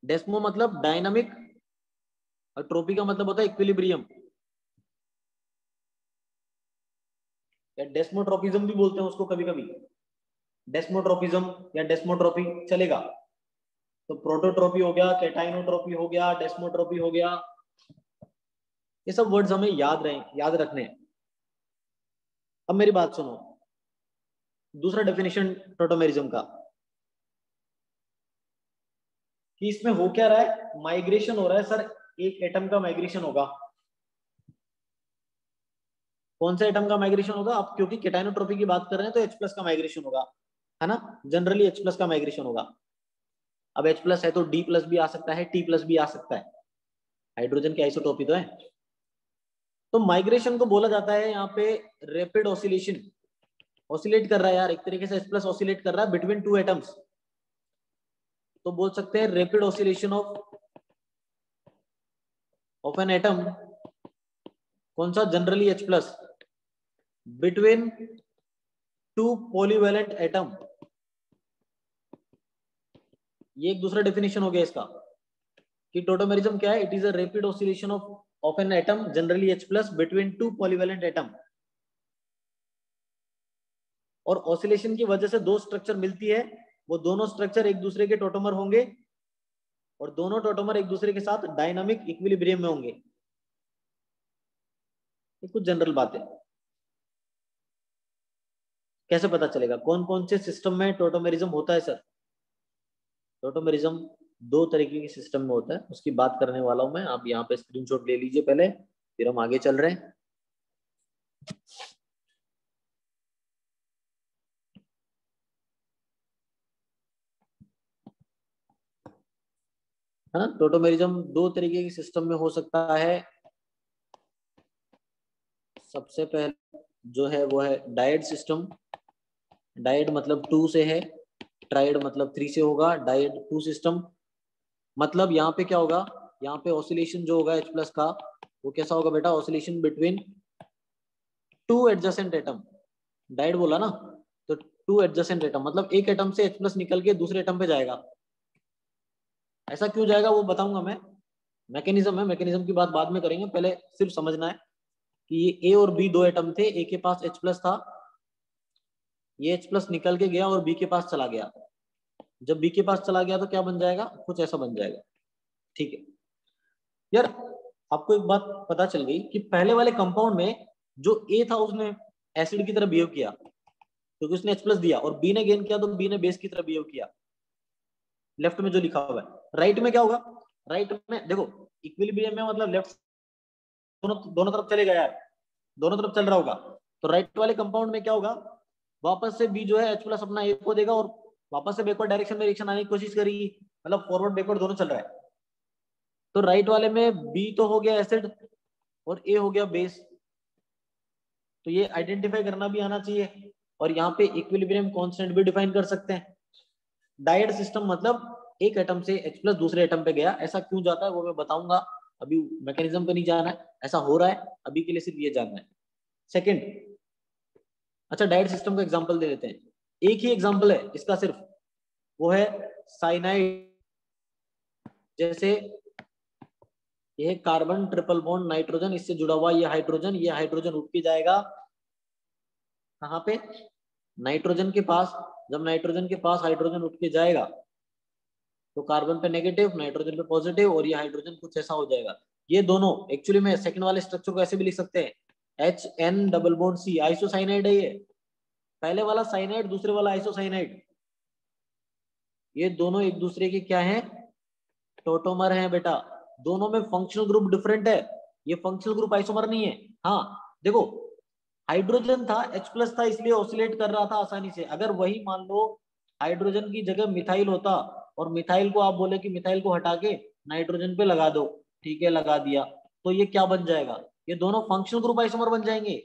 [SPEAKER 1] डेस्मो मतलब डायनामिक और ट्रोपी का मतलब होता है इक्विलिब्रियम, या डेस्मोट्रोपिज्म भी बोलते हैं उसको कभी कभी, डेस्मोट्रोपिज्म या डेस्मोट्रोपी चलेगा। तो प्रोटोट्रोपी हो गया, कैटाइनोट्रोपी हो गया, डेस्मोट्रोपी हो गया, ये सब वर्ड्स हमें याद रखने हैं। अब मेरी बात सुनो, दूसरा डेफिनेशन टोटोमेरिज्म का, कि इसमें हो क्या रहा है, माइग्रेशन हो रहा है सर, एक एटम का माइग्रेशन होगा। कौन सा एटम का माइग्रेशन होगा? आप क्योंकि कैटाइनोट्रोपी की बात कर रहे हैं तो H+ का माइग्रेशन होगा, है ना, जनरली H+ का माइग्रेशन होगा। अब H+ है तो D+ भी आ सकता है, T+ भी आ सकता है, हाइड्रोजन की आइसोटोपी तो है। तो माइग्रेशन को बोला जाता है यहाँ पे रैपिड ऑसिलेशन, ऑसिलेट कर रहा है यार, एक तरीके से H+ ऑसिलेट कर रहा है बिटवीन टू एटम्स, तो बोल सकते हैं rapid oscillation of an atom, कौन सा? Generally H+, between two polyvalent atom. ये एक दूसरा डेफिनेशन हो गया इसका, कि टोटोमेरिज्म क्या है? It is a rapid oscillation of an atom generally H+ between two polyvalent atom. और ऑसिलेशन की वजह से दो स्ट्रक्चर मिलती है, वो दोनों स्ट्रक्चर एक दूसरे के टोटोमर होंगे, और दोनों टोटोमर एक दूसरे के साथ डायनामिक इक्विलिब्रियम में होंगे। ये कुछ जनरल बात है। कैसे पता चलेगा कौन कौन से सिस्टम में टोटोमेरिज्म होता है सर? टोटोमेरिज्म दो तरीके के सिस्टम में होता है, उसकी बात करने वाला हूं मैं। आप यहाँ पे स्क्रीनशॉट ले लीजिए पहले, फिर हम आगे चल रहे हैं। है ना, टोटोमेरिज्म दो तरीके के सिस्टम में हो सकता है। सबसे पहले जो है वो है डायड सिस्टम। डायड मतलब 2 से है, ट्राइड मतलब 3 से होगा। डायड 2 सिस्टम मतलब यहाँ पे क्या होगा, यहाँ पे ऑसिलेशन जो होगा H+ का, वो कैसा होगा बेटा? Oscillation between two adjacent atom. Dyad बोला ना, तो टू एडजेसेंट एटम मतलब एक एटम से H+ निकल के दूसरे एटम पे जाएगा, ऐसा क्यों जाएगा वो बताऊंगा मैं। मैकेनिज्म है, मैकेनिज्म की बात बाद में करेंगे, पहले सिर्फ समझना है कि ये ए और बी दो एटम थे, ए के पास H प्लस था, ये H प्लस निकल के गया और बी के पास चला गया। जब बी के पास चला गया तो क्या बन जाएगा, कुछ ऐसा बन जाएगा। ठीक है यार, आपको एक बात पता चल गई कि पहले वाले कंपाउंड में जो ए था उसने एसिड की तरह बिहेव किया क्योंकि उसने H प्लस दिया, और बी ने गेन किया तो बी ने बेस की तरह बिहेव किया। लेफ्ट में जो लिखा हुआ है, राइट में क्या होगा, राइट में देखो इक्विलिब्रियम में मतलब लेफ्ट दोनों दोनों तरफ चलेगा यार, दोनों तरफ चल रहा होगा। तो राइट वाले कंपाउंड में क्या होगा, वापस से बी जो है H प्लस अपना ए को देगा और वापस से बैकवर्ड डायरेक्शन में रिएक्शन आने की कोशिश करेगी, मतलब फॉरवर्ड बैकवर्ड दोनों चल रहा है। तो राइट वाले में बी तो हो गया एसिड और ए हो गया बेस, तो ये आइडेंटिफाई करना भी आना चाहिए। और यहाँ पे इक्विलिब्रियम कांस्टेंट भी डिफाइन कर सकते हैं। डायड सिस्टम मतलब एक एटम से H प्लस दूसरे एटम पे गया, ऐसा क्यों जाता है वो मैं बताऊंगा, अभी मैकेनिज्म पे नहीं जाना है, ऐसा हो रहा है अभी के लिए सिर्फ ये जानना है। सेकंड, अच्छा डायड सिस्टम का एग्जांपल दे देते हैं, एक ही एग्जांपल है इसका सिर्फ, वो है साइनाइड। जैसे ये कार्बन ट्रिपल बॉन्ड नाइट्रोजन, इससे जुड़ा हुआ ये हाइड्रोजन उठ के जाएगा कहाँ पे, नाइट्रोजन के पास। जब नाइट्रोजन के पास हाइड्रोजन उठ के जाएगा तो कार्बन पे नेगेटिव, नाइट्रोजन पे पॉजिटिव, और ये हाइड्रोजन कुछ ऐसा हो जाएगा। ये दोनों एक्चुअली में सेकंड वाले स्ट्रक्चर को ऐसे भी लिख सकते हैं, HN double bond C, isocyanide है ये। पहले वाला साइनाइड, दूसरे वाला आइसोसाइनाइड, ये दोनों एक दूसरे के क्या हैं, टोटोमर हैं बेटा। दोनों में फंक्शनल ग्रुप डिफरेंट है, ये फंक्शनल ग्रुप आइसोमर नहीं है। हाँ देखो, हाइड्रोजन था H प्लस था इसलिए ऑसिलेट कर रहा था आसानी से। अगर वही मान लो हाइड्रोजन की जगह मिथाइल होता और मिथाइल को आप बोले कि मिथाइल को हटा के नाइट्रोजन पे लगा दो, ठीक है लगा दिया, तो ये क्या बन जाएगा, ये दोनों फंक्शनल ग्रुप आइसोमर बन जाएंगे,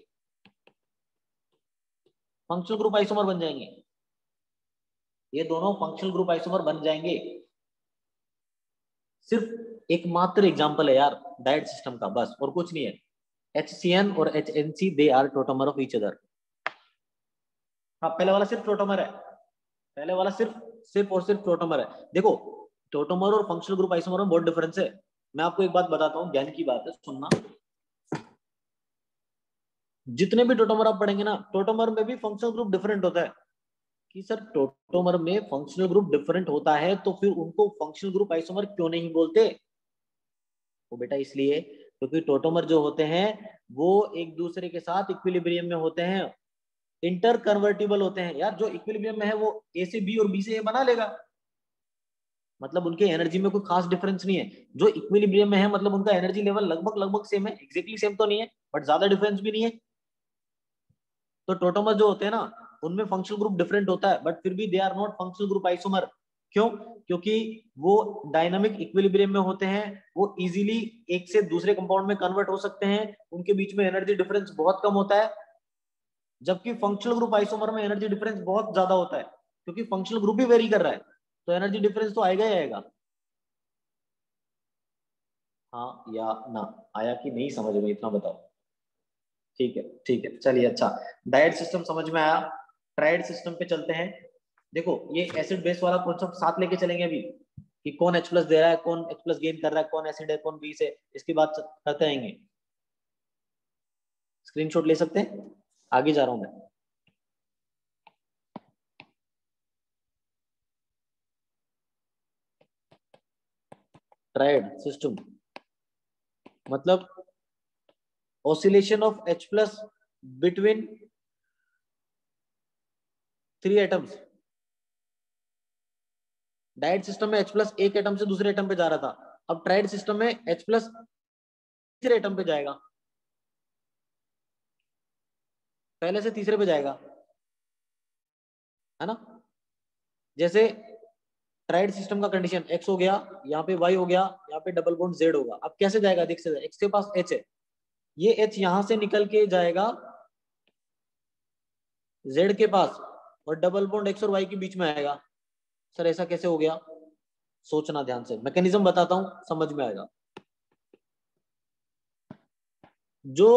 [SPEAKER 1] फंक्शनल ग्रुप आइसोमर बन जाएंगे, ये दोनों फंक्शनल ग्रुप आइसोमर बन जाएंगे। सिर्फ एकमात्र एग्जांपल है यार डायड सिस्टम का, बस और कुछ नहीं है। HCN और HNC they are tautomer of each other. हाँ पहले वाला सिर्फ टोटोमर है, पहले वाला सिर्फ और सिर्फ टोटोमर है। देखो टोटोमर और फंक्शनल ग्रुप आइसोमर में बहुत डिफरेंस है। मैं आपको एक बात बताता हूँ, ज्ञान की बात है, सुनना। जितने भी टोटोमर आप पढ़ेंगे ना, टोटोमर में भी फंक्शनल ग्रुप डिफरेंट होता है। कि सर टोटोमर में फंक्शनल ग्रुप डिफरेंट होता है तो फिर उनको फंक्शनल ग्रुप आइसोमर क्यों नहीं बोलते, वो बेटा इसलिए क्योंकि टोटोमर जो होते हैं वो एक दूसरे के साथ इक्विलिब्रियम में होते हैं, इंटर कन्वर्टिबल होते हैं यार। जो इक्विलिब्रियम में है वो ए से बी और बी से ए बना लेगा, मतलब उनके एनर्जी में कोई खास डिफरेंस नहीं है। जो इक्विलिब्रियम में है मतलब उनका एनर्जी लेवल लगभग लगभग सेम है, एग्जैक्टली सेम तो नहीं है बट ज्यादा डिफरेंस भी नहीं है। तो टोटोमर जो होते हैं ना उनमें फंक्शनल ग्रुप डिफरेंट होता है बट फिर भी they are not functional group isomer. क्यों, क्योंकि वो डायनामिक इक्विलिब्रियम में होते हैं, वो इजीली एक से दूसरे कंपाउंड में कन्वर्ट हो सकते हैं, उनके बीच में एनर्जी डिफरेंस बहुत कम होता है। जबकि फंक्शनल ग्रुप आइसोमर में एनर्जी डिफरेंस बहुत ज्यादा होता है क्योंकि फंक्शनल ग्रुप ही वेरी कर रहा है, तो एनर्जी डिफरेंस तो आएगा ही आएगा। हाँ या ना, आया कि नहीं समझ में, इतना बताओ। ठीक है ठीक है चलिए, अच्छा डायड सिस्टम समझ में आया। ट्रायड सिस्टम पे चलते हैं। देखो ये एसिड बेस वाला कॉन्सेप्ट साथ लेके चलेंगे अभी, कि कौन H प्लस दे रहा है, कौन H प्लस गेन कर रहा है, कौन एसिड है कौन बेस है, इसकी बात करते आएंगे। स्क्रीनशॉट ले सकते हैं, आगे जा रहा हूं मैं। ट्रायड सिस्टम मतलब oscillation of H plus between 3 atoms. Dyad system में H प्लस एक एटम से दूसरे एटम पे जा रहा था, अब ट्रायड सिस्टम में H प्लस तीसरे एटम पे जाएगा, पहले से तीसरे पे जाएगा, है ना। जैसे ट्रायड सिस्टम का कंडीशन X हो गया, यहाँ पे Y हो गया, यहाँ पे डबल बॉन्ड Z होगा। अब कैसे जाएगा, देख सकते, X के पास H है, ये H यहां से निकल के जाएगा Z के पास और डबल बॉन्ड X और Y के बीच में आएगा। सर ऐसा कैसे हो गया, सोचना ध्यान से, मैकेनिज्म बताता हूं समझ में आएगा। जो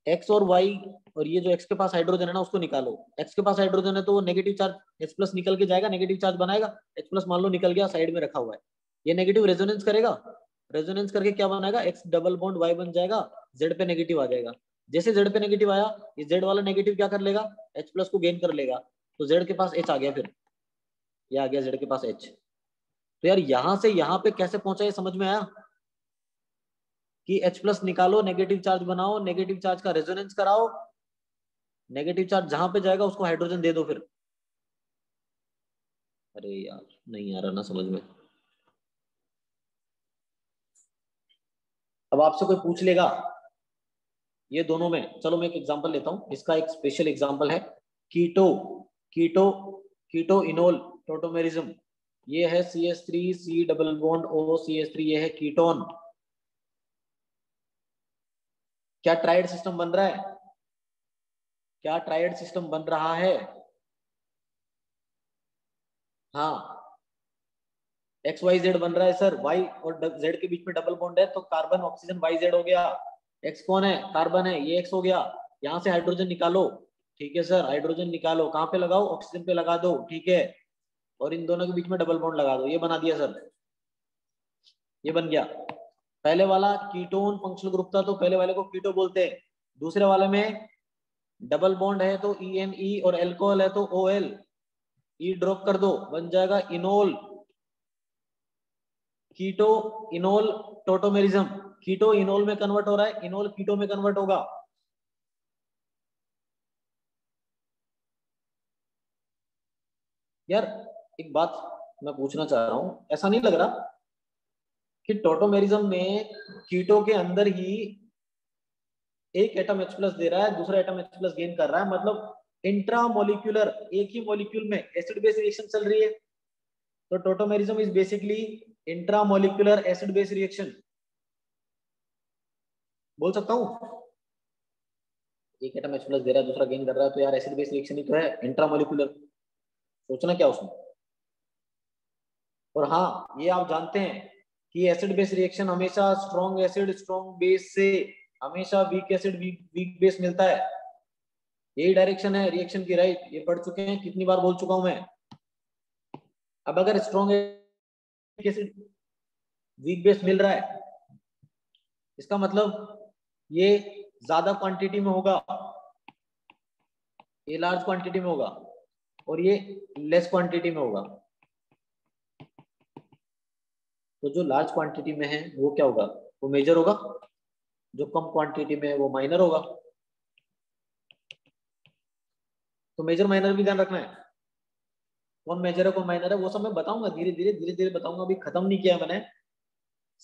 [SPEAKER 1] X और Y और ये जो X के पास हाइड्रोजन है ना उसको निकालो। X के पास हाइड्रोजन है तो वो नेगेटिव चार्ज H प्लस निकल के जाएगा, नेगेटिव चार्ज बनाएगा, H प्लस मान लो निकल गया, साइड में रखा हुआ है। ये नेगेटिव रेजोनेंस करेगा, रेजोनेंस करके क्या बनाएगा, एक्स डबल बॉन्ड वाई बन जाएगा, जेड पे नेगेटिव आ जाएगा। जैसे जेड पे नेगेटिव आया, ये जेड वाला नेगेटिव क्या कर लेगा, एच प्लस को गेन कर लेगा, तो जेड के पास एच आ गया, फिर ये आ गया जेड के पास एच। तो यार यहां से यहां पे कैसे पहुंचा, ये समझ में आया कि एच प्लस निकालो, नेगेटिव चार्ज बनाओ, नेगेटिव चार्ज का रेजोनेंस कराओ, नेगेटिव चार्ज जहां पे जाएगा उसको हाइड्रोजन दे दो फिर। अरे यार नहीं आ रहा ना समझ में। अब आपसे कोई पूछ लेगा ये दोनों में, चलो मैं एक एग्जांपल लेता हूं, इसका एक स्पेशल एग्जांपल है, कीटो कीटो कीटो इनोल टोटोमेरिज्म। ये है CH3 C double bond O CH3, ये है कीटोन। क्या ट्राइड सिस्टम बन रहा है, क्या ट्राइड सिस्टम बन रहा है? हाँ, एक्स वाई जेड बन रहा है सर, वाई और जेड के बीच में डबल बॉन्ड है तो कार्बन ऑक्सीजन वाई जेड हो गया। एक्स कौन है, कार्बन है, ये एक्स हो गया। यहां से हाइड्रोजन निकालो, ठीक है सर, हाइड्रोजन निकालो, कहां पे लगाओ, ऑक्सीजन पे लगा दो, ठीक है, और इन दोनों के बीच में डबल बॉन्ड लगा दो, ये बना दिया सर, ये बन गया। पहले वाला कीटोन फंक्शनल ग्रुप था तो पहले वाले को कीटो बोलते हैं, दूसरे वाले में डबल बॉन्ड है तो ENE और एल्कोहल है तो OL, ई ड्रॉप कर दो, बन जाएगा enol, keto enol tautomerism. Keto enol में कन्वर्ट हो रहा है, इनोल कीटो में कन्वर्ट होगा। यार एक बात मैं पूछना चाह रहा हूं, ऐसा नहीं लग रहा कि टोटोमेरिज्म में कीटो के अंदर ही एक एटम H प्लस दे रहा है, दूसरा एटम H प्लस गेन कर रहा है, मतलब इंट्रामोलिक्यूलर, एक ही मॉलिक्यूल में एसिड बेस रिएक्शन चल रही है। तो tautomerism is basically intramolecular acid base reaction, बोल सकता हूँ। एक एटम H प्लस दे रहा है, दूसरा गेन कर रहा है, तो यार एसिड बेस रिएक्शन ही तो है, इंट्रामोलिक्यूलर, सोचना क्या उसमें। और हाँ ये आप जानते हैं कि एसिड बेस रिएक्शन हमेशा स्ट्रॉन्ग एसिड स्ट्रॉन्ग बेस से हमेशा वीक एसिड वीक बेस मिलता है, यही डायरेक्शन है रिएक्शन की, राइट, ये पढ़ चुके हैं, कितनी बार बोल चुका हूं मैं। अब अगर स्ट्रॉन्ग एसिड वीक बेस मिल रहा है, इसका मतलब ये ज्यादा क्वांटिटी में होगा, ये लार्ज क्वांटिटी में होगा, और ये लेस क्वांटिटी में होगा। तो जो लार्ज क्वांटिटी में है वो क्या होगा, वो मेजर होगा, जो कम क्वांटिटी में है वो माइनर होगा। तो मेजर माइनर भी ध्यान रखना है, कौन मेजर है कौन माइनर है वो सब मैं बताऊंगा, धीरे धीरे बताऊंगा, अभी खत्म नहीं किया मैंने,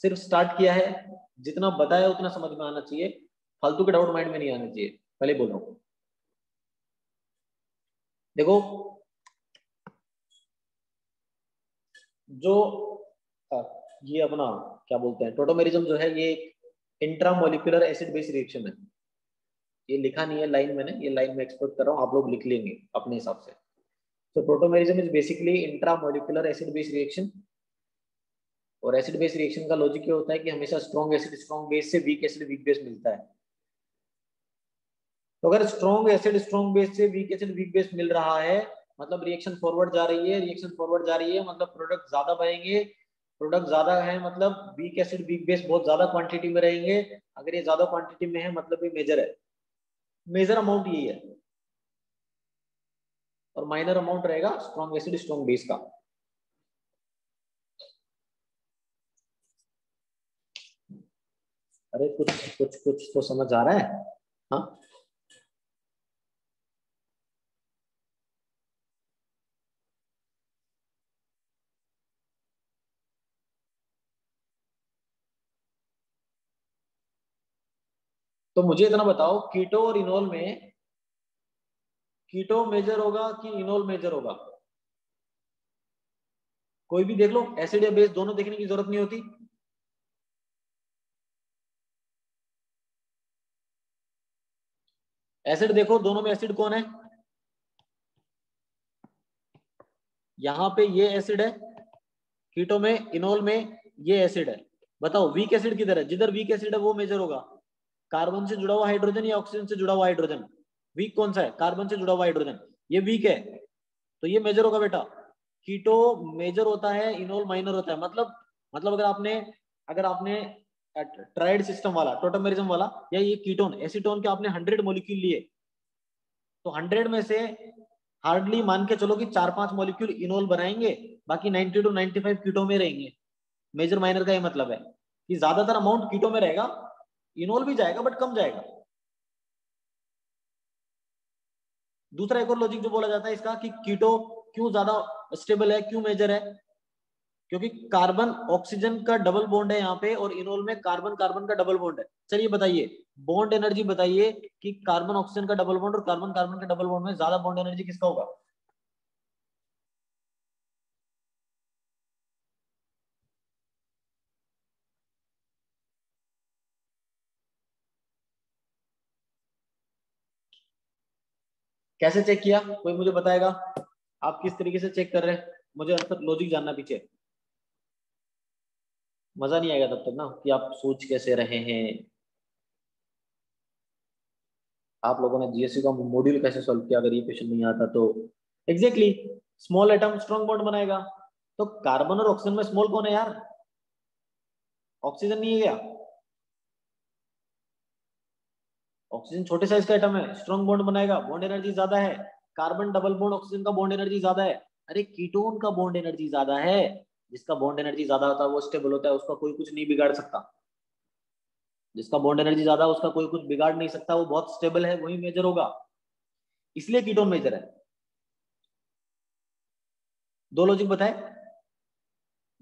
[SPEAKER 1] सिर्फ स्टार्ट किया है। जितना बताया उतना समझ में आना चाहिए, फालतू के डाउट माइंड में नहीं आना चाहिए, पहले बोल रहा हूँ। देखो जो अ, ये अपना क्या बोलते हैं टोटोमेरिज्म जो है, ये इंट्रामोलिकुलर एसिड बेस रिएक्शन है। ये लिखा नहीं है लाइन मैंने, ये लाइन में एक्सपोर्ट कर रहा हूँ, आप लोग लिख लेंगे अपने हिसाब से। तो protomerism is basically intramolecular acid base reaction, और एसिड बेस रिएक्शन का लॉजिक ये होता है कि हमेशा स्ट्रॉन्ग एसिड स्ट्रॉन्ग बेस से वीक एसिड वीक बेस मिलता है। तो अगर स्ट्रॉन्ग एसिड स्ट्रॉन्ग बेस से वीक एसिड वीक बेस मिल रहा है, मतलब रिएक्शन फॉरवर्ड जा रही है, रिएक्शन फॉरवर्ड जा रही है, मतलब प्रोडक्ट ज्यादा बनेंगे, प्रोडक्ट ज्यादा है मतलब वीक एसिड वीक बेस बहुत ज्यादा क्वांटिटी में रहेंगे। अगर ये ज्यादा क्वांटिटी में है मतलब ये मेजर है, मेजर अमाउंट यही है, और माइनर अमाउंट रहेगा स्ट्रॉन्ग एसिड स्ट्रॉन्ग बेस का। अरे कुछ कुछ कुछ तो समझ आ रहा है। हाँ तो मुझे इतना बताओ, कीटो और इनोल में कीटो मेजर होगा कि इनोल मेजर होगा? कोई भी देख लो, एसिड या बेस दोनों देखने की जरूरत नहीं होती। एसिड देखो, दोनों में एसिड कौन है, यहाँ पे ये एसिड है, कीटो में इनोल में ये एसिड है। बताओ वीक एसिड किधर है, जिधर वीक एसिड है वो मेजर होगा, कार्बन से जुड़ा हुआ हाइड्रोजन या ऑक्सीजन से जुड़ा हुआ हाइड्रोजन। वीक कौन सा है, कार्बन से जुड़ा हुआ हाइड्रोजन, ये वीक है, तो ये मेजर होगा बेटा। कीटो मेजर होता है, इनोल माइनर होता है, मतलब मतलब अगर आपने ट्राइड सिस्टम वाला, टोटोमेरिज्म वाला, या ये कीटोन एसीटोन के आपने 100 मॉलिक्यूल लिए, तो 100 में से हार्डली मान के चलो कि 4-5 मॉलिक्यूल इनोल बनाएंगे, बाकी 90 to 95 कीटो में रहेंगे। मेजर माइनर का ये मतलब है कि ज्यादातर अमाउंट कीटो में रहेगा, इनोल भी जाएगा बट कम जाएगा। दूसरा एक और लॉजिक जो बोला जाता है इसका कि कीटो क्यों ज्यादा स्टेबल है, क्यों मेजर है, क्योंकि कार्बन ऑक्सीजन का डबल बॉन्ड है यहाँ पे, और इनोल में कार्बन कार्बन का डबल बॉन्ड है। चलिए बताइए, बॉन्ड एनर्जी बताइए कि कार्बन ऑक्सीजन का डबल बॉन्ड और कार्बन कार्बन का डबल बॉन्ड में ज्यादा बॉन्ड एनर्जी किसका होगा? कैसे चेक किया, कोई मुझे बताएगा? आप किस तरीके से चेक कर रहे हैं, मुझे अंतर लॉजिक जानना पीछे। मजा नहीं आएगा तब तक ना कि आप सोच कैसे रहे हैं। आप लोगों ने जीएससी का मॉड्यूल कैसे सॉल्व किया, अगर ये क्वेश्चन नहीं आता तो? Exactly, small atom strong bond बनाएगा। तो कार्बन और ऑक्सीजन में स्मॉल कौन है यार? ऑक्सीजन नहीं है क्या? ऑक्सीजन छोटे साइज का एटम है, स्ट्रॉन्ग बॉन्ड बनाएगा, बॉन्ड एनर्जी ज्यादा है। कार्बन डबल बॉन्ड ऑक्सीजन का बॉन्ड एनर्जी ज्यादा है। अरे कीटोन का बॉन्ड एनर्जी ज्यादा है। जिसका बॉन्ड एनर्जी ज्यादा होता है वो स्टेबल होता है, उसका कोई कुछ नहीं बिगाड़ सकता। जिसका बॉन्ड एनर्जी ज्यादा है उसका कोई कुछ बिगाड़ नहीं सकता, वो बहुत स्टेबल है, वही मेजर होगा। इसलिए कीटोन मेजर है। दो लॉजिक बताए।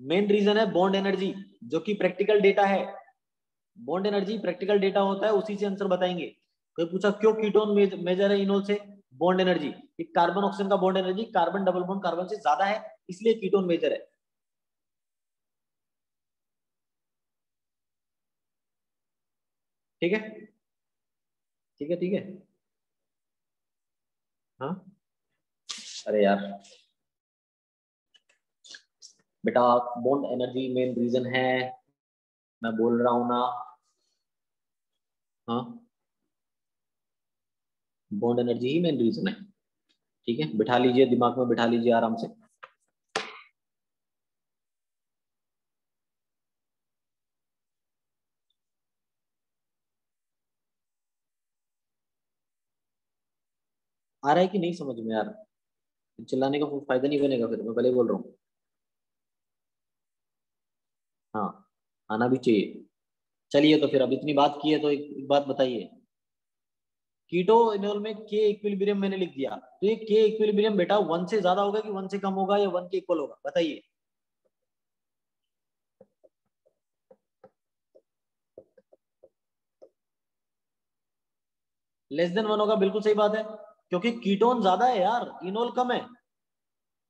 [SPEAKER 1] मेन रीजन है बॉन्ड एनर्जी, जो कि प्रैक्टिकल डेटा है। बॉन्ड एनर्जी प्रैक्टिकल डेटा होता है, उसी से आंसर बताएंगे। कोई पूछा क्यों कीटोन मेजर है इनोल से? बॉन्ड एनर्जी, कि कार्बन ऑक्सीजन का bond energy carbon double bond carbon से ज्यादा है, इसलिए कीटोन मेजर है। ठीक है, ठीक है, ठीक है। हाँ, अरे यार बेटा, बॉन्ड एनर्जी मेन रीजन है, मैं बोल रहा हूं ना। हाँ, बॉन्ड एनर्जी ही मेन रीजन है। ठीक है, बिठा लीजिए, दिमाग में बिठा लीजिए आराम से। आ रहा है कि नहीं समझ में यार? चिल्लाने का कोई फायदा नहीं बनेगा, फिर मैं पहले ही बोल रहा हूँ। हाँ, आना भी चाहिए। चलिए, तो फिर अब इतनी बात की है तो एक बात बताइए। कीटो इनोल में के इक्विलिब्रियम मैंने लिख दिया, तो ये के इक्विलिब्रियम बेटा 1 से ज्यादा होगा कि 1 से कम होगा, या 1 के इक्वल होगा, बताइए। लेस देन 1 होगा, बिल्कुल सही बात है, क्योंकि कीटोन ज्यादा है यार, इनोल कम है।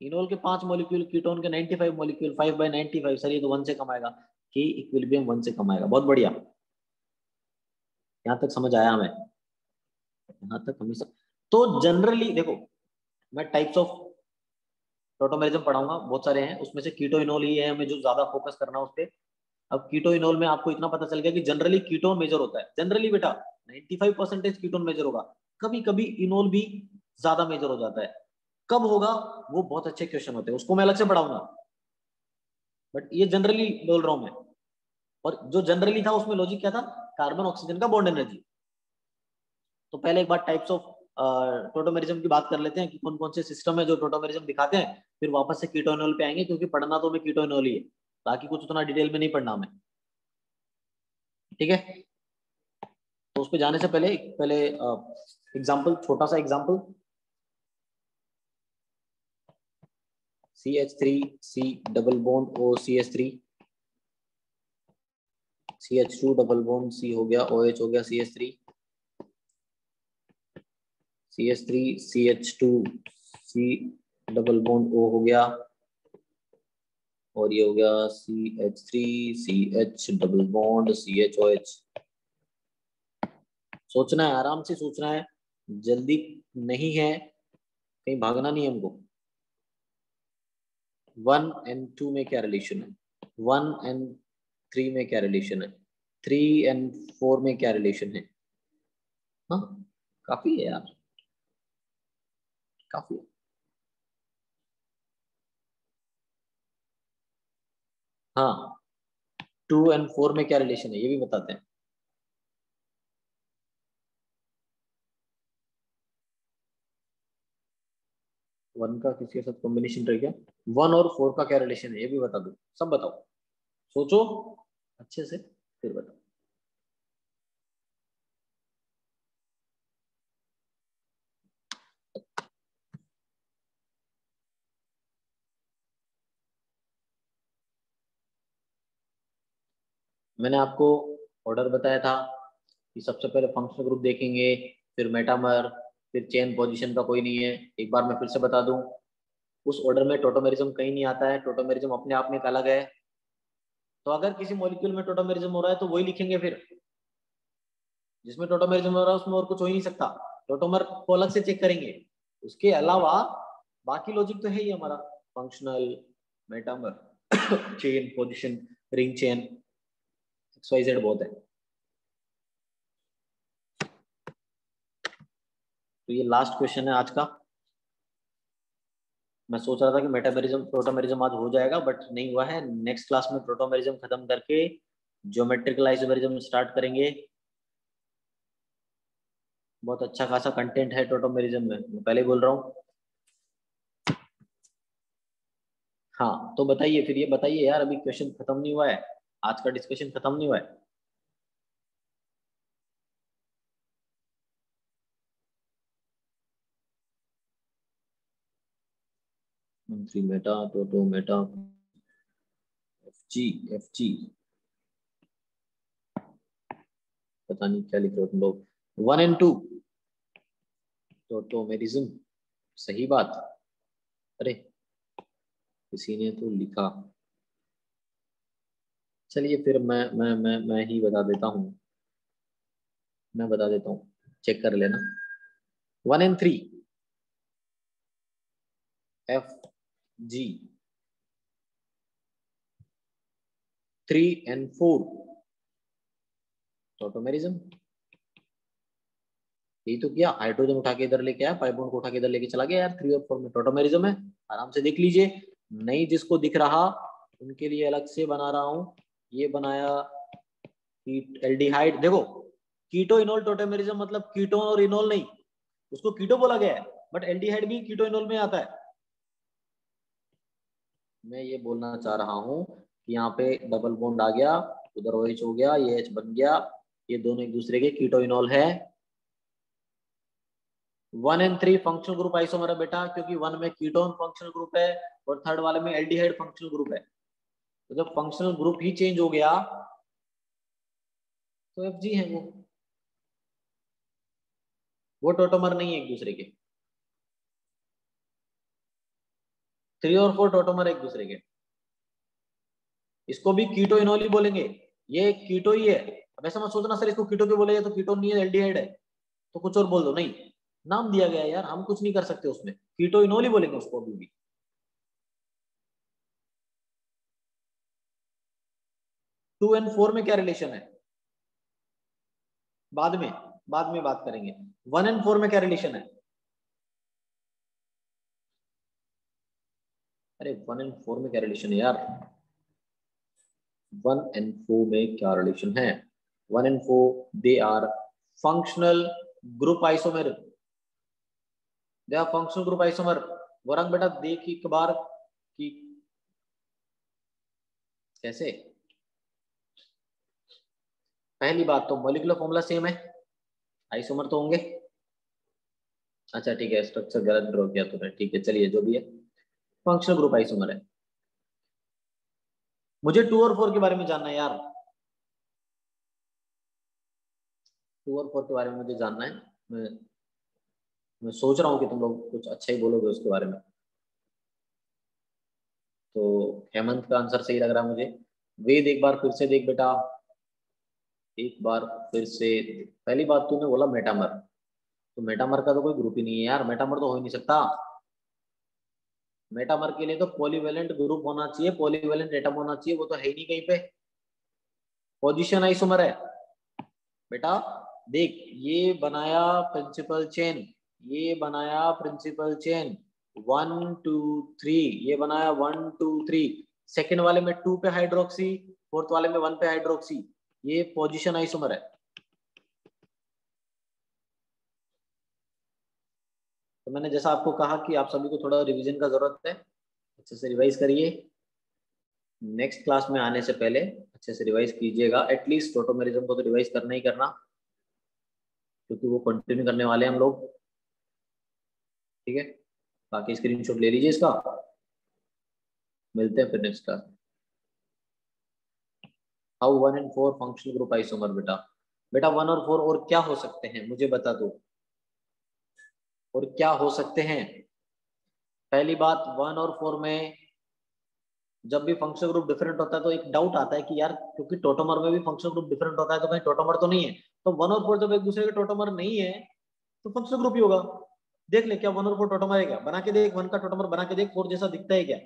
[SPEAKER 1] इनोल के 5 मॉलिक्यूल, कीटोन के 95 मॉलिक्यूल, 5/95, सर ये तो 1 से कम आएगा। के इक्विलिब्रियम 1 से कम आएगा, बहुत बढ़िया। यहाँ तक समझ आया हमें? यहाँ तक हमें तो जनरली देखो, मैं टाइप्स ऑफ टोटोमेरिज्म पढ़ाऊंगा, बहुत सारे हैं, उसमें से कीटोइनोल ही है हमें जो ज्यादा फोकस करना है उस पे। अब कीटोइनोल में आपको इतना पता चल गया कि जनरली कीटोन मेजर होता है, जनरली बेटा 95% कीटोन मेजर होगा। कभी कभी इनोल भी ज्यादा मेजर हो जाता है, कब होगा वो बहुत अच्छे क्वेश्चन होते हैं, उसको मैं अलग से पढ़ाऊंगा। बट ये जनरली बोल रहा हूं मैं। और जो जनरली था उसमें लॉजिक क्या था? कार्बन ऑक्सीजन का बॉन्ड एनर्जी। तो पहले एक बार टाइप्स ऑफ टोटोमेरिज्म की बात कर लेते हैं कि कौन कौन से सिस्टम है जो टोटोमेरिज्म दिखाते हैं, फिर वापस से कीटोइनोल पे आएंगे, क्योंकि पढ़ना तो हमें कीटोइनोल ही है, बाकी कुछ उतना डिटेल में नहीं पढ़ना हमें। ठीक है, तो उस पे जाने से पहले पहले एग्जाम्पल, छोटा सा example. CH3 C double bond O CH3, CH2 double bond C हो गया, OH हो गया, CH3 C double bond O हो गया, और ये हो गया CH3 CH double bond CHOH। सोचना है, आराम से सोचना है, जल्दी नहीं है, कहीं भागना नहीं है हमको। 1 and 2 में क्या रिलेशन है? 1 and 3 में क्या रिलेशन है? 3 and 4 में क्या रिलेशन है? हाँ, काफी है यार, काफी है। हाँ, 2 and 4 में क्या रिलेशन है ये भी बताते हैं। वन का किसी के साथ कॉम्बिनेशन रह गया, 1 और 4 का क्या रिलेशन है ये भी बता दो, सब बताओ, सोचो अच्छे से फिर बताओ। मैंने आपको ऑर्डर बताया था कि सबसे पहले फंक्शनल ग्रुप देखेंगे, फिर मेटामर, फिर चेन पोजीशन का कोई नहीं है। एक बार मैं फिर से बता दूं, उस ऑर्डर में टोटोमेरिज्म कहीं नहीं आता है, टोटोमेरिज्म अपने आप में एक अलग है। तो अगर किसी मॉलिक्यूल में टोटोमेरिज्म हो रहा है तो वही लिखेंगे, फिर जिसमें टोटोमेरिज्म हो रहा है उसमें और कुछ हो ही नहीं सकता, टोटोमर को अलग से चेक करेंगे। उसके अलावा बाकी लॉजिक तो है ही हमारा, functional, metamer, chain position, ring chain, XYZ बहुत है। तो ये लास्ट क्वेश्चन है आज का। मैं सोच रहा था कि मेटामेरिज्म प्रोटोमेरिज्म आज हो जाएगा, बट नहीं हुआ है। नेक्स्ट क्लास में प्रोटोमेरिज्म खत्म करके ज्योमेट्रिकल आइसोमेरिज्म स्टार्ट करेंगे। बहुत अच्छा खासा कंटेंट है टोटोमेरिज्म में, मैं पहले बोल रहा हूँ। हाँ तो बताइए फिर, ये बताइए यार, अभी क्वेश्चन खत्म नहीं हुआ है, आज का डिस्कशन खत्म नहीं हुआ है। थ्री मेटा, टोटो मेटा, एफ जी, पता नहीं क्या लिख रहे हो तुम लोग। 1 and 2 टोटोमेरिज्म, सही बात। अरे किसी ने तो लिखा, चलिए फिर मैं ही बता देता हूँ, मैं बता देता हूँ, चेक कर लेना। 1 and 3 FG, 3 and 4 टोटोमेरिज्म। यही तो किया, हाइड्रोजन उठा के इधर लेके आया, पाइप बॉन्ड को उठा के इधर लेके चला गया यार, 3 और 4 में टोटोमेरिज्म है, आराम से देख लीजिए। नहीं जिसको दिख रहा उनके लिए अलग से बना रहा हूँ। ये बनाया एल्डिहाइड, देखो कीटो इनोल टोटोमेरिज्म मतलब कीटोन और इनोल नहीं, उसको कीटो बोला गया है, बट एल्डिहाइड भी कीटो इनोल में आता है। मैं ये बोलना चाह रहा हूँ कि यहाँ पे डबल बॉन्ड आ गया, उधर OH हो गया, ये H बन गया, ये दोनों एक दूसरे के कीटो इनोल है। 1 and 3 फंक्शनल ग्रुप आइसोमर है बेटा, क्योंकि 1 में कीटोन फंक्शनल ग्रुप है और थर्ड वाले में एल्डिहाइड फंक्शनल ग्रुप है। तो जब फंक्शनल ग्रुप ही चेंज हो गया तो FG है वो टोटोमर नहीं है एक दूसरे के। 3 और 4 टोटोमर एक दूसरे के, इसको भी कीटो इनोल ही बोलेंगे, ये कीटो ही है। अब ऐसा मत सोचना सर इसको कीटो क्यों बोले, तो कीटो नहीं है एल्डिहाइड है, तो कुछ और बोल दो, नहीं नाम दिया गया है यार, हम कुछ नहीं कर सकते उसमें, कीटो इनोल ही बोलेंगे उसको अभी भी। 2 and 4 में क्या रिलेशन है, बाद में बात करेंगे। 1 and 4 में क्या रिलेशन है, अरे 1 and 4 में क्या रिलेशन है यार, 1 and 4 में क्या रिलेशन है। 1 and 4 they are functional group isomer, they are functional group isomer. Varang बेटा देख एक बार कि कैसे। पहली बात तो मॉलिक्यूलर फॉर्मूला सेम है, आइसोमर तो होंगे। अच्छा ठीक है, स्ट्रक्चर गलत ड्रॉ किया तूने, ठीक है चलिए जो भी है, फंक्शनल ग्रुप आइसोमर है। मुझे 2 और 4 के बारे में जानना है यार, 2 और 4 के बारे में मुझे जानना है। मैं मैं सोच रहा हूँ कि तुम लोग कुछ अच्छा ही बोलोगे उसके बारे में। तो हेमंत का आंसर सही लग रहा है मुझे। वेद एक बार फिर से देख बेटा, एक बार फिर से। पहली बात तूने बोला मेटामर, तो मेटामर का तो कोई ग्रुप ही नहीं है यार, मेटामर तो हो ही नहीं सकता। मेटामर के लिए तो पॉलीवेलेंट ग्रुप होना चाहिए, पॉलीवेलेंट एटम होना चाहिए, वो तो है ही नहीं कहीं पे। पोजीशन आइसोमर है बेटा, देख ये बनाया प्रिंसिपल चेन, ये बनाया प्रिंसिपल चेन 1 2 3, ये बनाया 1 2 3, सेकेंड वाले में 2 पे हाइड्रोक्सी, फोर्थ वाले में 1 पे हाइड्रोक्सी, ये पोजीशन आइसोमर है। तो मैंने जैसा आपको कहा कि आप सभी को थोड़ा रिवीजन का जरूरत है, अच्छे से रिवाइज करिए। नेक्स्ट क्लास में आने से पहले अच्छे से रिवाइज कीजिएगा, एटलीस्ट टोटोमेरिज्म को तो रिवाइज करना ही करना, क्योंकि वो कंटिन्यू करने वाले हैं हम लोग। ठीक है, बाकी स्क्रीनशॉट ले लीजिए इसका। मिलते हैं फिर नेक्स्ट क्लास में। How 1 and 4 functional group isomer. बेटा बेटा 1 और 4 और क्या हो सकते हैं मुझे बता दो, और क्या हो सकते हैं। पहली बात, 1 और 4 में जब भी फंक्शनल ग्रुप डिफरेंट होता है तो एक डाउट आता है कि यार क्योंकि टोटोमर में भी फंक्शनल ग्रुप डिफरेंट होता है तो कहीं टोटोमर तो नहीं है। तो 1 और 4 जब एक दूसरे के टोटोमर नहीं है तो फंक्शनल ग्रुप ही होगा। देख ले क्या 1 और 4 टोटोमर है क्या, बना के देख, 1 का टोटोमर बना के देख, 4 जैसा दिखता है क्या,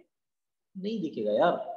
[SPEAKER 1] नहीं दिखेगा यार।